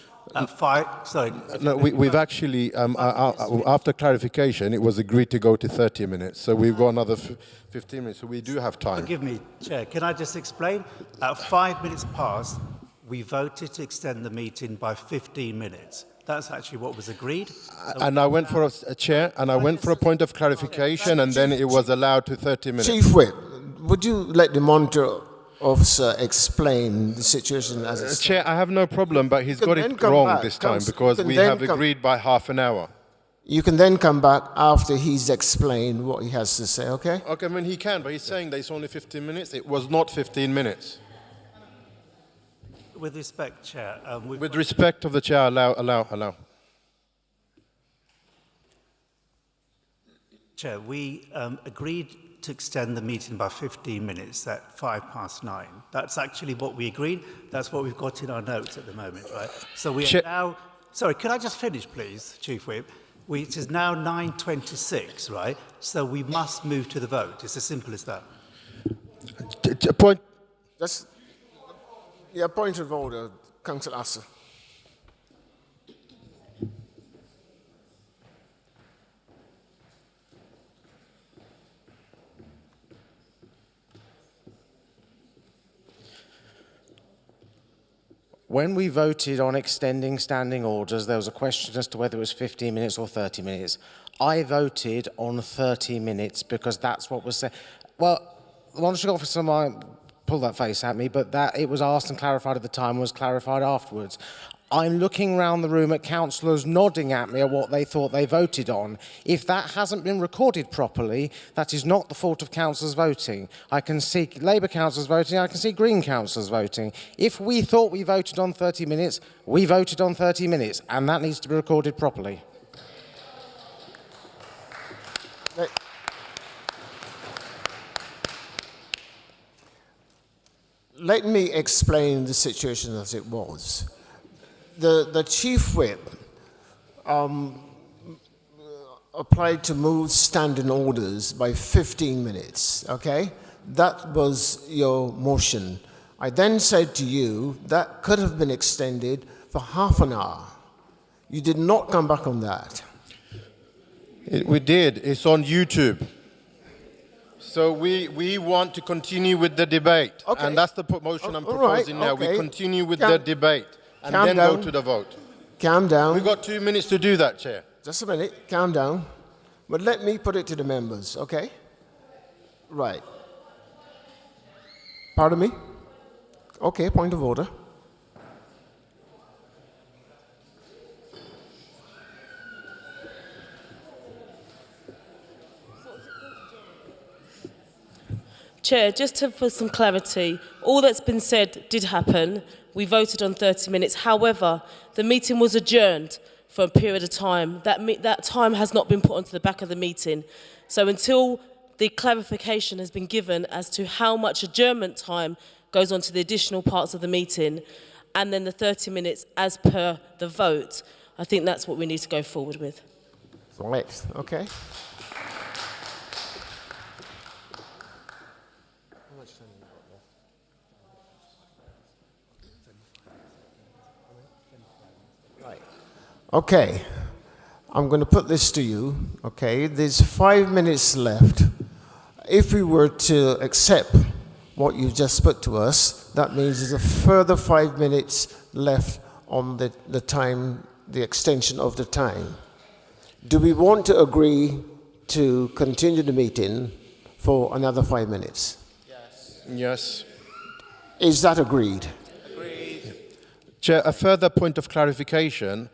No, we've actually, after clarification, it was agreed to go to 30 minutes. So we've got another 15 minutes, so we do have time. Forgive me, Chair. Can I just explain? At 5 minutes past, we voted to extend the meeting by 15 minutes. That's actually what was agreed. And I went for a chair, and I went for a point of clarification, and then it was allowed to 30 minutes. Chief Whip, would you let the monitor officer explain the situation as it's... Chair, I have no problem, but he's got it wrong this time because we have agreed by half an hour. You can then come back after he's explained what he has to say, okay? Okay, he can, but he's saying that it's only 15 minutes. It was not 15 minutes. With respect, Chair... with respect of the Chair, allow. Chair, we agreed to extend the meeting by 15 minutes at 9:05. That's actually what we agreed. That's what we've got in our notes at the moment, right? So we are now... Sorry, could I just finish, please, Chief Whip? It is now 9:26, right? So we must move to the vote. It's as simple as that. Point... point of order, Councillor Asser. When we voted on extending standing orders, there was a question as to whether it was 15 minutes or 30 minutes. I voted on 30 minutes because that's what was said. Well, the monitoring officer might pull that face at me, but that it was asked and clarified at the time, was clarified afterwards. I'm looking around the room at councillors nodding at me at what they thought they voted on. If that hasn't been recorded properly, that is not the fault of councillors voting. I can see Labour councillors voting, I can see Green councillors voting. If we thought we voted on 30 minutes, we voted on 30 minutes, and that needs to be recorded properly. Let me explain the situation as it was. The Chief Whip applied to move standing orders by 15 minutes, okay? That was your motion. I then said to you that could have been extended for half an hour. You did not come back on that. We did. It's on YouTube. So we want to continue with the debate. Okay. And that's the motion I'm All right, proposing now. okay. We continue with the debate and calm then down. go to the vote. Calm down. We've got 2 minutes to do that, Chair. Just a minute, calm down. But let me put it to the members, okay? Right. Pardon me? Okay, point of order. Chair, just for some clarity, all that's been said did happen. We voted on 30 minutes. However, the meeting was adjourned for a period of time. That time has not been put onto the back of the meeting. So until the clarification has been given as to how much adjournment time goes on to the additional parts of the meeting, and then the 30 minutes as per the vote, I think that's what we need to go forward with. Right, okay. Okay, I'm going to put this to you, okay? There's 5 minutes left. If we were to accept what you've just put to us, that means there's a further 5 minutes left on the time, the extension of the time. Do we want to agree to continue the meeting for another 5 minutes? Yes. Yes. Is that agreed? Agreed. Chair, a further point of clarification.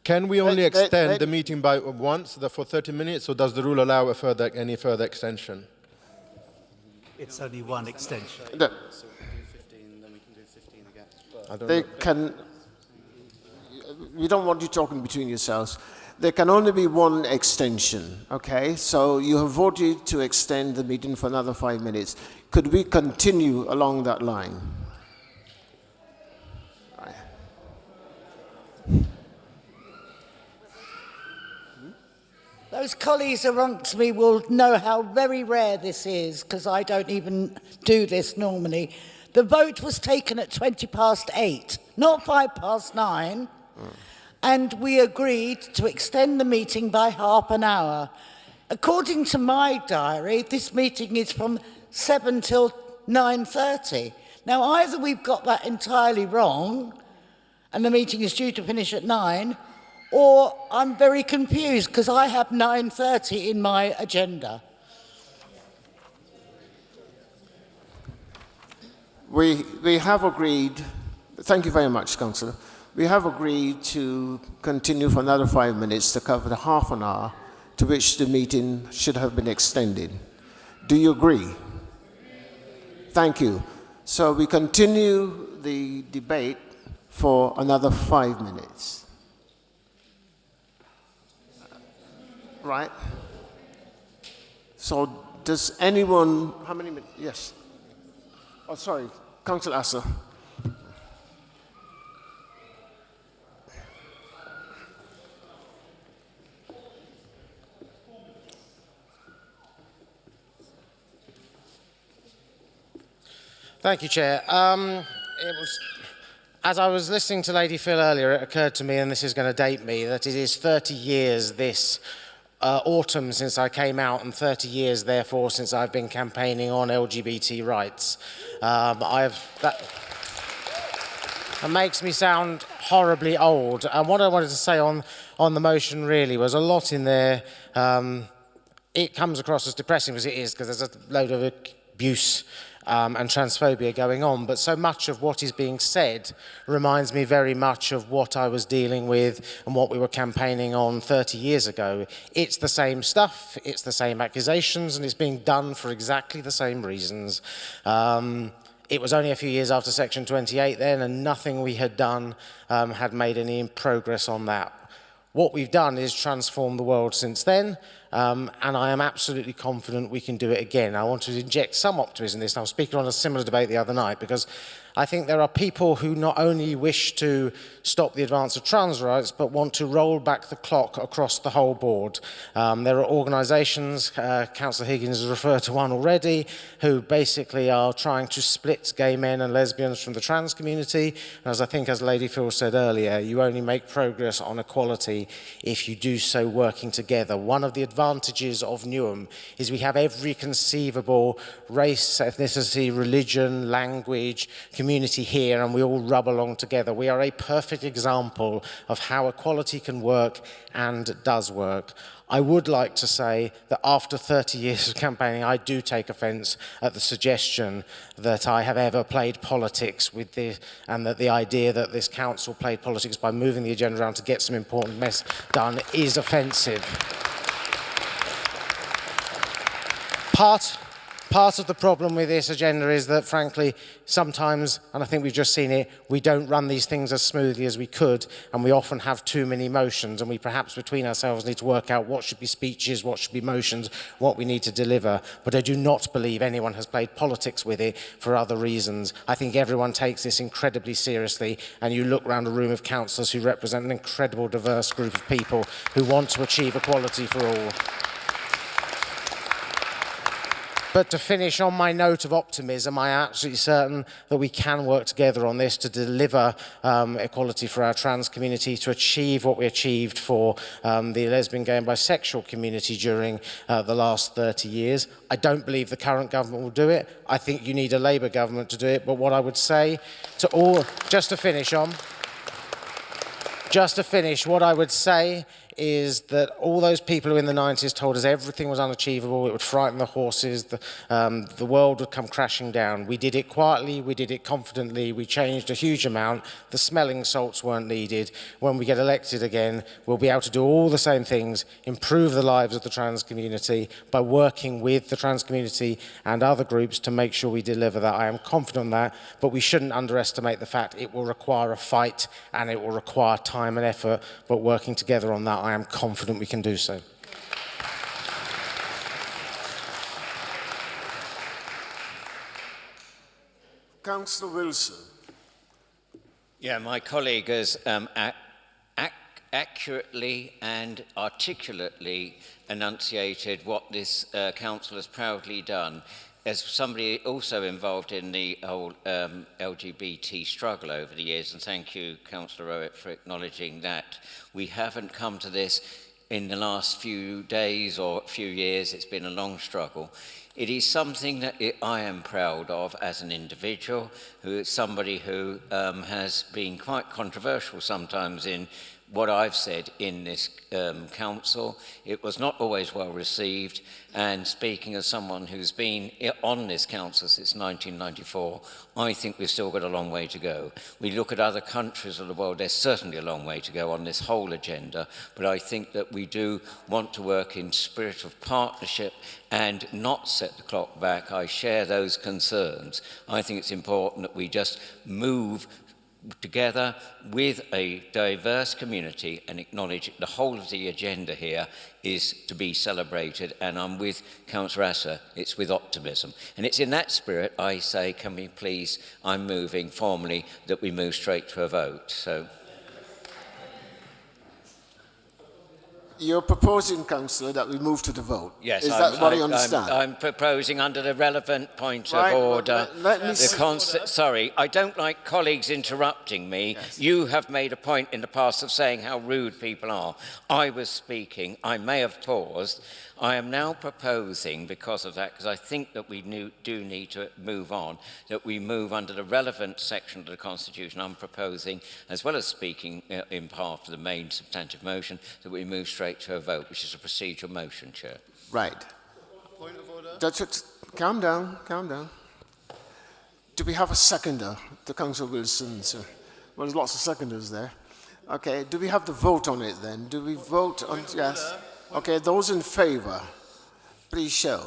Can we only extend the meeting by once for 30 minutes, or does the rule allow any further extension? It's only one extension. No. So we can do 15, then we can do 15 again. I don't They know. can, we don't want you talking between yourselves. There can only be one extension, okay? So you have voted to extend the meeting for another 5 minutes. Could we continue along that line? Those colleagues amongst me will know how very rare this is, because I don't even do this normally. The vote was taken at 8:20, not 9:05. And we agreed to extend the meeting by half an hour. According to my diary, this meeting is from 7 till 9:30. Now, either we've got that entirely wrong, and the meeting is due to finish at 9, or I'm very confused because I have 9:30 in my agenda. We have agreed, thank you very much, Councillor. We have agreed to continue for another 5 minutes to cover the half an hour to which the meeting should have been extended. Do you agree? Thank you. So we continue the debate for another 5 minutes. Right? So does anyone, how many minutes? Yes. Oh, sorry, Councillor Assa. Thank you, Chair. As I was listening to Lady Phil earlier, it occurred to me, and this is going to date me, that it is 30 years this autumn since I came out, and 30 years, therefore, since I've been campaigning on LGBT rights. It makes me sound horribly old. And what I wanted to say on the motion really was a lot in there. It comes across as depressing as it is, because there's a load of abuse and transphobia going on, but so much of what is being said reminds me very much of what I was dealing with and what we were campaigning on 30 years ago. It's the same stuff, it's the same accusations, and it's being done for exactly the same reasons. It was only a few years after Section 28 then, and nothing we had done had made any progress on that. What we've done is transform the world since then, and I am absolutely confident we can do it again. I want to inject some optimism in this, and I was speaking on a similar debate the other night, because I think there are people who not only wish to stop the advance of trans rights, but want to roll back the clock across the whole board. There are organisations, Councillor Higgins has referred to one already, who basically are trying to split gay men and lesbians from the trans community. And as I think, as Lady Phil said earlier, you only make progress on equality if you do so working together. One of the advantages of Newham is we have every conceivable race, ethnicity, religion, language, community here, and we all rub along together. We are a perfect example of how equality can work and does work. I would like to say that after 30 years of campaigning, I do take offence at the suggestion that I have ever played politics with this, and that the idea that this council played politics by moving the agenda around to get some important mess done is offensive. Part of the problem with this agenda is that, frankly, sometimes, and I think we've just seen it, we don't run these things as smoothly as we could, and we often have too many motions, and we perhaps between ourselves need to work out what should be speeches, what should be motions, what we need to deliver. But I do not believe anyone has played politics with it for other reasons. I think everyone takes this incredibly seriously, and you look around a room of councillors who represent an incredible diverse group of people who want to achieve equality for all. But to finish on my note of optimism, I am absolutely certain that we can work together on this to deliver equality for our trans community, to achieve what we achieved for the lesbian, gay and bisexual community during the last 30 years. I don't believe the current government will do it. I think you need a Labour government to do it. But what I would say to all, just to finish, what I would say is that all those people who in the 90s told us everything was unachievable, it would frighten the horses, the world would come crashing down. We did it quietly, we did it confidently, we changed a huge amount, the smelling salts weren't needed. When we get elected again, we'll be able to do all the same things, improve the lives of the trans community by working with the trans community and other groups to make sure we deliver that. I am confident on that, but we shouldn't underestimate the fact it will require a fight and it will require time and effort, but working together on that, I am confident we can do so. Councillor Wilson. Yeah, my colleague has accurately and articulately enunciated what this council has proudly done. As somebody also involved in the whole LGBT struggle over the years, and thank you, Councillor Rowett, for acknowledging that. We haven't come to this in the last few days or few years. It's been a long struggle. It is something that I am proud of as an individual, who is somebody who has been quite controversial sometimes in what I've said in this council. It was not always well received, and speaking as someone who's been on this council since 1994, I think we've still got a long way to go. We look at other countries of the world, there's certainly a long way to go on this whole agenda, but I think that we do want to work in spirit of partnership and not set the clock back. I share those concerns. I think it's important that we just move together with a diverse community and acknowledge the whole of the agenda here is to be celebrated, and I'm with Councillor Asser, it's with optimism. And it's in that spirit I say, can we please, I'm moving formally that we move straight to a vote. So. You're proposing, Councillor, that we move to the vote. Yes, Is that what I understand? I'm proposing under the relevant point Right, of order. let me Sorry, I don't like colleagues interrupting me. Yes. You have made a point in the past of saying how rude people are. I was speaking. I may have paused. I am now proposing, because of that, because I think that we do need to move on, that we move under the relevant section of the Constitution. I'm proposing, as well as speaking in behalf of the main substantive motion, that we move straight to a vote, which is a procedural motion, Chair. Right. Point of order. Calm down, calm down. Do we have a seconder to Councillor Wilson, sir? Well, there's lots of seconders there. Okay, do we have the vote on it then? Do we vote on, yes? Okay, those in favour, please show.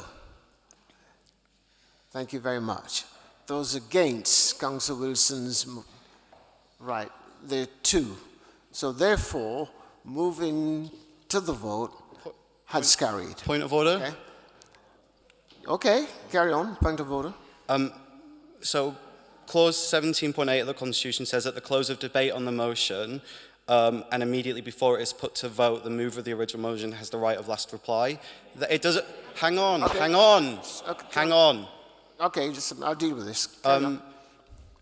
Thank you very much. Those against Councillor Wilson's, right, there are 2. So therefore, moving to the vote has carried. Point of order. Okay. Okay, carry on, point of order. So, clause 17.8 of the Constitution says at the close of debate on the motion, and immediately before it is put to vote, the mover of the original motion has the right of last reply. It doesn't. Hang on, Okay. hang on, Okay. hang on. Okay, I'll deal with this. Carry on.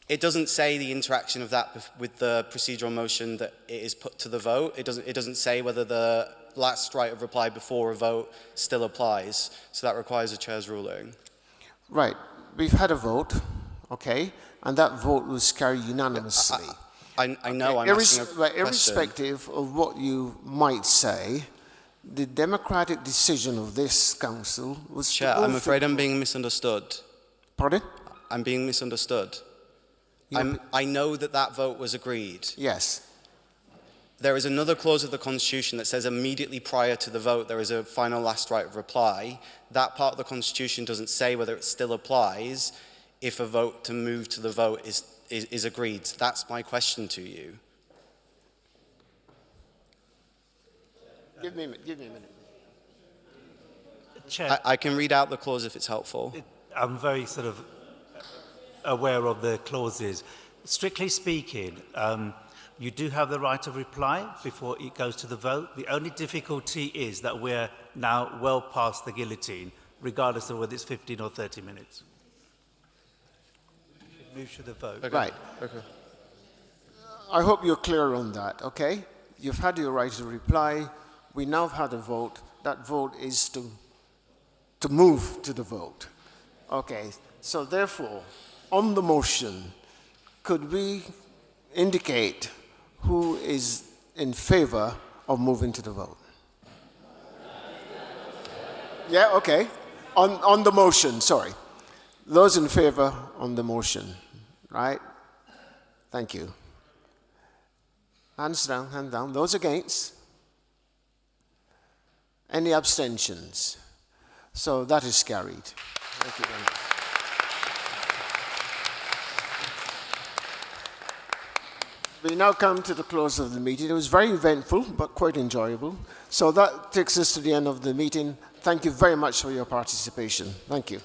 It doesn't say the interaction of that with the procedural motion that it is put to the vote. It doesn't say whether the last right of reply before a vote still applies. So that requires a chair's ruling. Right, we've had a vote, okay, and that vote was carried unanimously. I know I'm asking a question. Irrespective of what you might say, the democratic decision of this council was to Chair, go I'm for- afraid I'm being misunderstood. Pardon? I'm being misunderstood. I know that vote was agreed. Yes. There is another clause of the Constitution that says immediately prior to the vote there is a final last right of reply. That part of the Constitution doesn't say whether it still applies if a vote to move to the vote is agreed. That's my question to you. Give me a minute. Chair, I can read out the clause if it's helpful. I'm very sort of aware of the clauses. Strictly speaking, you do have the right of reply before it goes to the vote. The only difficulty is that we're now well past the guillotine, regardless of whether it's 15 or 30 minutes. Move to the vote. Okay. Right. Okay. I hope you're clear on that, okay? You've had your right to reply. We now have had a vote. That vote is to move to the vote. Okay, so therefore, on the motion, could we indicate who is in favor of moving to the vote? Yeah, okay. On the motion, sorry. Those in favor on the motion, right? Thank you. Hands down, hand down. Those against? Any abstentions? So that is carried. Thank you very much. We now come to the close of the meeting. It was very eventful, but quite enjoyable. So that takes us to the end of the meeting. Thank you very much for your participation. Thank you.